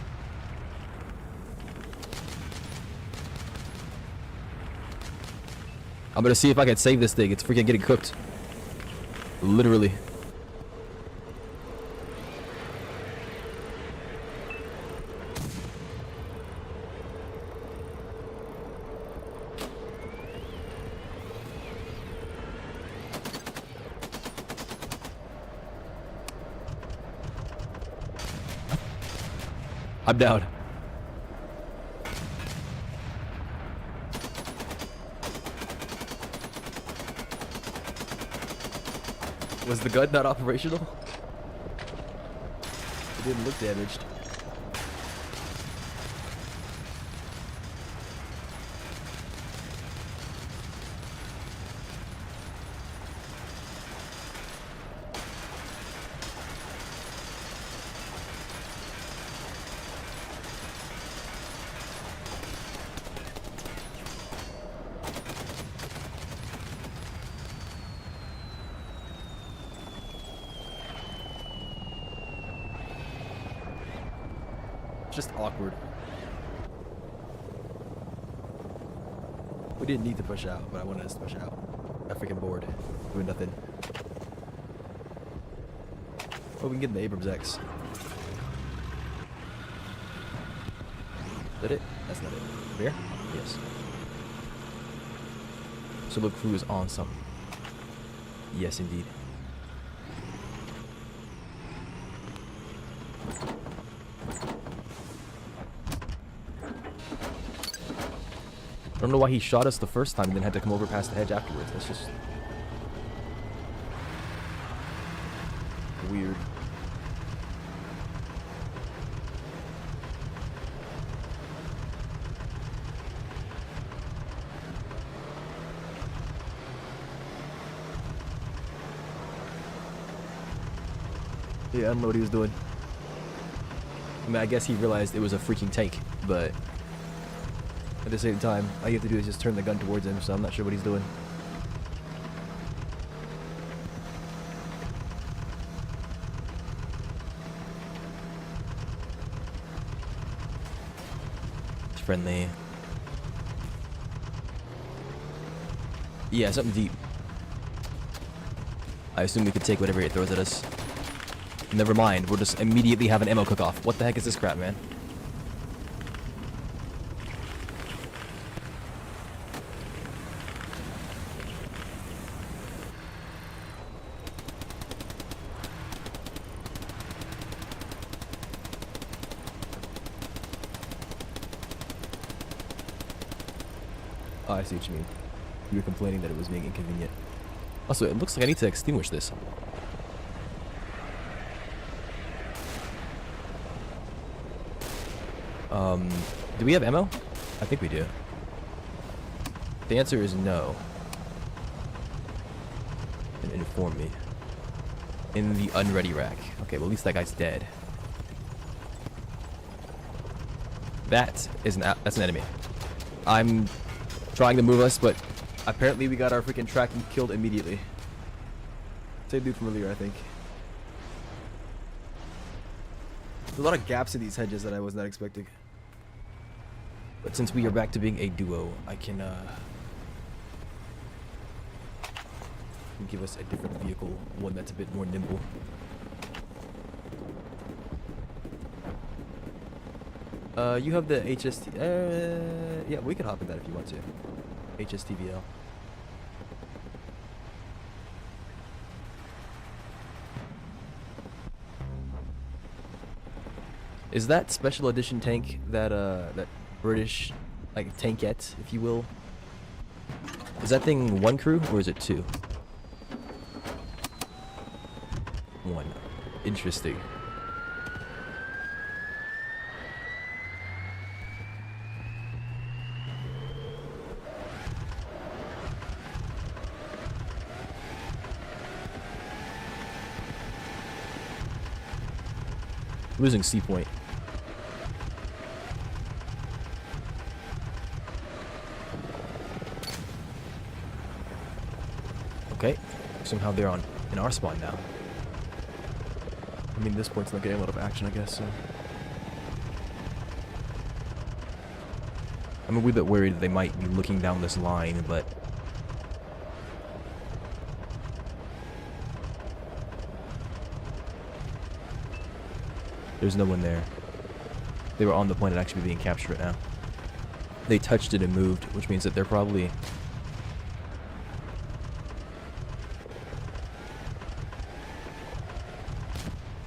I'm gonna see if I can save this thing. It's freaking getting cooked. Literally. I'm down. Was the gun not operational? It didn't look damaged. Just awkward. We didn't need to push out, but I wanted us to push out. I'm freaking bored. Doing nothing. Oh, we can get in the Abrams X. Is that it? That's not it. Here? Yes. So the crew is on something. Yes, indeed. I don't know why he shot us the first time and then had to come over past the hedge afterwards. That's just weird. Yeah, I don't know what he was doing. I mean, I guess he realized it was a freaking tank, but at the same time, all you have to do is just turn the gun towards him, so I'm not sure what he's doing. It's friendly. Yeah, something deep. I assume we could take whatever it throws at us. Never mind, we'll just immediately have an ammo cook-off. What the heck is this crap, man? Oh, I see what you mean. You were complaining that it was being inconvenient. Also, it looks like I need to extinguish this. Do we have ammo? I think we do. The answer is no. And inform me. in the unready rack. Okay, well at least that guy's dead. That's an enemy. I'm trying to move us, but apparently we got our freaking track killed immediately. Same dude from earlier, I think. There's a lot of gaps in these hedges that I was not expecting. But since we are back to being a duo, I can give us a different vehicle, one that's a bit more nimble. You have the HST. Yeah, we can hop in that if you want to. HSTVL. Is that special edition tank that that British like tankette, if you will? Is that thing one crew or is it two? One. Interesting. Losing C point. Okay, somehow they're in our spawn now. I mean, this point's not getting a lot of action, I guess. So. I'm a wee bit worried that they might be looking down this line, but there's no one there. They were on the point of actually being captured right now. They touched it and moved, which means that they're probably...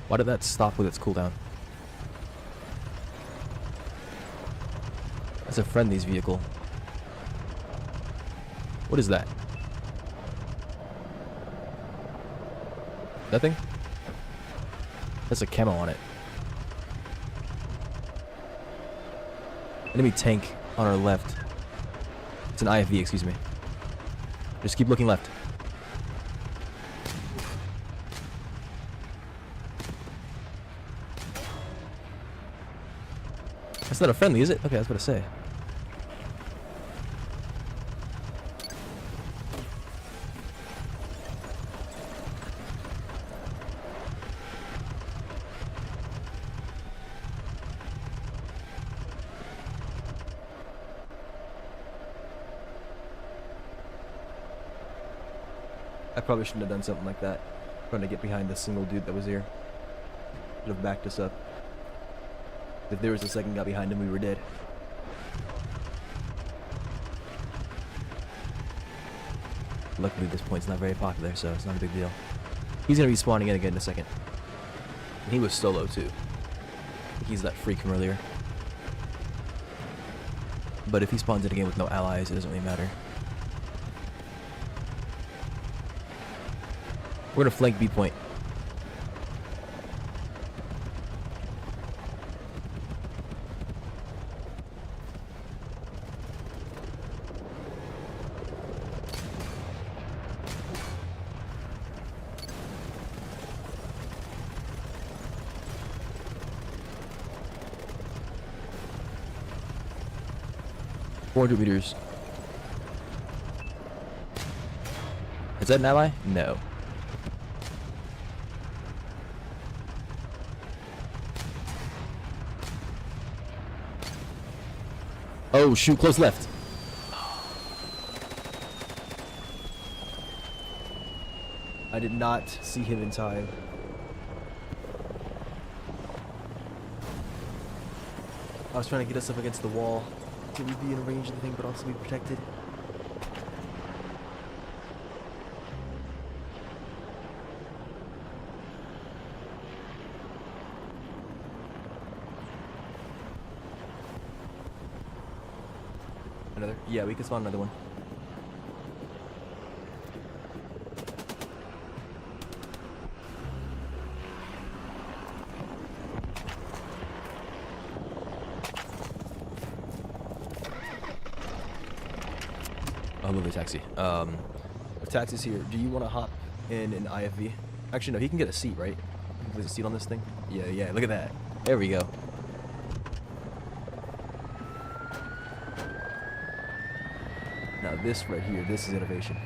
Why did that stop with its cooldown? That's a friendly's vehicle. What is that? Nothing? That's a camo on it. Enemy tank on our left. It's an IFV, excuse me. Just keep looking left. That's not a friendly, is it? Okay, I was about to say. I probably shouldn't have done something like that. Trying to get behind the single dude that was here. Should have backed us up. If there was a second guy behind him, we were dead. Luckily, this point's not very popular, so it's not a big deal. He's gonna be spawning in again in a second. And he was solo too. I think he's that freak from earlier. But if he spawns in again with no allies, it doesn't really matter. We're gonna flank B point. $400 meters. Is that an ally? No. Oh, shoot, close left. I did not see him in time. I was trying to get us up against the wall to be in range of the thing, but also be protected. Another? Yeah, we could spawn another one. I'll move the taxi. If taxi's here, do you want to hop in an IFV? Actually, no, he can get a seat, right? He can place a seat on this thing? Yeah, yeah, look at that. There we go. Now this right here, this is innovation.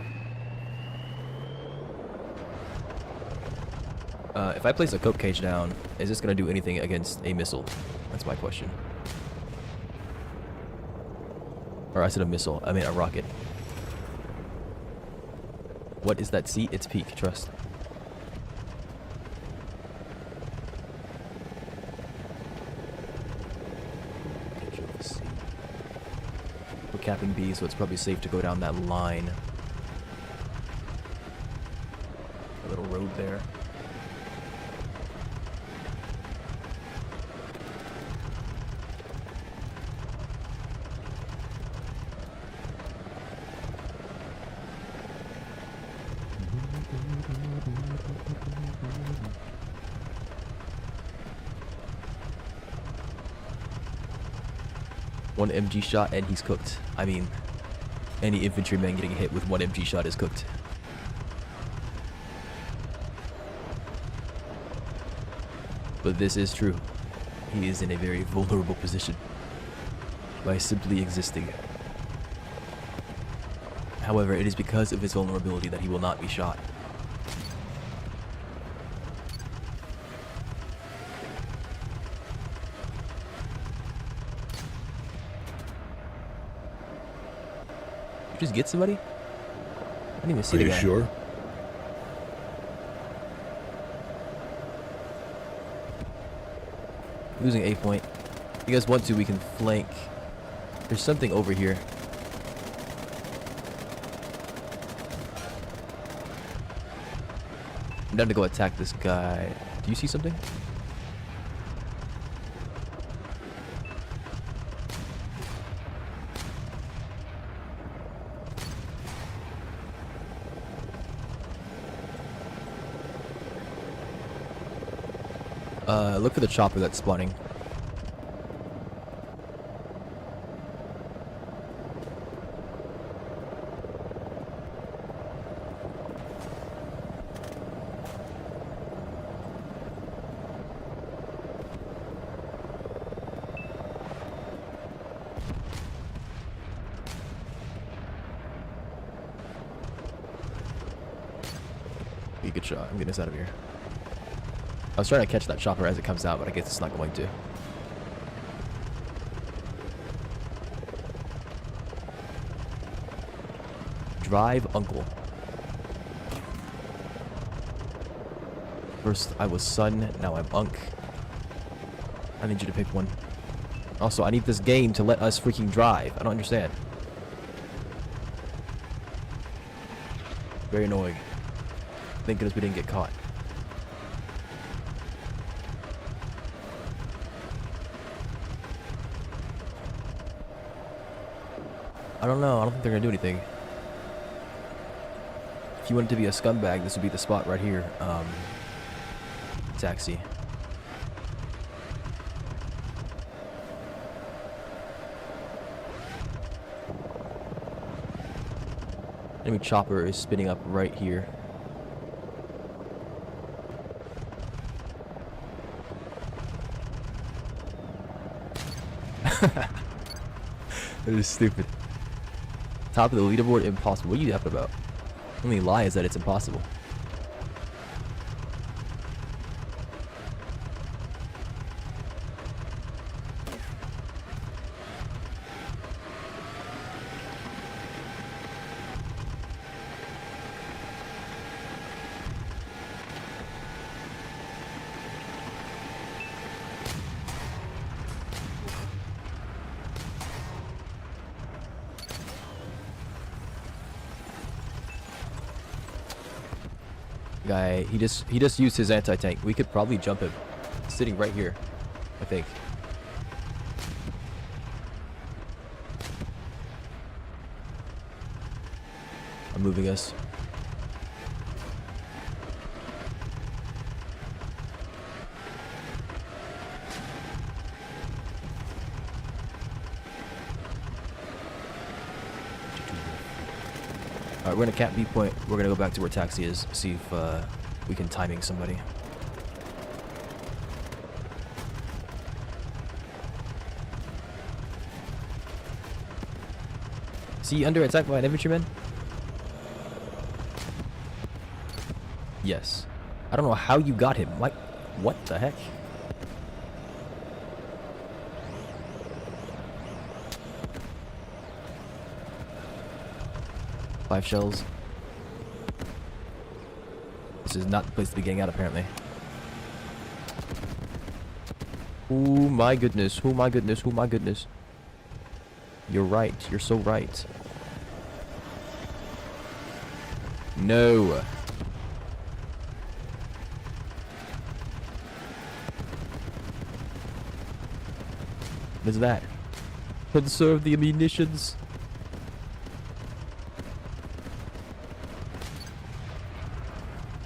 If I place a coke cage down, is this going to do anything against a missile? That's my question. Or I said a missile, I mean a rocket. What is that seat? It's peak, trust. We're capping B, so it's probably safe to go down that line. A little road there. One MG shot and he's cooked. I mean, any infantryman getting hit with one MG shot is cooked. But this is true. He is in a very vulnerable position by simply existing. However, it is because of his vulnerability that he will not be shot. You just get somebody? I didn't even see the guy.
Are you sure?
Losing A point. If you guys want to, we can flank. There's something over here. I'm down to go attack this guy. Do you see something? Look for the chopper that's spawning. Be a good shot. I'm getting us out of here. I was trying to catch that chopper as it comes out, but I guess it's not going to. Drive uncle. First I was son, now I'm unk. I need you to pick one. Also, I need this game to let us freaking drive. I don't understand. Very annoying. Thank goodness we didn't get caught. I don't know. I don't think they're gonna do anything. If you wanted to be a scumbag, this would be the spot right here. Taxi. Enemy chopper is spinning up right here. That is stupid. Top of the leaderboard, impossible. What are you yapping about? The only lie is that it's impossible. Guy, he just used his anti-tank. We could probably jump him. It's sitting right here, I think. I'm moving us. Alright, we're gonna cap B point. We're gonna go back to where taxi is. See if we can timing somebody. Is he under attack by an infantryman? Yes. I don't know how you got him. What the heck? Five shells. This is not the place to be getting out, apparently. Oh my goodness, oh my goodness, oh my goodness. You're right, you're so right. No. What is that? Conserve the munitions.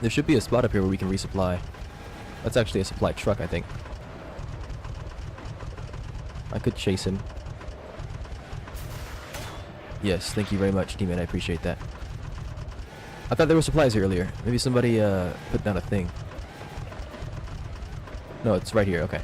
There should be a spot up here where we can resupply. That's actually a supply truck, I think. I could chase him. Yes, thank you very much, teammate. I appreciate that. I thought there were supplies here earlier. Maybe somebody put down a thing. No, it's right here. Okay.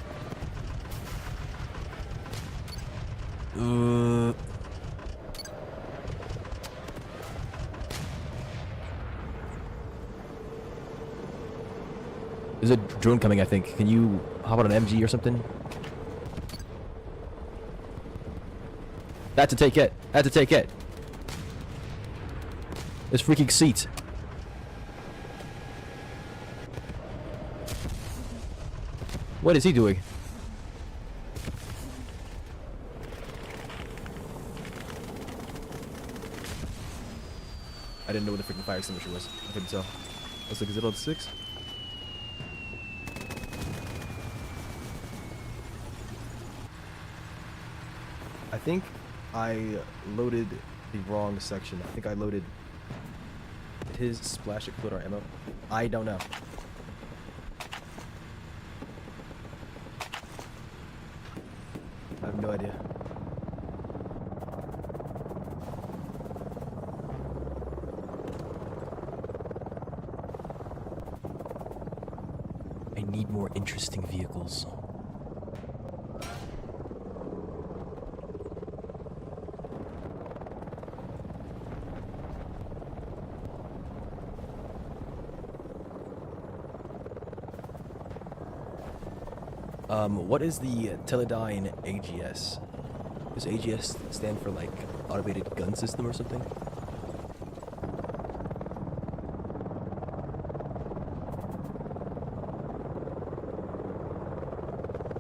There's a drone coming, I think. Can you hop on an MG or something? That's a take it. That's a take it. This freaking seat. What is he doing? I didn't know what the freaking fire extinguisher was. I couldn't tell. I was like, is it on 6? I think I loaded the wrong section. I think I loaded his splash exploder ammo. I don't know. I have no idea. I need more interesting vehicles. What is the Teledyne AGS? Does AGS stand for like automated gun system or something?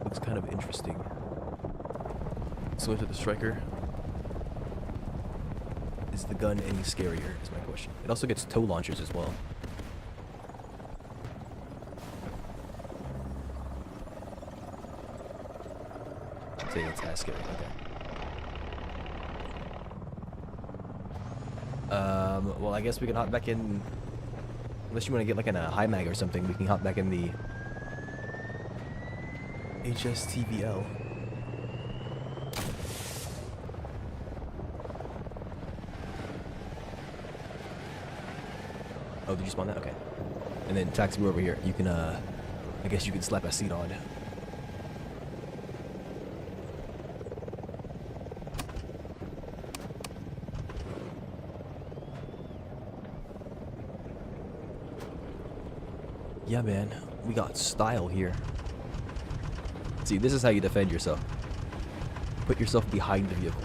Looks kind of interesting. So into the striker. Is the gun any scarier is my question. It also gets tow launchers as well. It's as scary. Okay. Well, I guess we can hop back in. Unless you want to get like in a high mag or something, we can hop back in the HSTVL. Oh, did you spawn that? Okay. And then taxi over here. You can, I guess you can slap a seat on. Yeah, man, we got style here. See, this is how you defend yourself. Put yourself behind the vehicle.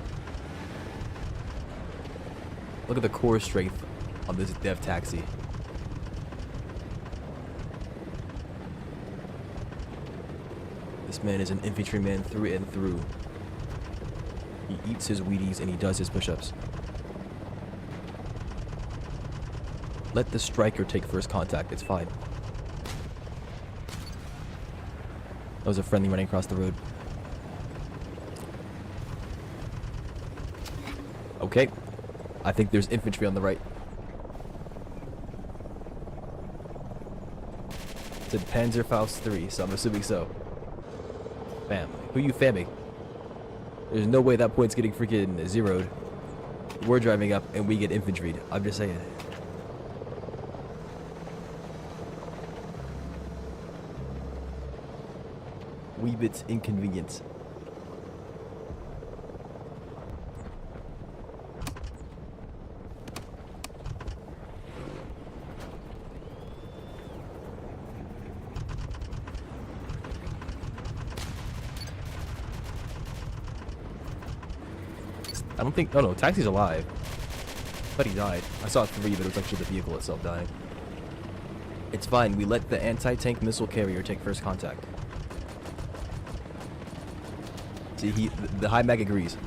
Look at the core strength on this dev taxi. This man is an infantryman through and through. He eats his Wheaties and he does his push-ups. Let the striker take first contact, it's fine. That was a friendly running across the road. Okay. I think there's infantry on the right. It's a Panzerfaust 3, so I'm assuming so. Bam. Who you famming? There's no way that point's getting freaking zeroed. We're driving up and we get infantryed. I'm just saying. wee bit inconvenient. I don't think. Oh no, Taxi's alive. I thought he died. I saw 3, but it was actually the vehicle itself dying. It's fine. We let the anti-tank missile carrier take first contact. See, the high mag agrees.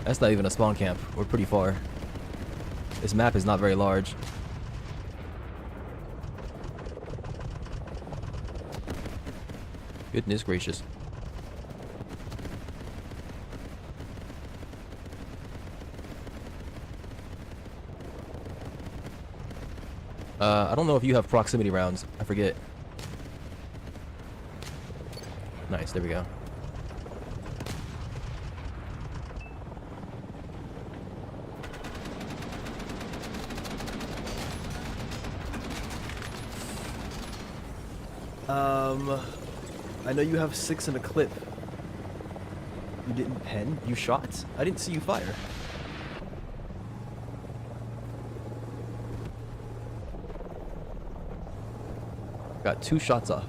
That's not even a spawn camp. We're pretty far. This map is not very large. Goodness gracious. I don't know if you have proximity rounds. I forget. Nice, there we go. I know you have 6 in a clip. You didn't pen? You shot? I didn't see you fire. Got 2 shots off.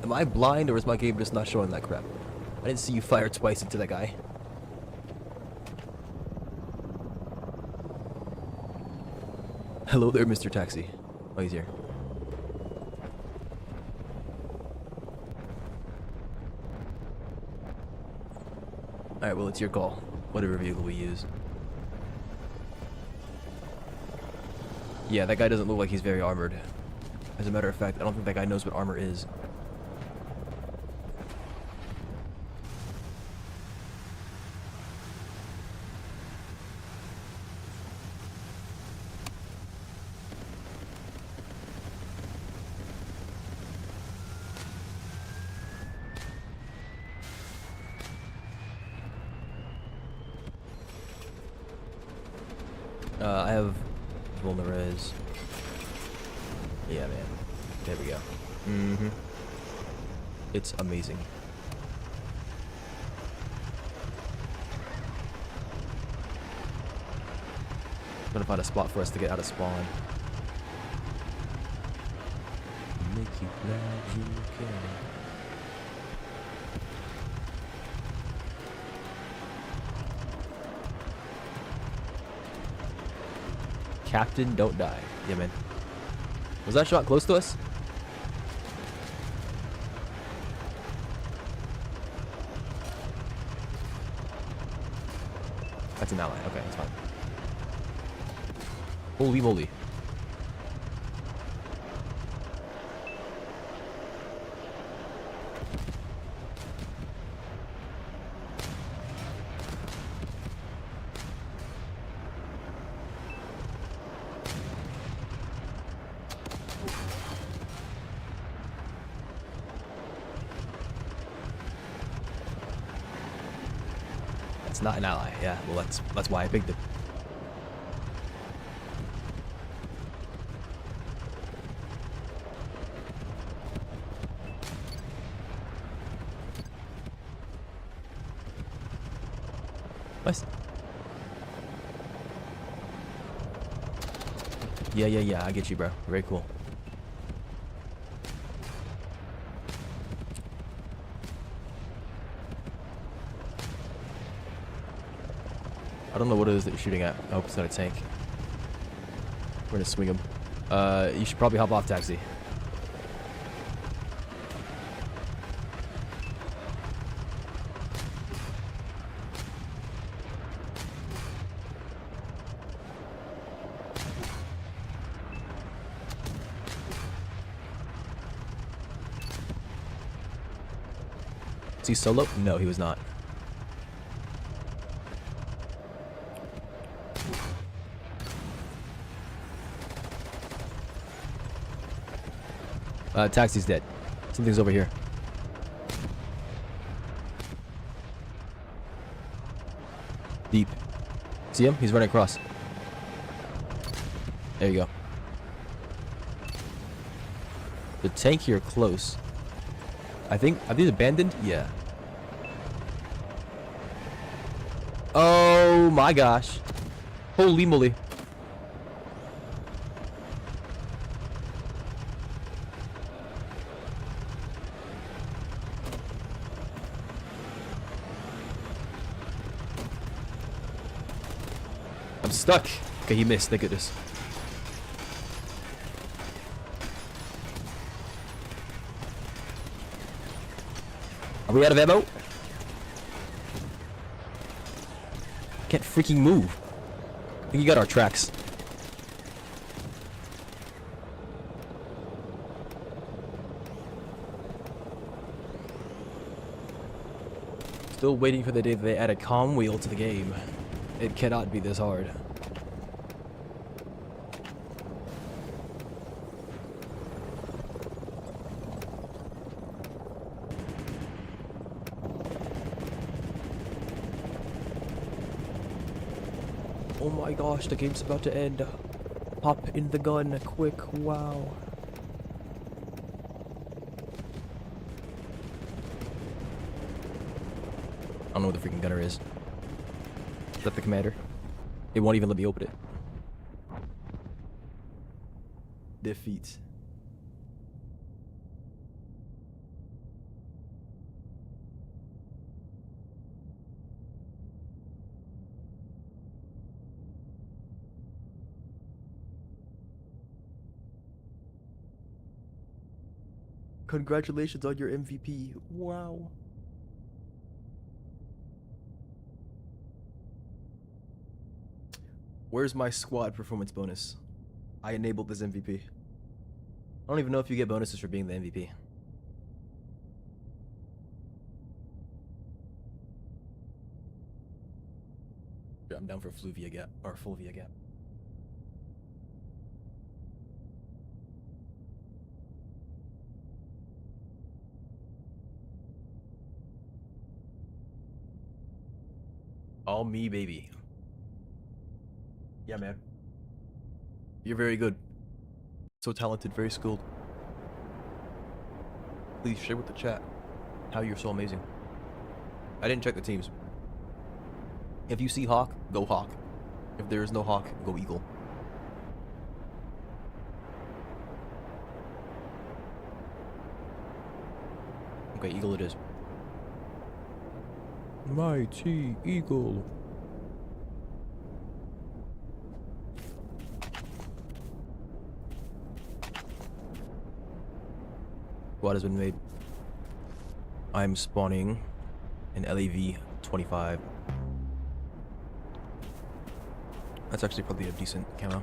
Am I blind or is my game just not showing that crap? I didn't see you fire twice into that guy. Hello there, Mr. Taxi. Oh, he's here. Alright, well, it's your call. Whatever vehicle we use. Yeah, that guy doesn't look like he's very armored. As a matter of fact, I don't think that guy knows what armor is. I have Vulnerez. Yeah, man. There we go. Mm-hmm. It's amazing. I'm gonna find a spot for us to get out of spawn. Make you glad you can. Captain, don't die. Yeah, man. Was that shot close to us? That's an ally. Okay, that's fine. Holy moly. It's not an ally. Yeah, well, that's why I picked it. Nice. Yeah, I get you, bro. Very cool. I don't know what it is that you're shooting at. I hope it's not a tank. We're gonna swing him. You should probably hop off, Taxi. Is he solo? No, he was not. Taxi's dead. Something's over here. Deep. See him? He's running across. There you go. The tank here close. I think, are these abandoned? Yeah. Oh my gosh. Holy moly. I'm stuck. Okay, he missed. Thank goodness. Are we out of ammo? Can't freaking move. I think you got our tracks. Still waiting for the day that they add a comm wheel to the game. It cannot be this hard. Oh my gosh, the game's about to end. Pop in the gun, quick, wow. I don't know what the freaking gunner is. Is that the commander? It won't even let me open it. Defeat. Congratulations on your MVP. Wow. Where's my squad performance bonus? I enabled this MVP. I don't even know if you get bonuses for being the MVP. Yeah, I'm down for Fluvia Gap, or Fulvia Gap. All me, baby. Yeah, man. You're very good. So talented, very skilled. Please share with the chat how you're so amazing. I didn't check the teams. If you see Hawk, go Hawk. If there is no Hawk, go Eagle. Okay, Eagle it is. Mighty Eagle. Squad has been made. I'm spawning an LAV 25. That's actually probably a decent camo.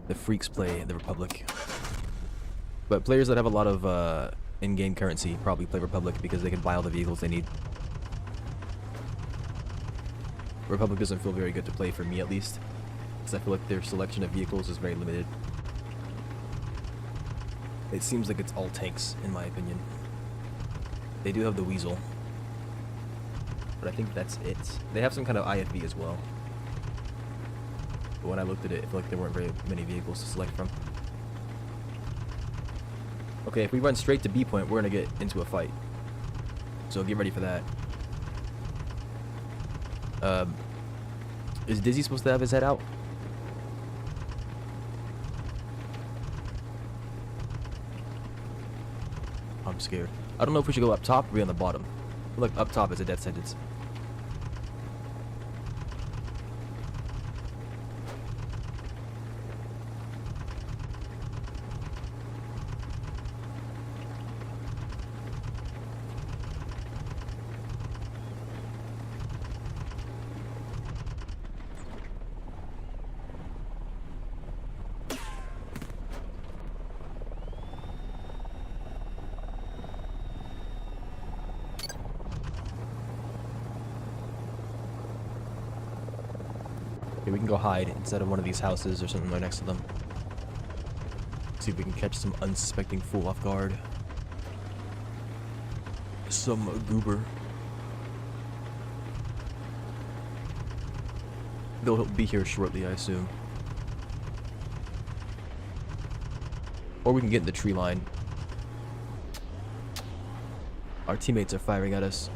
The freaks play the Republic. But players that have a lot of in-game currency probably play Republic because they can buy all the vehicles they need. Republic doesn't feel very good to play for me, at least, because I feel like their selection of vehicles is very limited. It seems like it's all tanks, in my opinion. They do have the Weasel, but I think that's it. They have some kind of IFV as well. But when I looked at it, I feel like there weren't very many vehicles to select from. Okay, if we run straight to B point, we're gonna get into a fight. So get ready for that. Is Dizzy supposed to have his head out? I'm scared. I don't know if we should go up top or be on the bottom. I feel like up top is a death sentence. Okay, we can go hide inside of one of these houses or something right next to them. See if we can catch some unsuspecting fool off guard. Some goober. They'll be here shortly, I assume. Or we can get in the tree line. Our teammates are firing at us.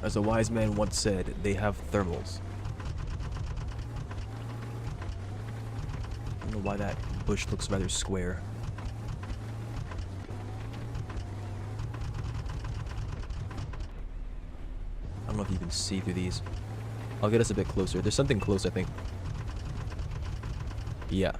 As a wise man once said, they have thermals. I don't know why that bush looks rather square. I don't know if you can see through these. I'll get us a bit closer. There's something close, I think. Yeah.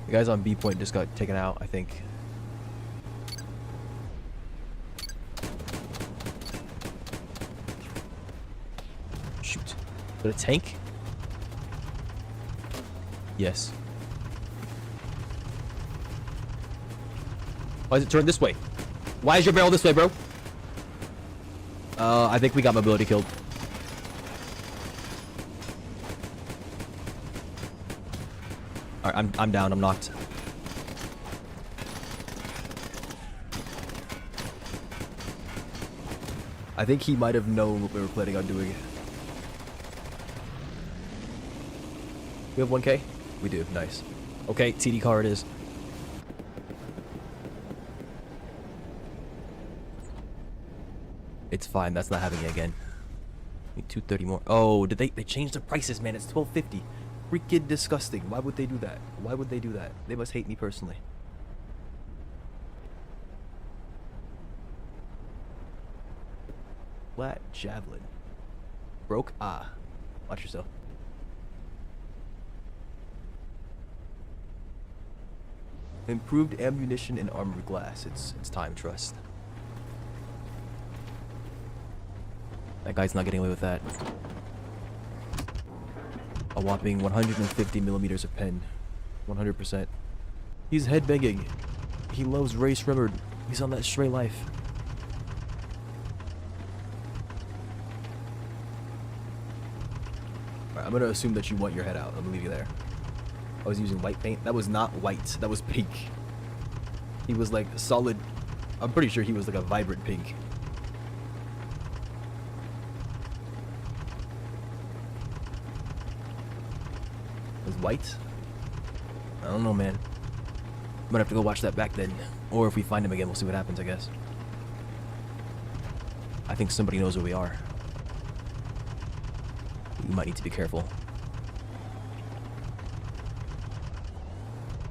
The guys on B point just got taken out, I think. Shoot. Is it a tank? Yes. Why is it turned this way? Why is your barrel this way, bro? I think we got mobility killed. Alright, I'm down, I'm knocked. I think he might have known what we were planning on doing. We have 1K? We do, nice. Okay, TD car it is. It's fine, that's not happening again. Need 230 more. Oh, did they changed the prices, man? It's 1250. Freaking disgusting. Why would they do that? Why would they do that? They must hate me personally. Flat javelin. Broke? Ah. Watch yourself. Improved ammunition and armored glass. It's time, trust. That guy's not getting away with that. A whopping 150 millimeters of pen. 100%. He's headbanging. He loves Ray Shrimmerd. He's on that stray life. Alright, I'm gonna assume that you want your head out. I'm gonna leave you there. I was using white paint. That was not white. That was pink. He was like solid. I'm pretty sure he was like a vibrant pink. White? I don't know, man. I'm gonna have to go watch that back then. Or if we find him again, we'll see what happens, I guess. I think somebody knows where we are. We might need to be careful.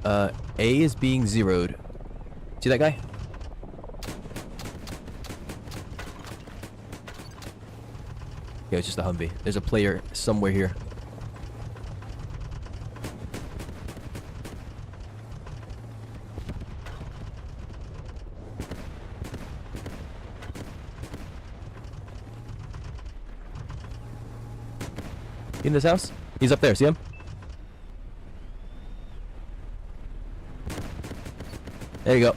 A is being zeroed. See that guy? Yeah, it's just a Humvee. There's a player somewhere here. In this house? He's up there, see him? There you go.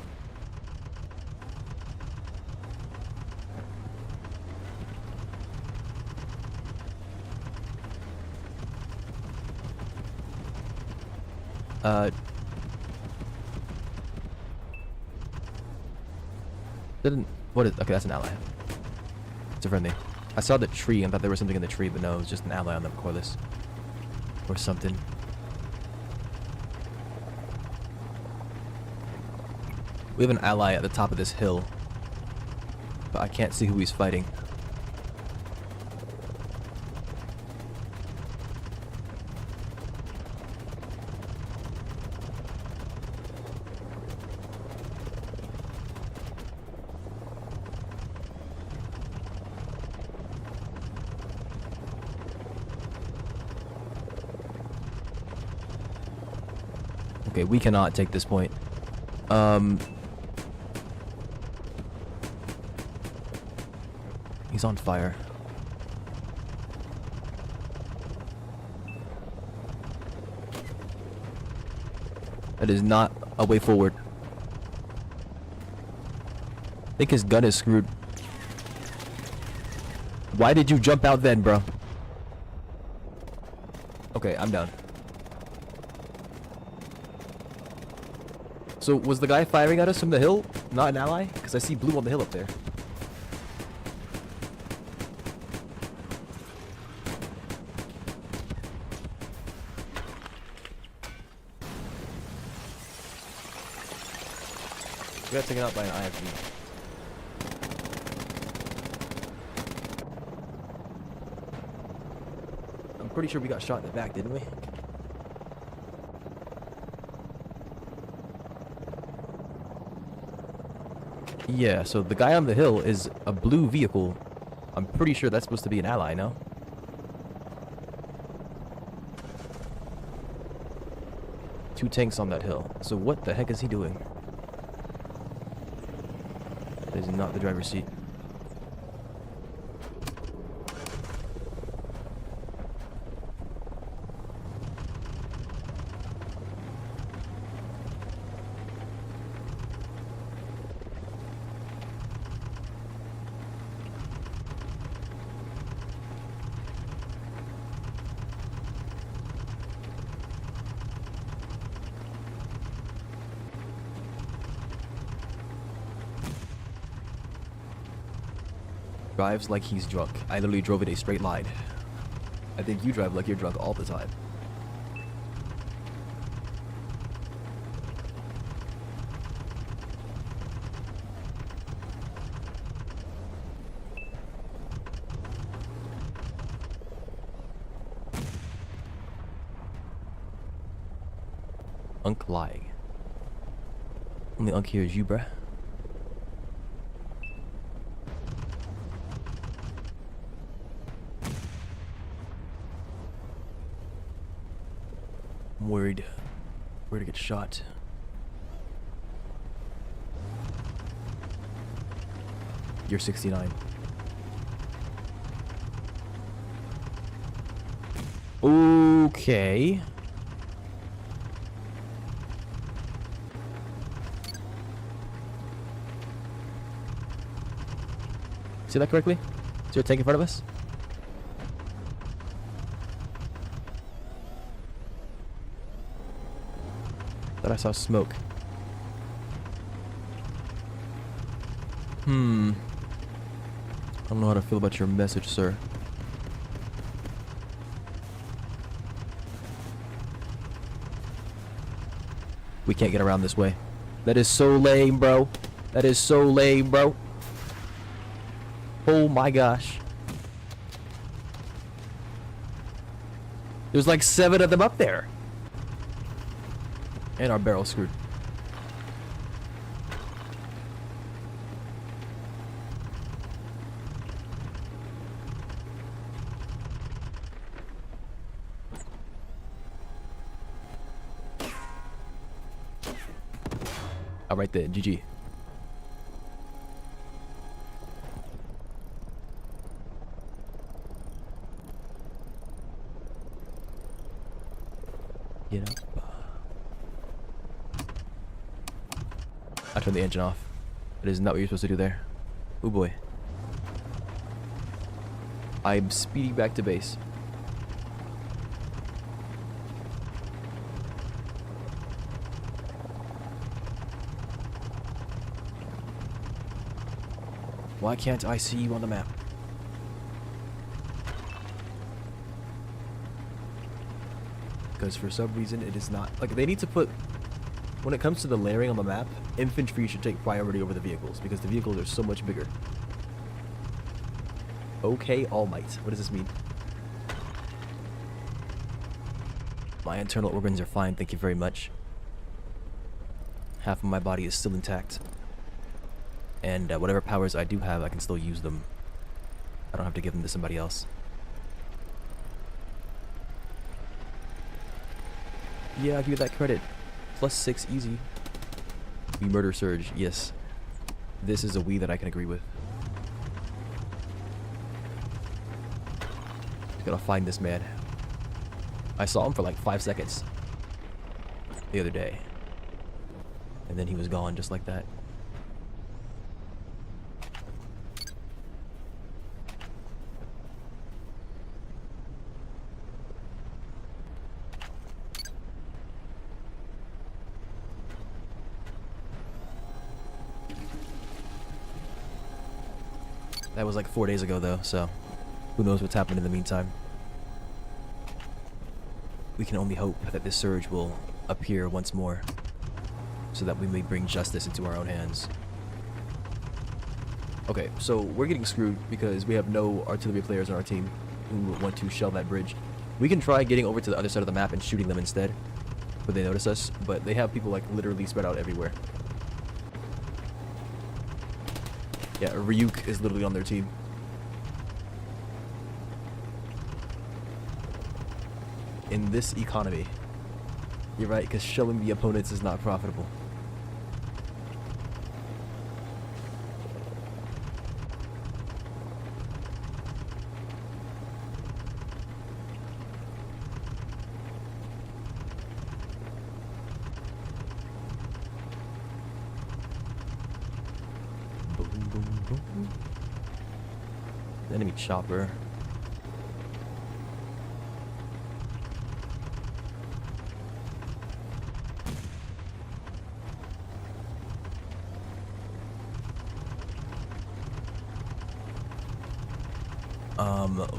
What is, okay, that's an ally. It's a friendly. I saw the tree and thought there was something in the tree, but no, it was just an ally on the cordless. Or something. We have an ally at the top of this hill, but I can't see who he's fighting. Okay, we cannot take this point. He's on fire. That is not a way forward. I think his gun is screwed. Why did you jump out then, bro? Okay, I'm down. So, was the guy firing at us from the hill not an ally? Because I see blue on the hill up there. We got taken out by an IFV. I'm pretty sure we got shot in the back, didn't we? Yeah, so the guy on the hill is a blue vehicle. I'm pretty sure that's supposed to be an ally, no? Two tanks on that hill. So what the heck is he doing? That is not the driver's seat. Drives like he's drunk. I literally drove it a straight line. I think you drive like you're drunk all the time. Unk lying. Only unk here is you, bruh. I'm worried. Where to get shot. You're 69. Okay. See that correctly? Is there a tank in front of us? Thought I saw smoke. I don't know how to feel about your message, sir. We can't get around this way. That is so lame, bro. That is so lame, bro. Oh my gosh. There's like 7 of them up there. And our barrel's screwed. Alright then, GG. Get up. I turned the engine off. That is not what you're supposed to do there. Oh boy. I'm speeding back to base. Why can't I see you on the map? Because for some reason it is not. Like, they need to put... When it comes to the layering on the map, infantry should take priority over the vehicles, because the vehicles are so much bigger. Okay, All Might. What does this mean? My internal organs are fine, thank you very much. Half of my body is still intact. And whatever powers I do have, I can still use them. I don't have to give them to somebody else. Yeah, I'll give you that credit. +6 easy. We murder Surge, yes. This is a we that I can agree with. Just gotta find this man. I saw him for like 5 seconds the other day. And then he was gone just like that. That was like 4 days ago though, so who knows what's happened in the meantime. We can only hope that this surge will appear once more, so that we may bring justice into our own hands. Okay, so we're getting screwed because we have no artillery players on our team who want to shell that bridge. We can try getting over to the other side of the map and shooting them instead, but they notice us, but they have people like literally spread out everywhere. Yeah, Ryuk is literally on their team. In this economy. You're right, because shelling the opponents is not profitable. Boom, boom, boom. Enemy chopper.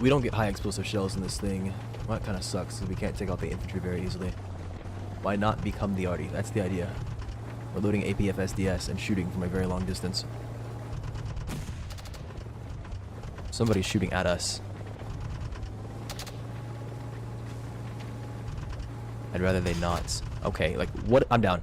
We don't get high explosive shells in this thing. Well, that kind of sucks, because we can't take out the infantry very easily. Why not become the arty? That's the idea. We're loading APFSDS and shooting from a very long distance. Somebody's shooting at us. I'd rather they not. Okay, like, what? I'm down.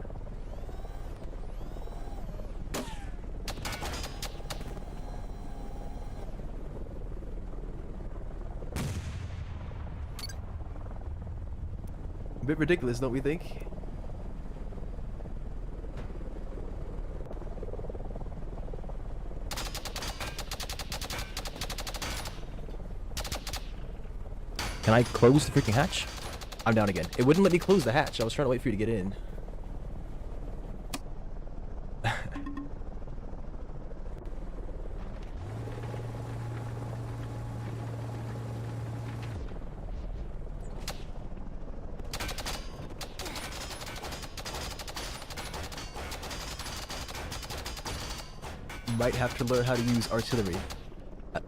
A bit ridiculous, don't we think? Can I close the freaking hatch? I'm down again. It wouldn't let me close the hatch. I was trying to wait for you to get in. Might have to learn how to use artillery.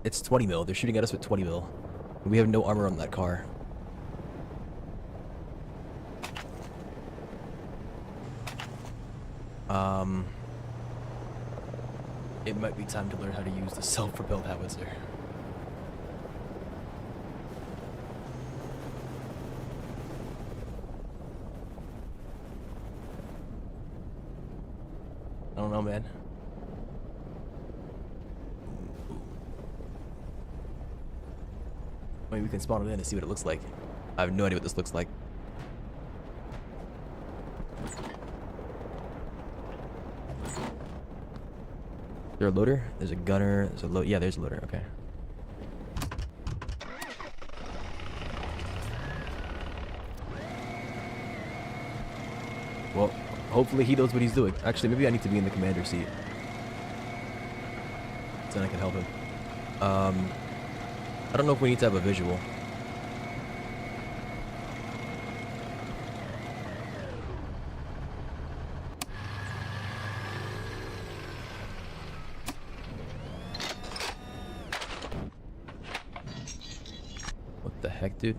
It's 20 mil. They're shooting at us with 20 mil. We have no armor on that car. It might be time to learn how to use the self-propelled howitzer. I don't know, man. I mean, we can spawn it in and see what it looks like. I have no idea what this looks like. Is there a loader? There's a gunner. There's a yeah, there's a loader. Okay. Well, hopefully he knows what he's doing. Actually, maybe I need to be in the commander seat. So then I can help him. I don't know if we need to have a visual. What the heck, dude?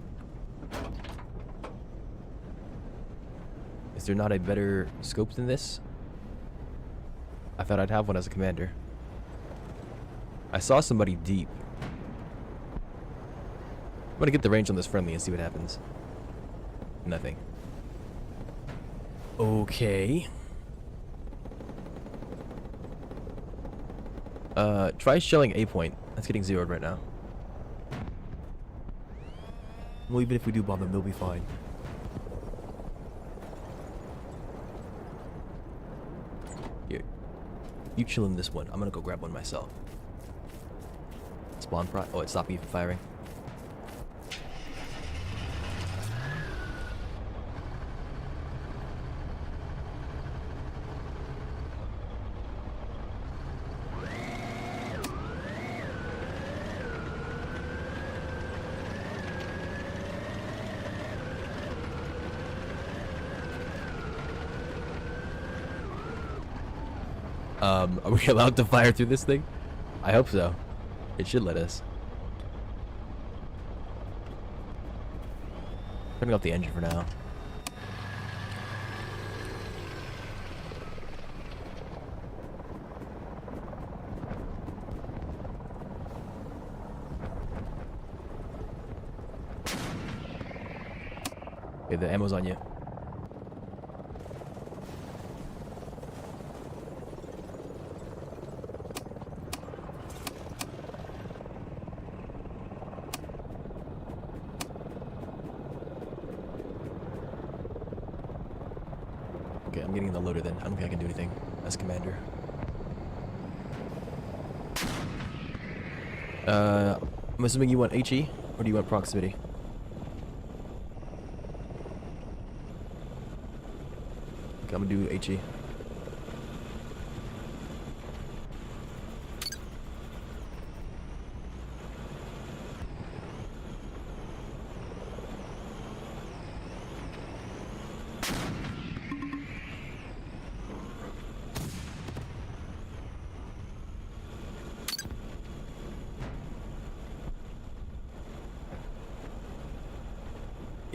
Is there not a better scope than this? I thought I'd have one as a commander. I saw somebody deep. I'm gonna get the range on this friendly and see what happens. Nothing. Okay. Try shelling A point. That's getting zeroed right now. Well, even if we do bomb them, they'll be fine. Here. You chill in this one. I'm gonna go grab one myself. Spawn prot. Oh, it stopped me from firing. Are we allowed to fire through this thing? I hope so. It should let us. Turning off the engine for now. Okay, the ammo's on you. Okay, I'm getting in the loader then. I don't think I can do anything as commander. I'm assuming you want HE, or do you want proximity? Okay, I'm gonna do HE.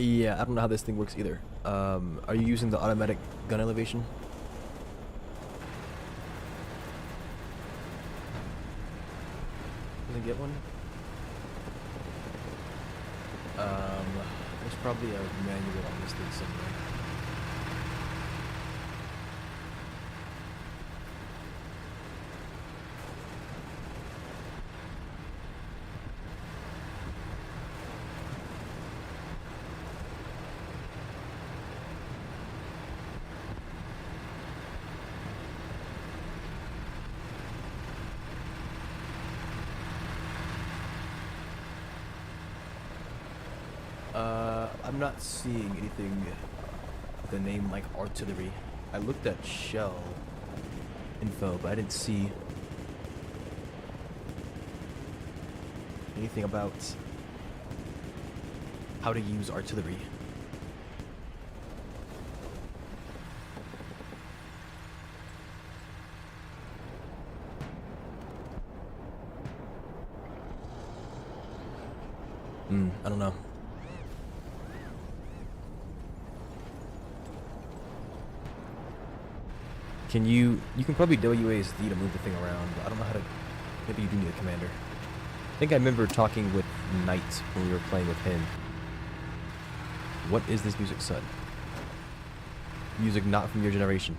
Yeah, I don't know how this thing works either. Are you using the automatic gun elevation? Can I get one? There's probably a manual on this thing somewhere. I'm not seeing anything with a name like artillery. I looked at shell info, but I didn't see anything about how to use artillery. I don't know. You can probably WASD to move the thing around, but I don't know how to. Maybe you do need a commander. I think I remember talking with Knight when we were playing with him. What is this music, son? Music not from your generation.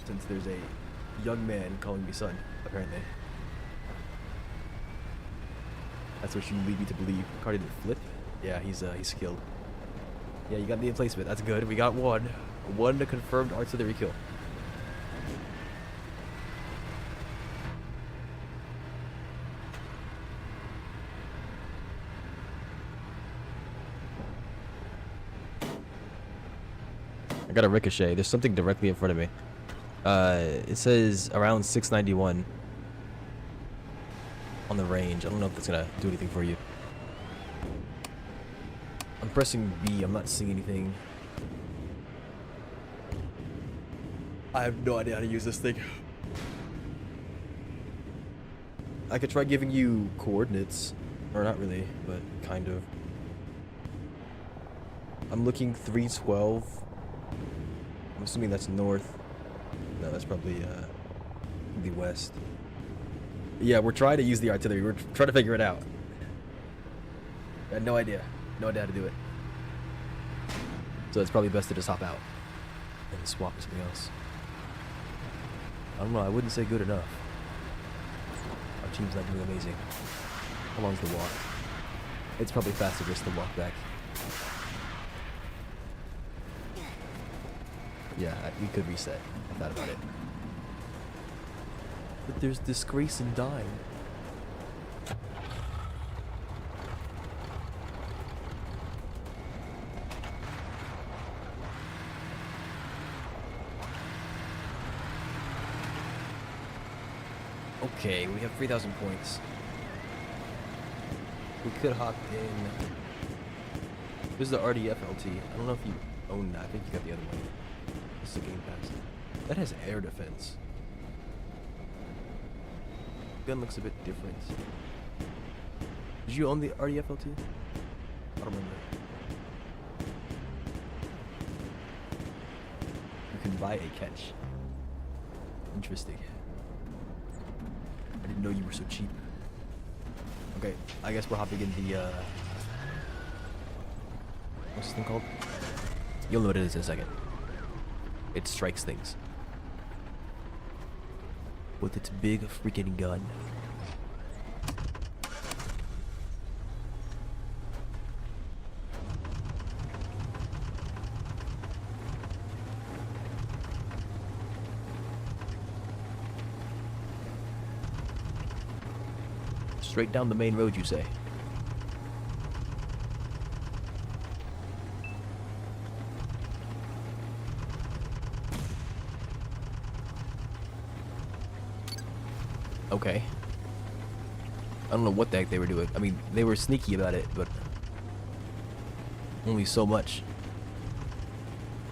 Since there's a young man calling me son, apparently. That's what you lead me to believe. Cardi did flip? Yeah, he's skilled. Yeah, you got the emplacement. That's good. We got one. One to confirmed artillery kill. I got a ricochet. There's something directly in front of me. It says around 691 on the range. I don't know if that's gonna do anything for you. I'm pressing B. I'm not seeing anything. I have no idea how to use this thing. I could try giving you coordinates. Or not really, but kind of. I'm looking 312. I'm assuming that's north. No, that's probably the west. Yeah, we're trying to use the artillery. We're trying to figure it out. I had no idea. No idea how to do it. So it's probably best to just hop out and swap to something else. I don't know, I wouldn't say good enough. Our team's not doing amazing. How long's the walk? It's probably faster just to walk back. Yeah, we could reset. I thought about it. But there's disgrace in dying. Okay, we have 3,000 points. We could hop in. This is the RDF LT. I don't know if you own that. I think you got the other one. This is a game pass. That has air defense. Gun looks a bit different. Did you own the RDFLT? I don't remember. You can buy a catch. Interesting. I didn't know you were so cheap. Okay, I guess we're hopping in the, what's this thing called? You'll know what it is in a second. It strikes things. With its big freaking gun. Straight down the main road, you say? Okay. I don't know what the heck they were doing. I mean, they were sneaky about it, but only so much.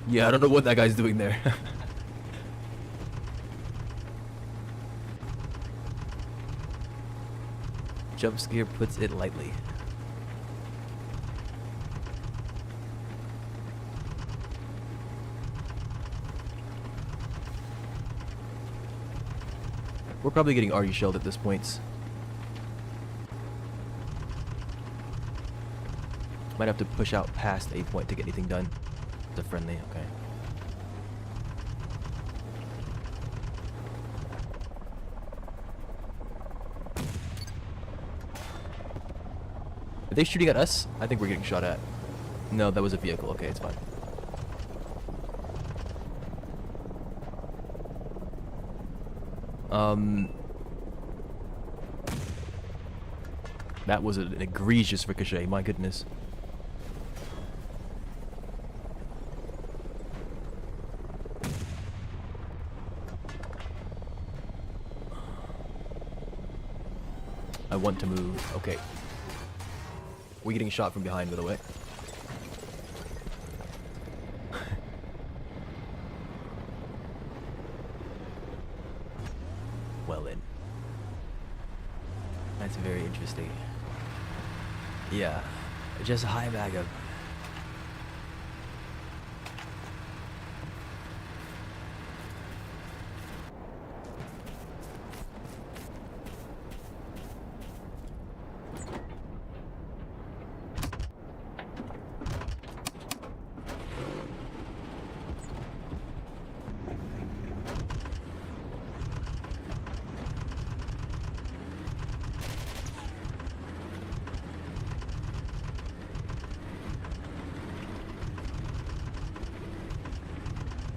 Yeah, I don't know what that guy's doing there. Jump scare puts it lightly. We're probably getting already shelled at this point. Might have to push out past a point to get anything done. It's a friendly, okay. Are they shooting at us? I think we're getting shot at. No, that was a vehicle. Okay, it's fine. That was an egregious ricochet, my goodness. I want to move. Okay. We're getting shot from behind, by the way. Well then. That's very interesting. Yeah. Just a high bag of...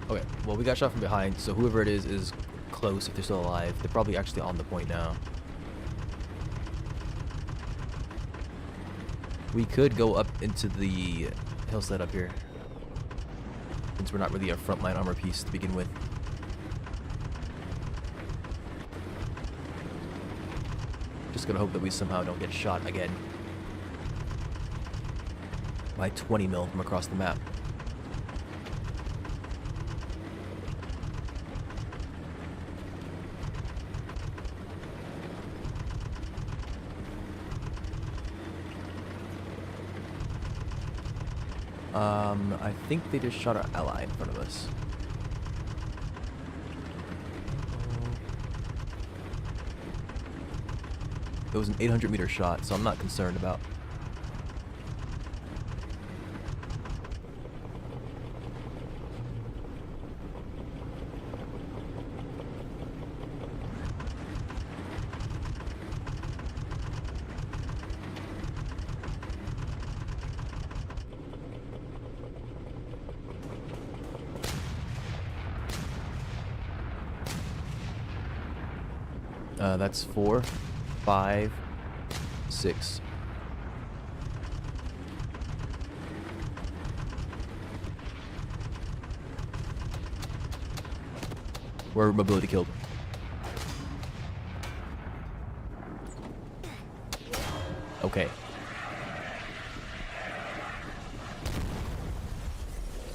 Okay, well, we got shot from behind, so whoever it is close if they're still alive. They're probably actually on the point now. We could go up into the hillside up here, since we're not really a frontline armor piece to begin with. Just gonna hope that we somehow don't get shot again by 20 mil from across the map. I think they just shot our ally in front of us. It was an 800-meter shot, so I'm not concerned about. That's 4, 5, 6. We're mobility killed. Okay.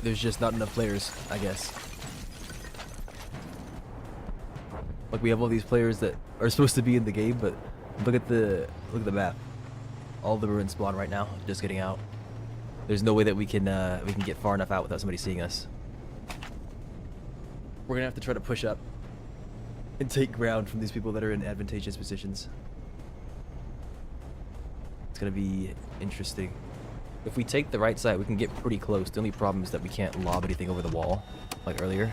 There's just not enough players, I guess. Like we have all these players that are supposed to be in the game, but look at the map. All of them are in spawn right now, just getting out. There's no way that we can get far enough out without somebody seeing us. We're gonna have to try to push up and take ground from these people that are in advantageous positions. It's gonna be interesting. If we take the right side, we can get pretty close. The only problem is that we can't lob anything over the wall, like earlier.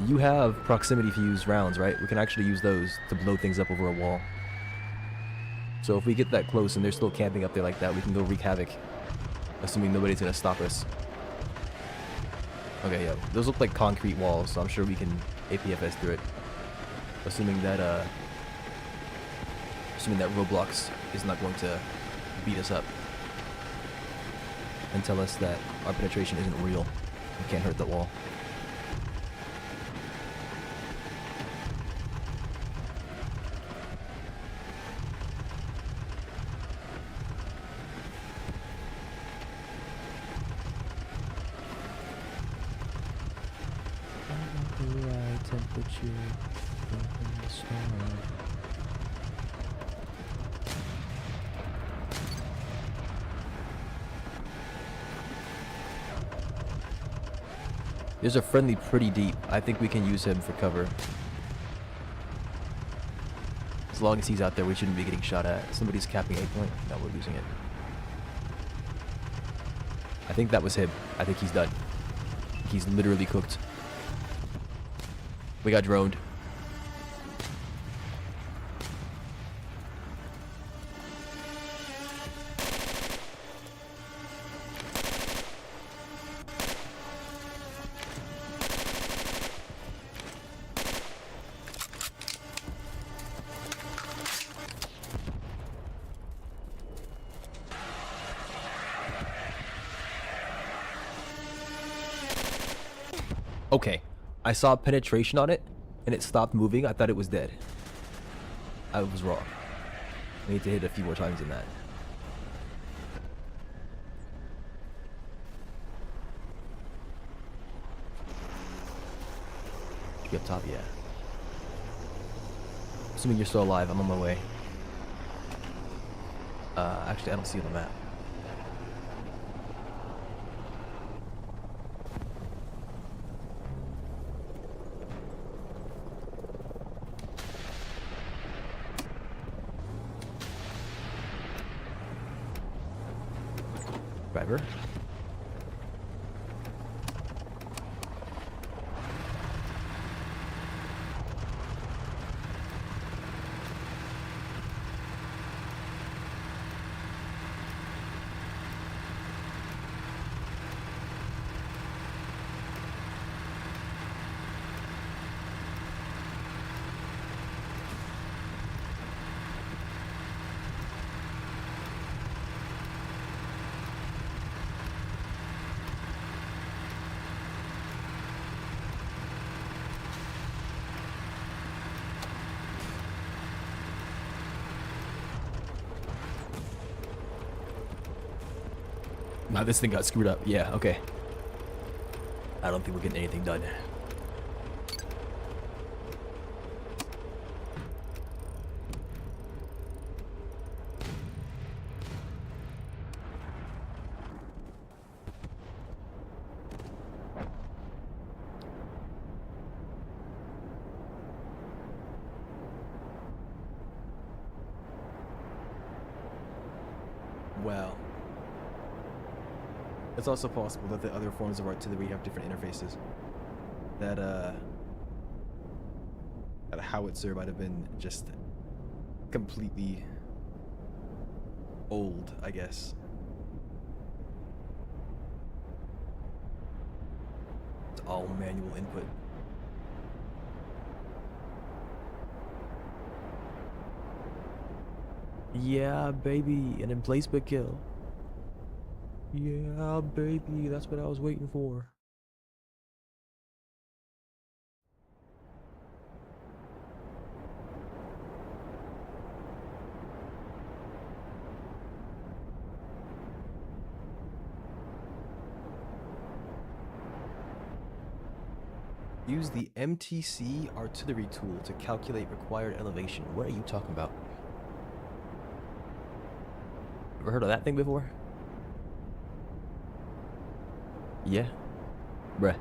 You have proximity fuse rounds, right? We can actually use those to blow things up over a wall. So if we get that close and they're still camping up there like that, we can go wreak havoc, assuming nobody's gonna stop us. Okay, yeah, those look like concrete walls, so I'm sure we can APFS through it. Assuming that Roblox is not going to beat us up and tell us that our penetration isn't real and can't hurt the wall. There's a friendly pretty deep. I think we can use him for cover. As long as he's out there, we shouldn't be getting shot at. Somebody's capping A point. No, we're losing it. I think that was him. I think he's done. He's literally cooked. We got droned. Okay, I saw penetration on it, and it stopped moving. I thought it was dead. I was wrong. I need to hit a few more times than that. Should be up top, yeah. Assuming you're still alive, I'm on my way. Actually, I don't see you on the map. Driver. Wow, this thing got screwed up. Yeah, okay. I don't think we're getting anything done. Wow. It's also possible that the other forms of artillery have different interfaces. That a howitzer might have been just completely old, I guess. It's all manual input. Yeah, baby, an emplacement kill. Yeah, baby, that's what I was waiting for. Use the MTC artillery tool to calculate required elevation. What are you talking about? Ever heard of that thing before? Yeah. Bruh.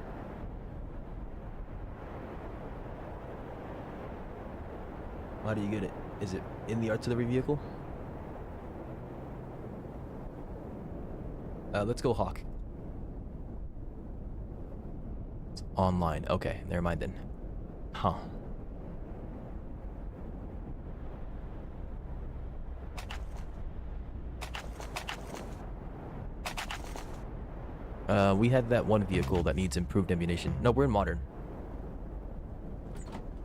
How do you get it? Is it in the artillery vehicle? Let's go Hawk. It's online. Okay, never mind then. Huh. We had that one vehicle that needs improved ammunition. No, we're in modern.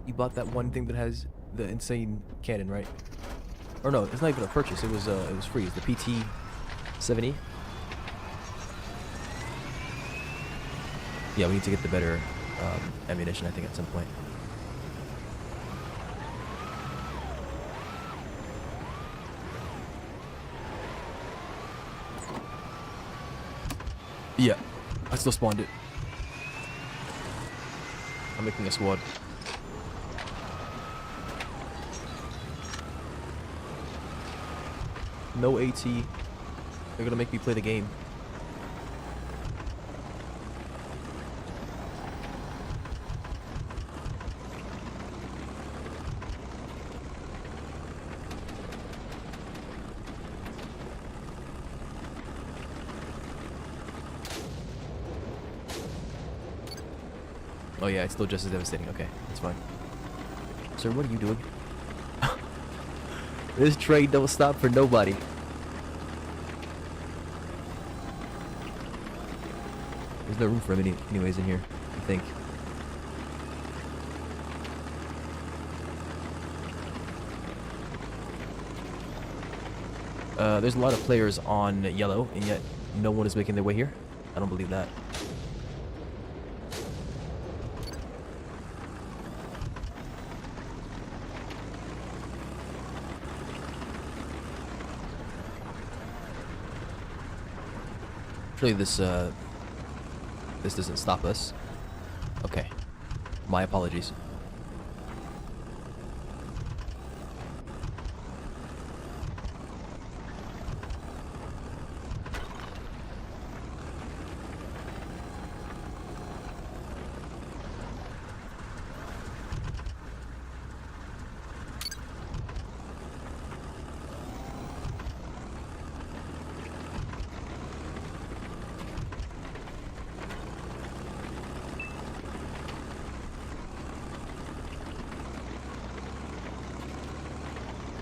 You bought that one thing that has the insane cannon, right? Or no, it's not even a purchase. It was free. It's the PT-70. Yeah, we need to get the better ammunition, I think, at some point. Yeah, I still spawned it. I'm making a squad. No AT. They're gonna make me play the game. Oh yeah, it's still just as devastating. Okay, that's fine. Sir, what are you doing? This train don't stop for nobody. There's no room for him anyways in here, I think. There's a lot of players on yellow, and yet no one is making their way here. I don't believe that. Surely this doesn't stop us. Okay. My apologies.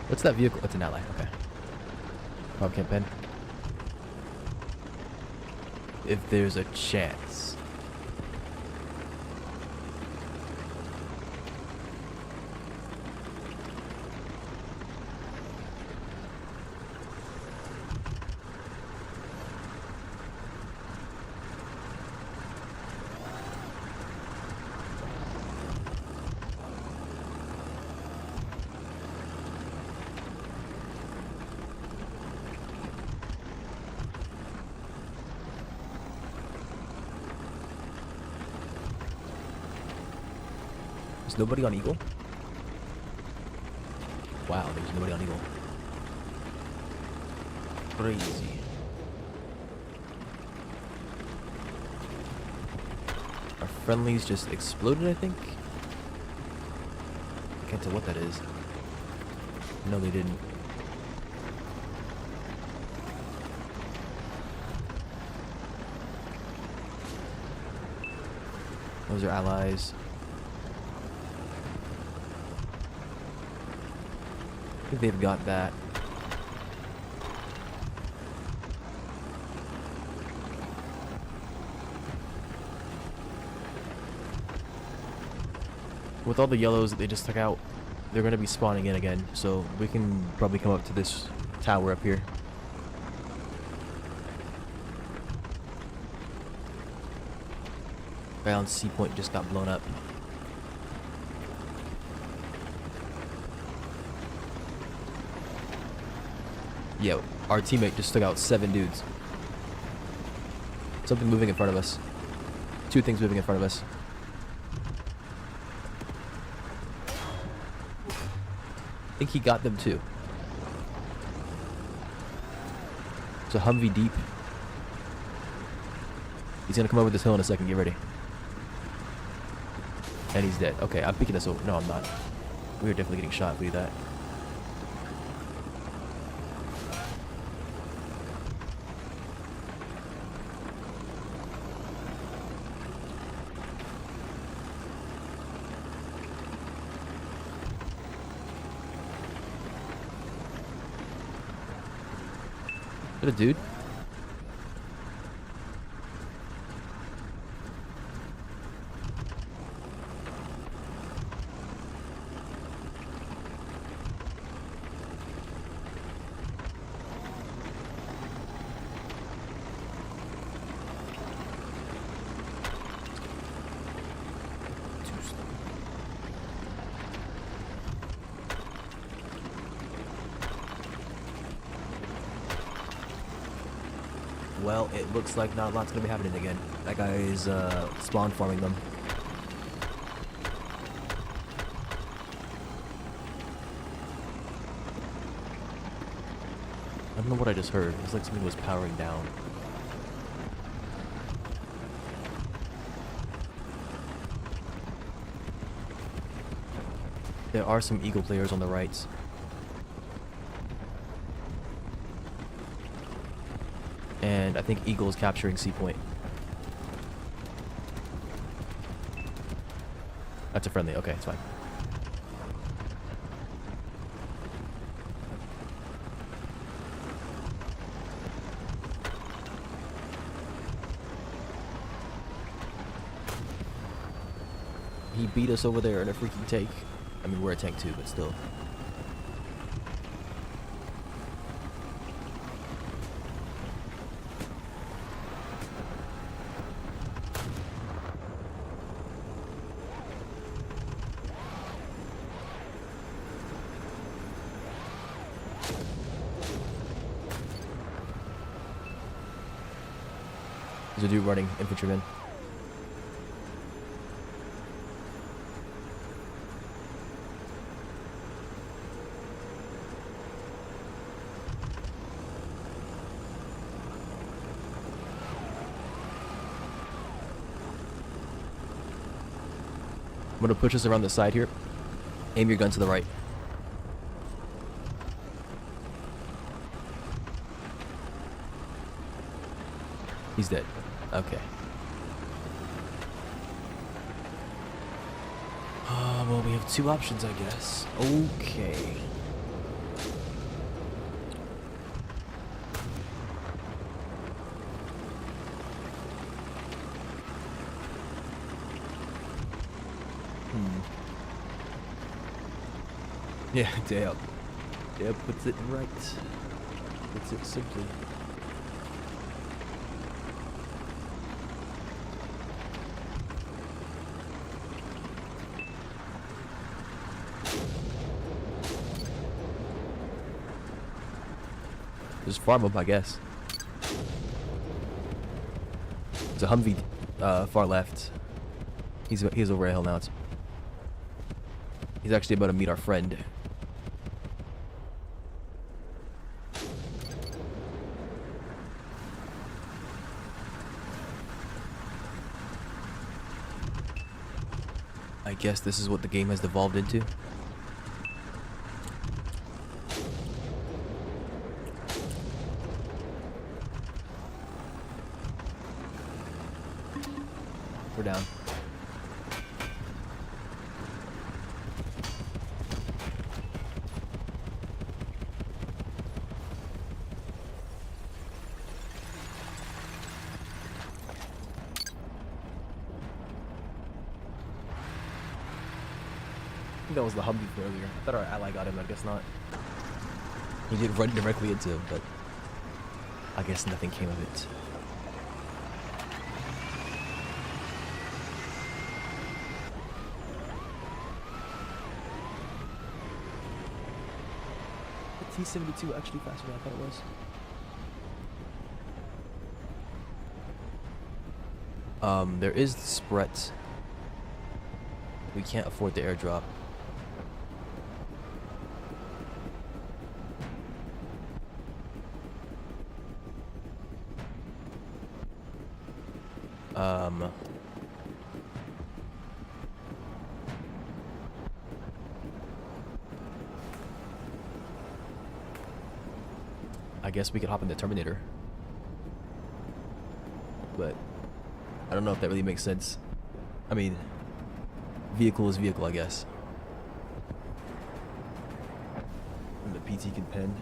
What's that vehicle? It's an ally. Okay. Bobcat pen. If there's a chance. There's nobody on Eagle? Wow, there's nobody on Eagle. Crazy. Our friendlies just exploded, I think? I can't tell what that is. No, they didn't. Those are allies. I think they've got that. With all the yellows that they just took out, they're going to be spawning in again, so we can probably come up to this tower up here. Guy on C point just got blown up. Yeah, our teammate just took out 7 dudes. Something moving in front of us. 2 things moving in front of us. think he got them too. It's a Humvee deep. He's gonna come over this hill in a second. Get ready. And he's dead. Okay, I'm peeking this over. No, I'm not. We are definitely getting shot if we do that. Is that a dude? Well, it looks like not a lot's gonna be happening again. That guy is spawn farming them. I don't know what I just heard. It's like something was powering down. There are some Eagle players on the right. And I think Eagle is capturing C point. That's a friendly. Okay, it's fine. He beat us over there in a freaking tank. I mean, we're a tank too, but still. There's a dude running, infantryman. I'm gonna push us around the side here. Aim your gun to the right. He's dead. Okay. Well, we have two options, I guess. Okay. Yeah, damn. Deb puts it right. Puts it simply. Just farm up, I guess. There's a Humvee far left. He's over a hill now. He's actually about to meet our friend. I guess this is what the game has devolved into. We're down. I think that was the Humvee earlier. I thought our ally got him, I guess not. He did run directly into him, but I guess nothing came of it. The T-72 actually faster than I thought it was. There is the Spret. We can't afford the airdrop. Um, I guess we could hop in the Terminator. But I don't know if that really makes sense. I mean, vehicle is vehicle, I guess. And the PT can pen.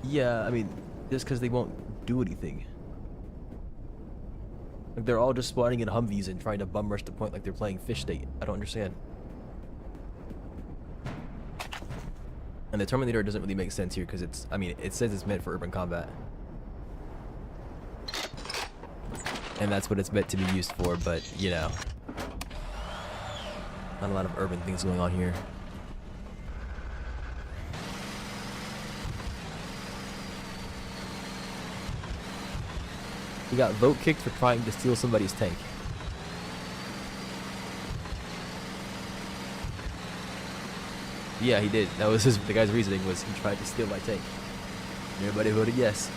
Yeah, I mean, just because they won't do anything. Like, they're all just spawning in Humvees and trying to bum rush the point like they're playing Fish State. I don't understand. And the Terminator doesn't really make sense here because it's, I mean, it says it's meant for urban combat. And that's what it's meant to be used for, but, you know. Not a lot of urban things going on here. He got vote kicked for trying to steal somebody's tank. Yeah, he did. That was the guy's reasoning was he tried to steal my tank. And everybody voted yes.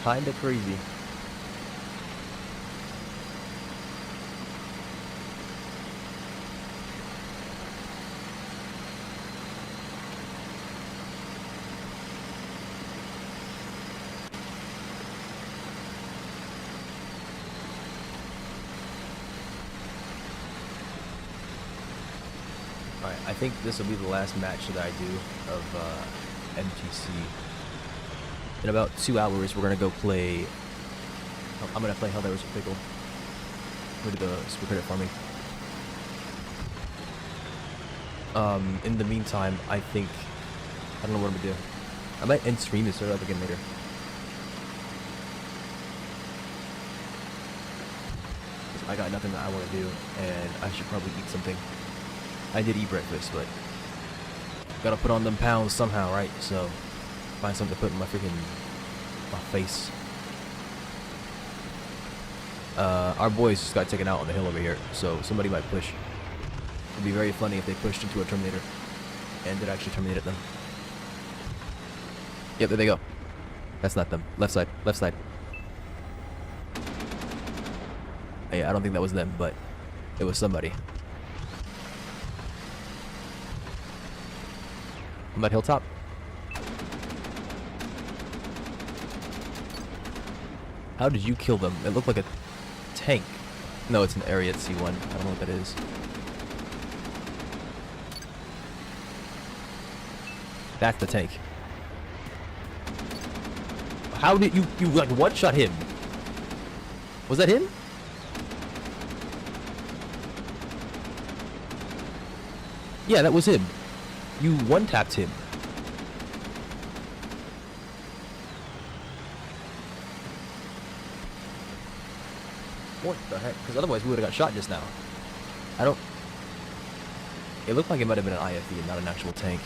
Kinda crazy. Alright, I think this will be the last match that I do of MTC. In about 2 hours, we're gonna go play. I'm gonna play Helldivers with Pickle. Go to the super credit farming. In the meantime, I think I don't know what I'm gonna do. I might end stream and start it up again later. I got nothing that I want to do, and I should probably eat something. I did eat breakfast, but gotta put on them pounds somehow, right? So find something to put in my freaking face. Our boys just got taken out on the hill over here, so somebody might push. It'd be very funny if they pushed into a Terminator and it actually terminated them. Yep, there they go. That's not them. Left side, left side. Yeah, I don't think that was them, but it was somebody. On that hilltop. How did you kill them? It looked like a tank. No, it's an area at C1. I don't know what that is. That's the tank. How did you like one-shot him? Was that him? Yeah, that was him. You one-tapped him. What the heck? Because otherwise we would have got shot just now. I don't... It looked like it might have been an IFV and not an actual tank.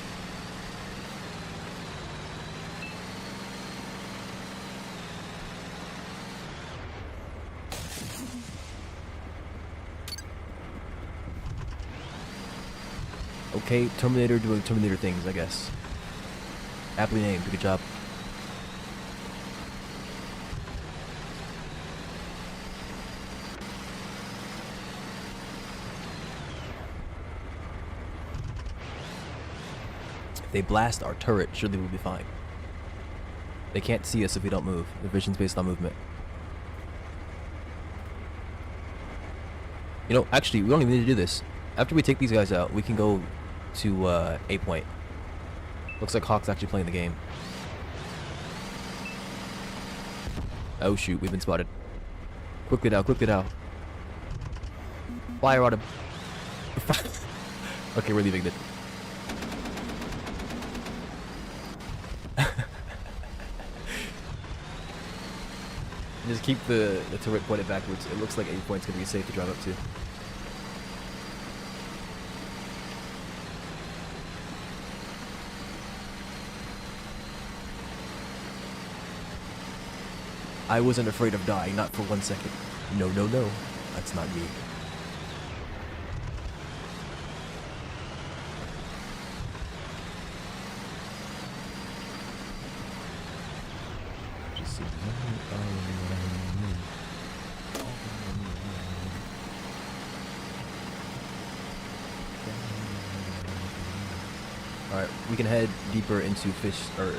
Okay, Terminator doing Terminator things, I guess. Aptly named. Good job. If they blast our turret, surely we'll be fine. They can't see us if we don't move. The vision's based on movement. You know, actually, we don't even need to do this. After we take these guys out, we can go to A point. Looks like Hawk's actually playing the game. Oh shoot, we've been spotted. Quickly now, quickly now. Fire on him. Okay, we're leaving it. Just keep the turret pointed backwards. It looks like 8 point's gonna be safe to drive up to. I wasn't afraid of dying, not for 1 second. No, no, no. That's not me. Alright, we can head deeper into fish or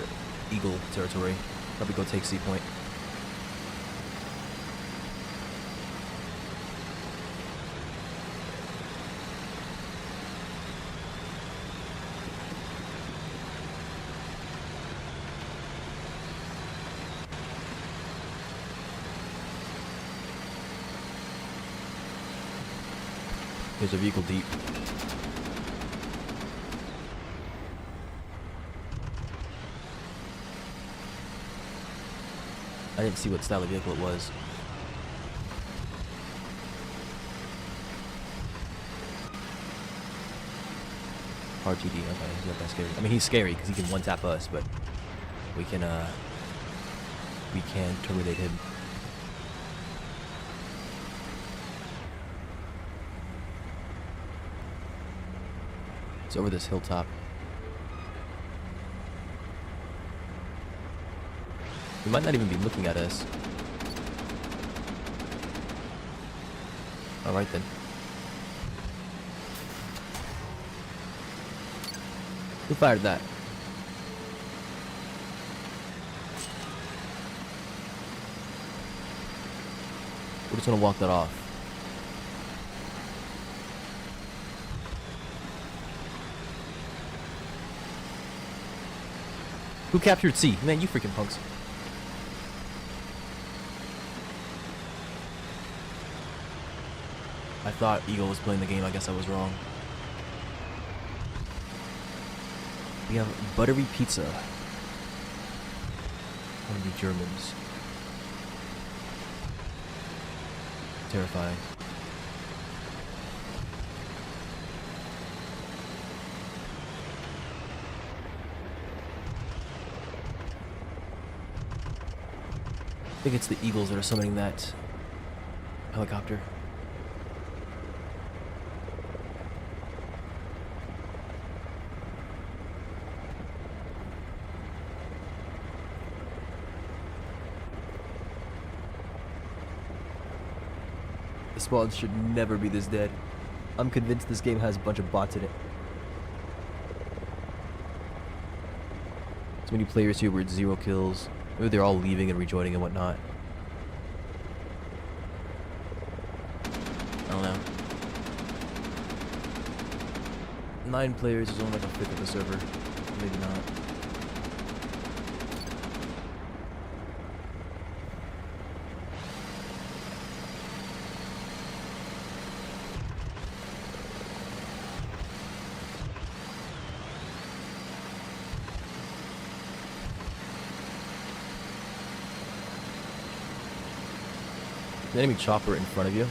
eagle territory. Probably go take C point. There's a vehicle deep. I didn't see what style of vehicle it was. RTD, okay, he's not that scary. I mean, he's scary because he can one-tap us, but we can terminate him. It's over this hilltop. He might not even be looking at us. Alright then. Who fired that? We're just gonna walk that off. Who captured C? Man, you freaking punks. I thought Eagle was playing the game. I guess I was wrong. We have buttery pizza. One of the Germans. Terrifying. I think it's the Eagles that are summoning that helicopter. The spawn should never be this dead. I'm convinced this game has a bunch of bots in it. So many players here with 0 kills. Maybe they're all leaving and rejoining and whatnot. I don't know. 9 players is only like a fifth of the server. Maybe not. The enemy chopper in front of you.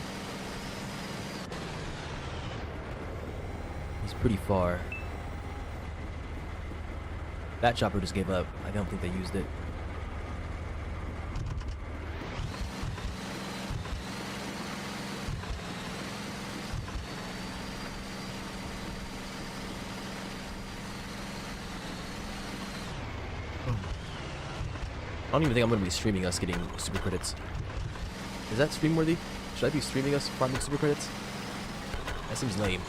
He's pretty far. That chopper just gave up. I don't think they used it. I don't even think I'm going to be streaming us getting super credits. Is that stream worthy? Should I be streaming us farming super credits? That seems lame.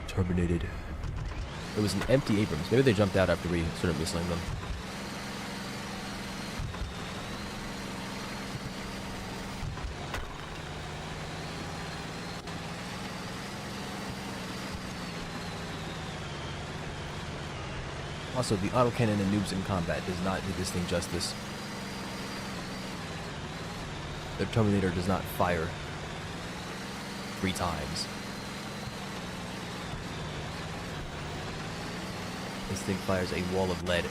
Terminated. It was an empty Abrams. Maybe they jumped out after we started whistling them. Also, the autocannon and noobs in combat does not do this thing justice. The Terminator does not fire 3 times. This thing fires a wall of lead.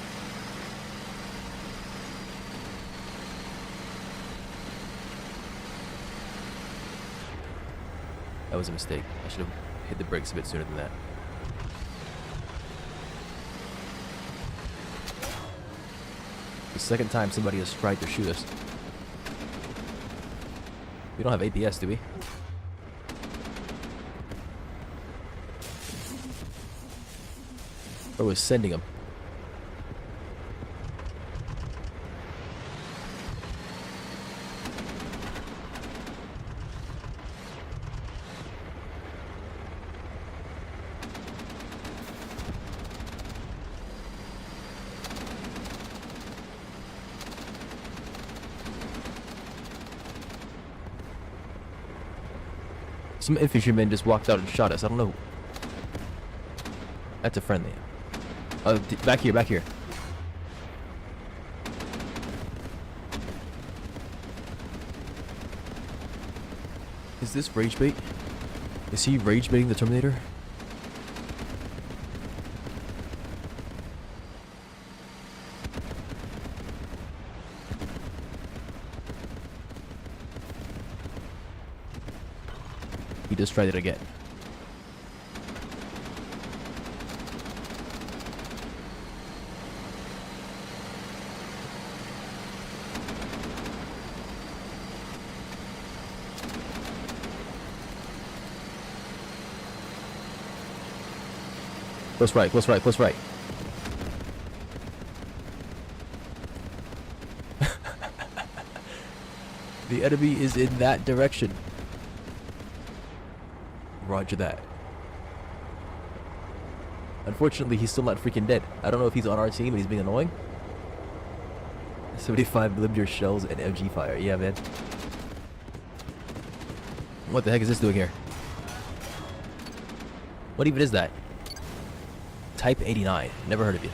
That was a mistake. I should have hit the brakes a bit sooner than that. The second time somebody has tried to shoot us. We don't have APS, do we? Or was sending them? Some infantrymen just walked out and shot us. I don't know. That's a friendly. Oh, back here, back here. Is this rage bait? Is he rage baiting the Terminator? He just tried it again. Close right, close right, close right. The enemy is in that direction. Roger that. Unfortunately, he's still not freaking dead. I don't know if he's on our team and he's being annoying. 75 millimeter shells and MG fire. Yeah, man. What the heck is this doing here? What even is that? Type 89. Never heard of you.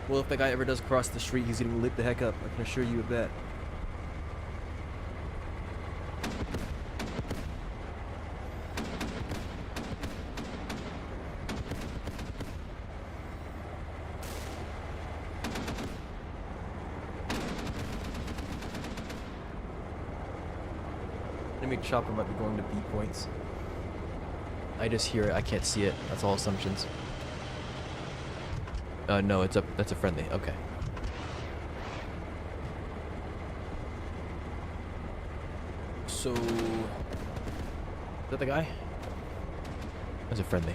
Well, if that guy ever does cross the street, he's gonna lit the heck up. I can assure you of that. Enemy chopper might be going to B points. I just hear it. I can't see it. That's all assumptions. No, it's up. That's a friendly. Okay. So, is that the guy? That's a friendly.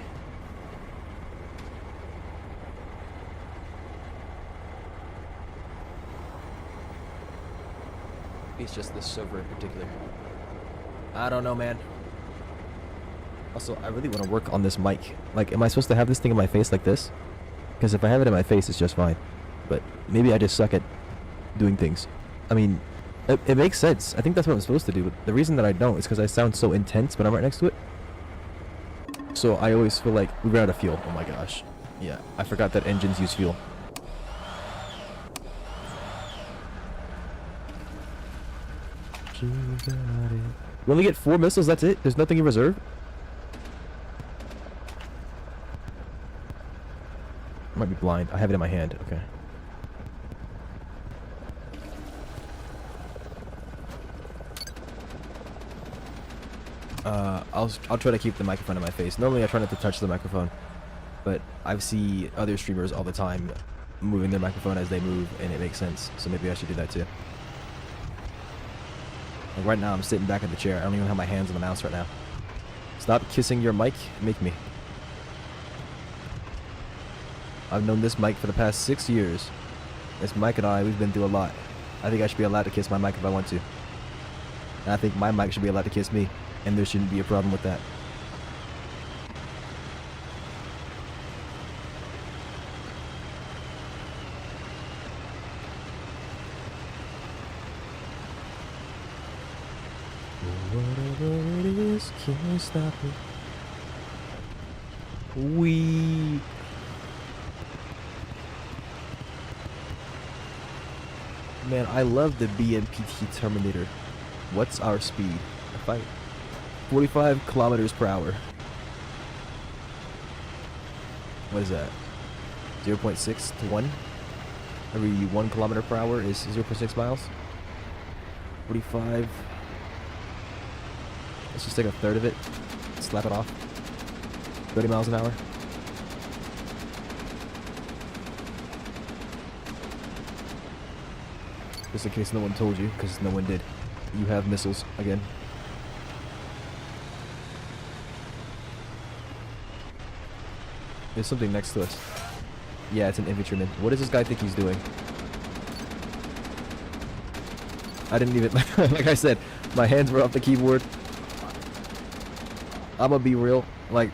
It's just this server in particular. I don't know, man. Also, I really want to work on this mic. Like, am I supposed to have this thing in my face like this? Because if I have it in my face, it's just fine. But maybe I just suck at doing things. I mean, it makes sense. I think that's what I'm supposed to do. But the reason that I don't is because I sound so intense when I'm right next to it. So I always feel like we ran out of fuel. Oh my gosh. Yeah, I forgot that engines use fuel. We only get 4 missiles, that's it? There's nothing in reserve? I might be blind. I have it in my hand. Okay. I'll try to keep the microphone in my face. Normally I try not to touch the microphone, but I see other streamers all the time moving their microphone as they move, and it makes sense. So maybe I should do that too. Like right now I'm sitting back in the chair. I don't even have my hands on the mouse right now. Stop kissing your mic. Make me. I've known this mic for the past 6 years. This mic and I, we've been through a lot. I think I should be allowed to kiss my mic if I want to. And I think my mic should be allowed to kiss me. And there shouldn't be a problem with that. Whatever it is, can't stop it. Man, I love the BMPT Terminator. What's our speed? If I 45 kilometers per hour. What is that? 0.6 to 1? Every 1 kilometer per hour is 0.6 miles. 45. Let's just take a third of it, slap it off. 30 miles an hour. Just in case no one told you, because no one did. You have missiles again. There's something next to us. Yeah, it's an infantryman. What does this guy think he's doing? I didn't even... like I said, my hands were off the keyboard. I'm gonna be real. Like,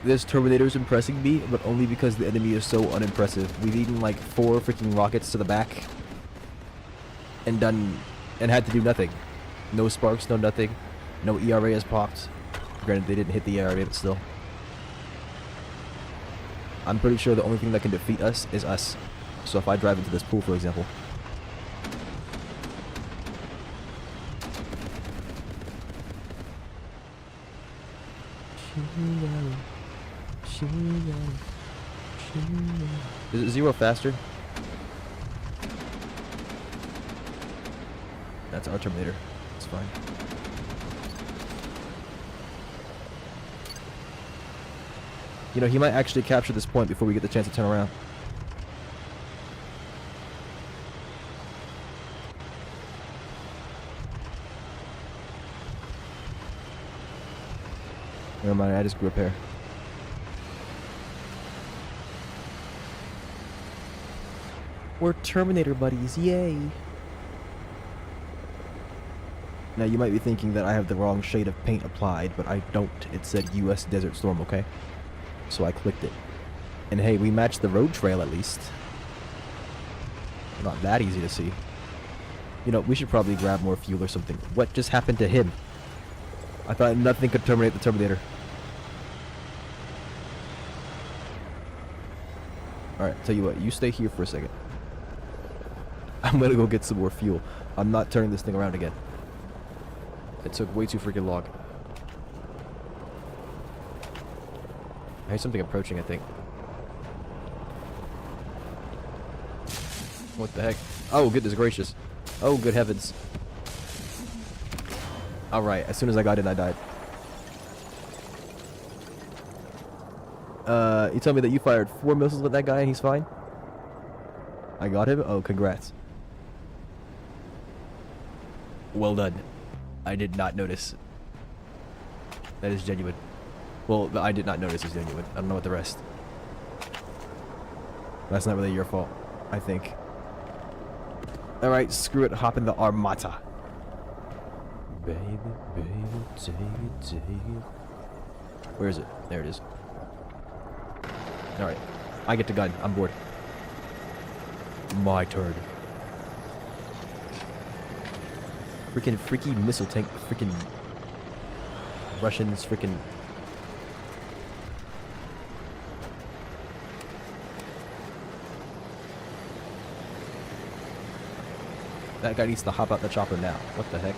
this Terminator's impressing me, but only because the enemy is so unimpressive. We've eaten like 4 freaking rockets to the back. And had to do nothing. No sparks, no nothing. No ERA has popped. Granted, they didn't hit the ERA, but still. I'm pretty sure the only thing that can defeat us is us. So if I drive into this pool, for example. Is it 0 faster? That's our Terminator. It's fine. You know, he might actually capture this point before we get the chance to turn around. Never mind, I just grew a pair. We're Terminator buddies, yay! Now you might be thinking that I have the wrong shade of paint applied, but I don't. It said US Desert Storm, okay? So I clicked it. And hey, we matched the road trail at least. Not that easy to see. You know, we should probably grab more fuel or something. What just happened to him? I thought nothing could terminate the Terminator. Alright, tell you what, you stay here for a second. I'm gonna go get some more fuel. I'm not turning this thing around again. It took way too freaking long. I hear something approaching, I think. What the heck? Oh, goodness gracious. Oh, good heavens. Alright, as soon as I got in, I died. You tell me that you fired 4 missiles at that guy and he's fine? I got him? Oh, congrats. Well done. I did not notice. That is genuine. Well, I did not notice it's genuine. I don't know what the rest. That's not really your fault, I think. Alright, screw it. Hop in the Armata. Baby, baby, take it, take it. Where is it? There it is. Alright. I get to gun. I'm bored. My turn. Freaking freaky missile tank. Freaking Russians. Freaking. That guy needs to hop out the chopper now. What the heck?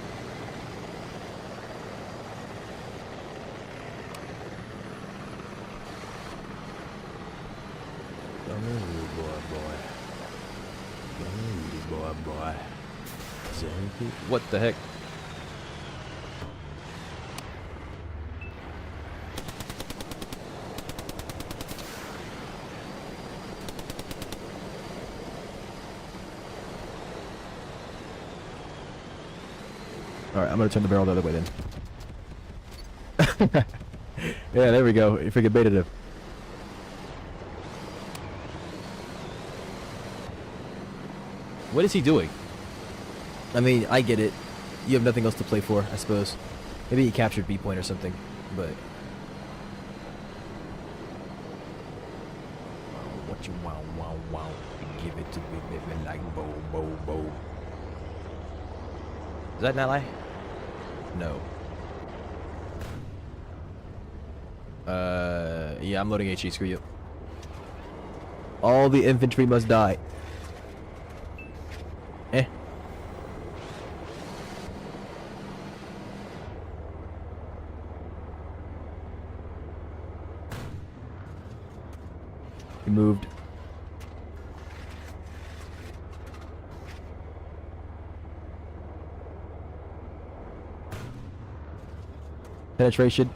Boy. What the heck? Alright, I'm gonna turn the barrel the other way then. Yeah, there we go. You freaking baited him. What is he doing? I mean, I get it. You have nothing else to play for, I suppose. Maybe he captured B point or something, but... What you wow. Give it to me, baby, like bo. Is that an ally? No. Yeah, I'm loading HE, screw you. All the infantry must die. Eh. He moved. Penetration.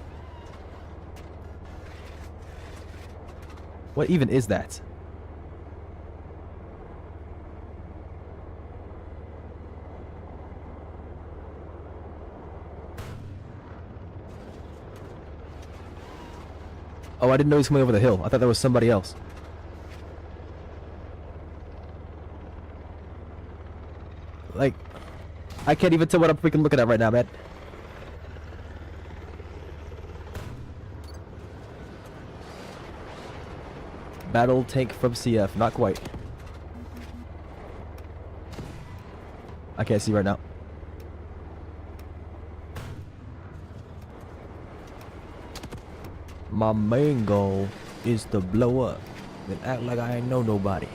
What even is that? Oh, I didn't know he was coming over the hill. I thought that was somebody else. Like, I can't even tell what I'm freaking looking at right now, man. Battle tank from CF. Not quite. I can't see right now. My main goal is to blow up and act like I ain't know nobody.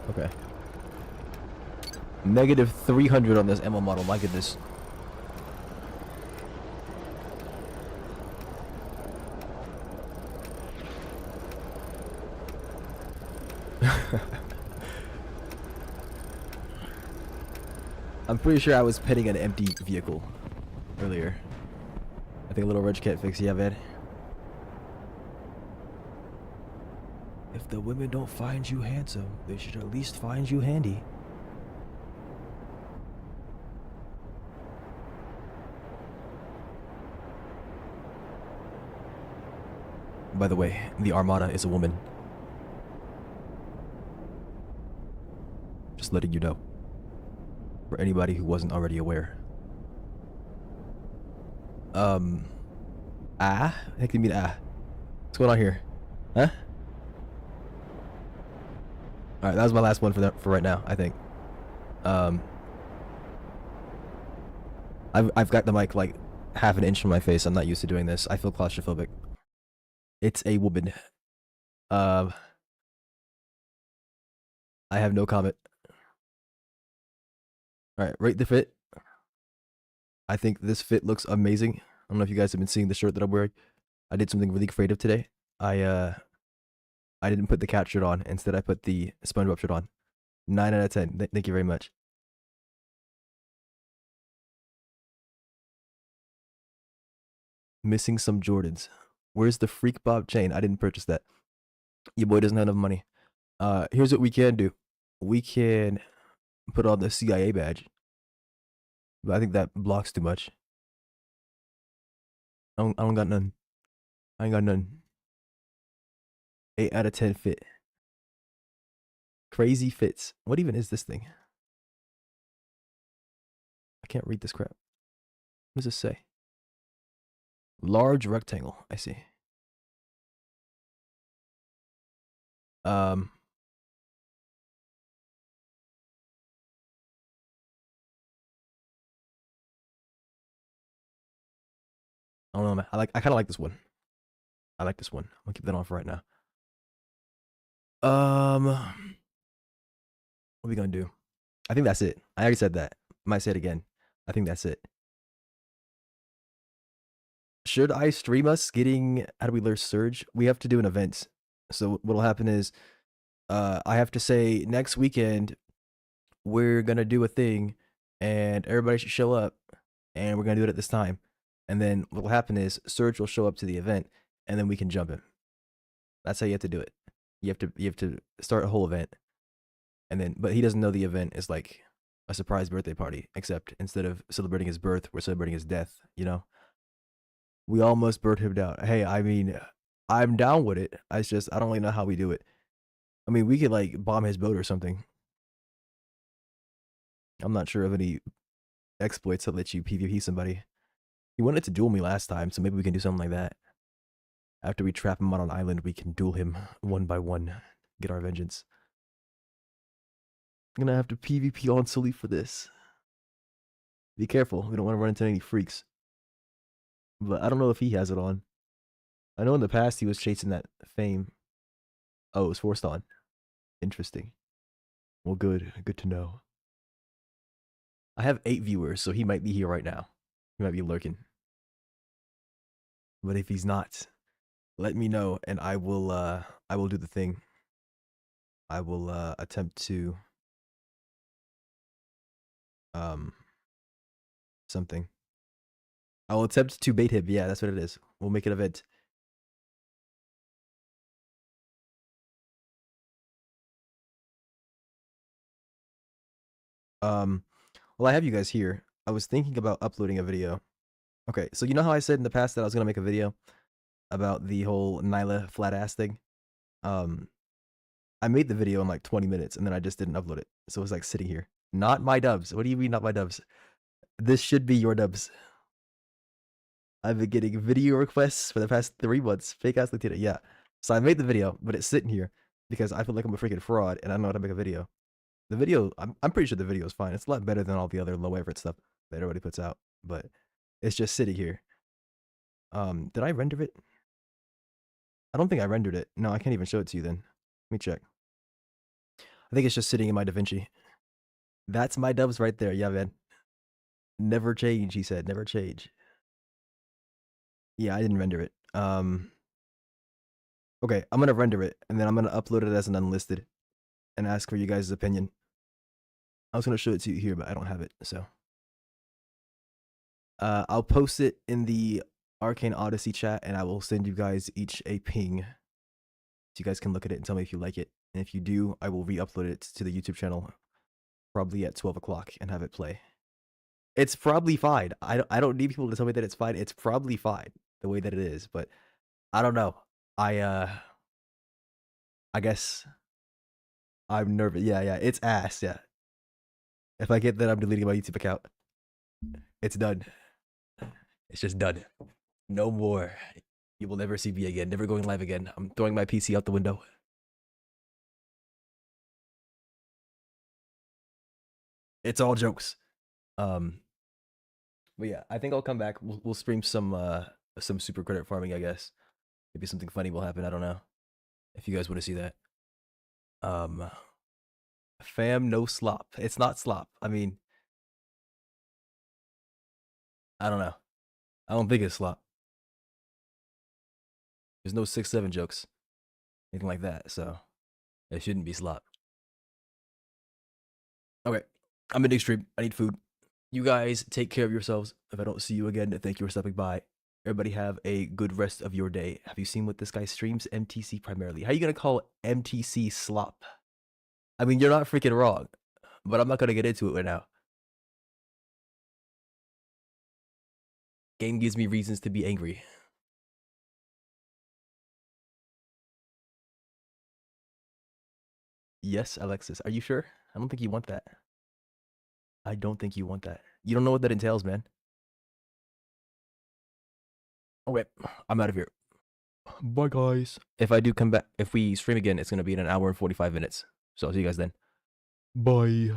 Okay. Negative 300 on this ammo model, my goodness. I'm pretty sure I was pitting an empty vehicle earlier. I think a little rich can't fix, yeah, man. If the women don't find you handsome, they should at least find you handy. By the way, the Armada is a woman. Just letting you know. For anybody who wasn't already aware. I think they mean What's going on here? Huh? Alright, that was my last one for right now, I think. I've got the mic like half an inch from my face. I'm not used to doing this. I feel claustrophobic. It's a woman. I have no comment. Alright, rate the fit. I think this fit looks amazing. I don't know if you guys have been seeing the shirt that I'm wearing. I did something really creative today. I didn't put the cat shirt on. Instead, I put the SpongeBob shirt on. 9 out of 10. Thank you very much. Missing some Jordans. Where's the Freak Bob chain? I didn't purchase that. Your boy doesn't have enough money. Here's what we can do. We can put on the CIA badge. But I think that blocks too much. I don't got none. I ain't got none. 8 out of 10 fit. Crazy fits. What even is this thing? I can't read this crap. What does this say? Large rectangle. I see. I don't know, man. I kind of like this one. I like this one. I'm gonna keep that on for right now. What are we gonna do? I think that's it. I already said that. I might say it again. I think that's it. Should I stream us getting How Do We Lure Surge? We have to do an event. So what'll happen is I have to say next weekend we're gonna do a thing and everybody should show up and we're gonna do it at this time. And then what'll happen is Surge will show up to the event and then we can jump him. That's how you have to do it. You have to start a whole event. And then but he doesn't know the event is like a surprise birthday party, except instead of celebrating his birth, we're celebrating his death, you know? We almost burnt him down. Hey, I mean, I'm down with it. I don't really know how we do it. I mean, we could like bomb his boat or something. I'm not sure of any exploits that let you PvP somebody. He wanted to duel me last time, so maybe we can do something like that. After we trap him on an island, we can duel him one by one. Get our vengeance. I'm gonna have to PvP on Sully for this. Be careful. We don't want to run into any freaks. But I don't know if he has it on. I know in the past he was chasing that fame. Oh, it was forced on. Interesting. Well, good. Good to know. I have 8 viewers, so he might be here right now. He might be lurking. But if he's not, let me know and I will do the thing. I will attempt to something. I will attempt to bait him. Yeah, that's what it is. We'll make an event. Well, I have you guys here. I was thinking about uploading a video. Okay, so you know how I said in the past that I was gonna make a video about the whole Nyla flat ass thing? I made the video in like 20 minutes and then I just didn't upload it. So it was like sitting here. Not my dubs. What do you mean not my dubs? This should be your dubs. I've been getting video requests for the past 3 months. Fake ass Latina. Yeah. So I made the video, but it's sitting here because I feel like I'm a freaking fraud and I don't know how to make a video. The video, I'm pretty sure the video is fine. It's a lot better than all the other low effort stuff that everybody puts out, but it's just sitting here. Did I render it? I don't think I rendered it. No, I can't even show it to you then. Let me check. I think it's just sitting in my DaVinci. That's my dubs right there. Yeah, man. Never change, he said. Never change. Yeah, I didn't render it. Okay, I'm gonna render it, and then I'm gonna upload it as an unlisted and ask for you guys' opinion. I was gonna show it to you here, but I don't have it, so. I'll post it in the Arcane Odyssey chat, and I will send you guys each a ping so you guys can look at it and tell me if you like it. And if you do, I will re-upload it to the YouTube channel probably at 12 o'clock and have it play. It's probably fine. I don't need people to tell me that it's fine. It's probably fine the way that it is, but I don't know. I guess I'm nervous. Yeah, it's ass. Yeah. If I get that, I'm deleting my YouTube account. It's done. It's just done. No more. You will never see me again. Never going live again. I'm throwing my PC out the window. It's all jokes. But yeah, I think I'll come back. We'll stream some super credit farming, I guess. Maybe something funny will happen. I don't know. If you guys want to see that. Fam, no slop. It's not slop. I mean, I don't know. I don't think it's slop. There's no 6-7 jokes. Anything like that, so it shouldn't be slop. Okay. I'm in extreme. I need food. You guys take care of yourselves. If I don't see you again, thank you for stopping by. Everybody have a good rest of your day. Have you seen what this guy streams? MTC primarily. How are you going to call MTC slop? I mean, you're not freaking wrong, but I'm not going to get into it right now. Game gives me reasons to be angry. Yes, Alexis. Are you sure? I don't think you want that. I don't think you want that. You don't know what that entails, man. Okay, I'm out of here. Bye, guys. If I do come back, if we stream again, it's going to be in an hour and 45 minutes. So I'll see you guys then. Bye.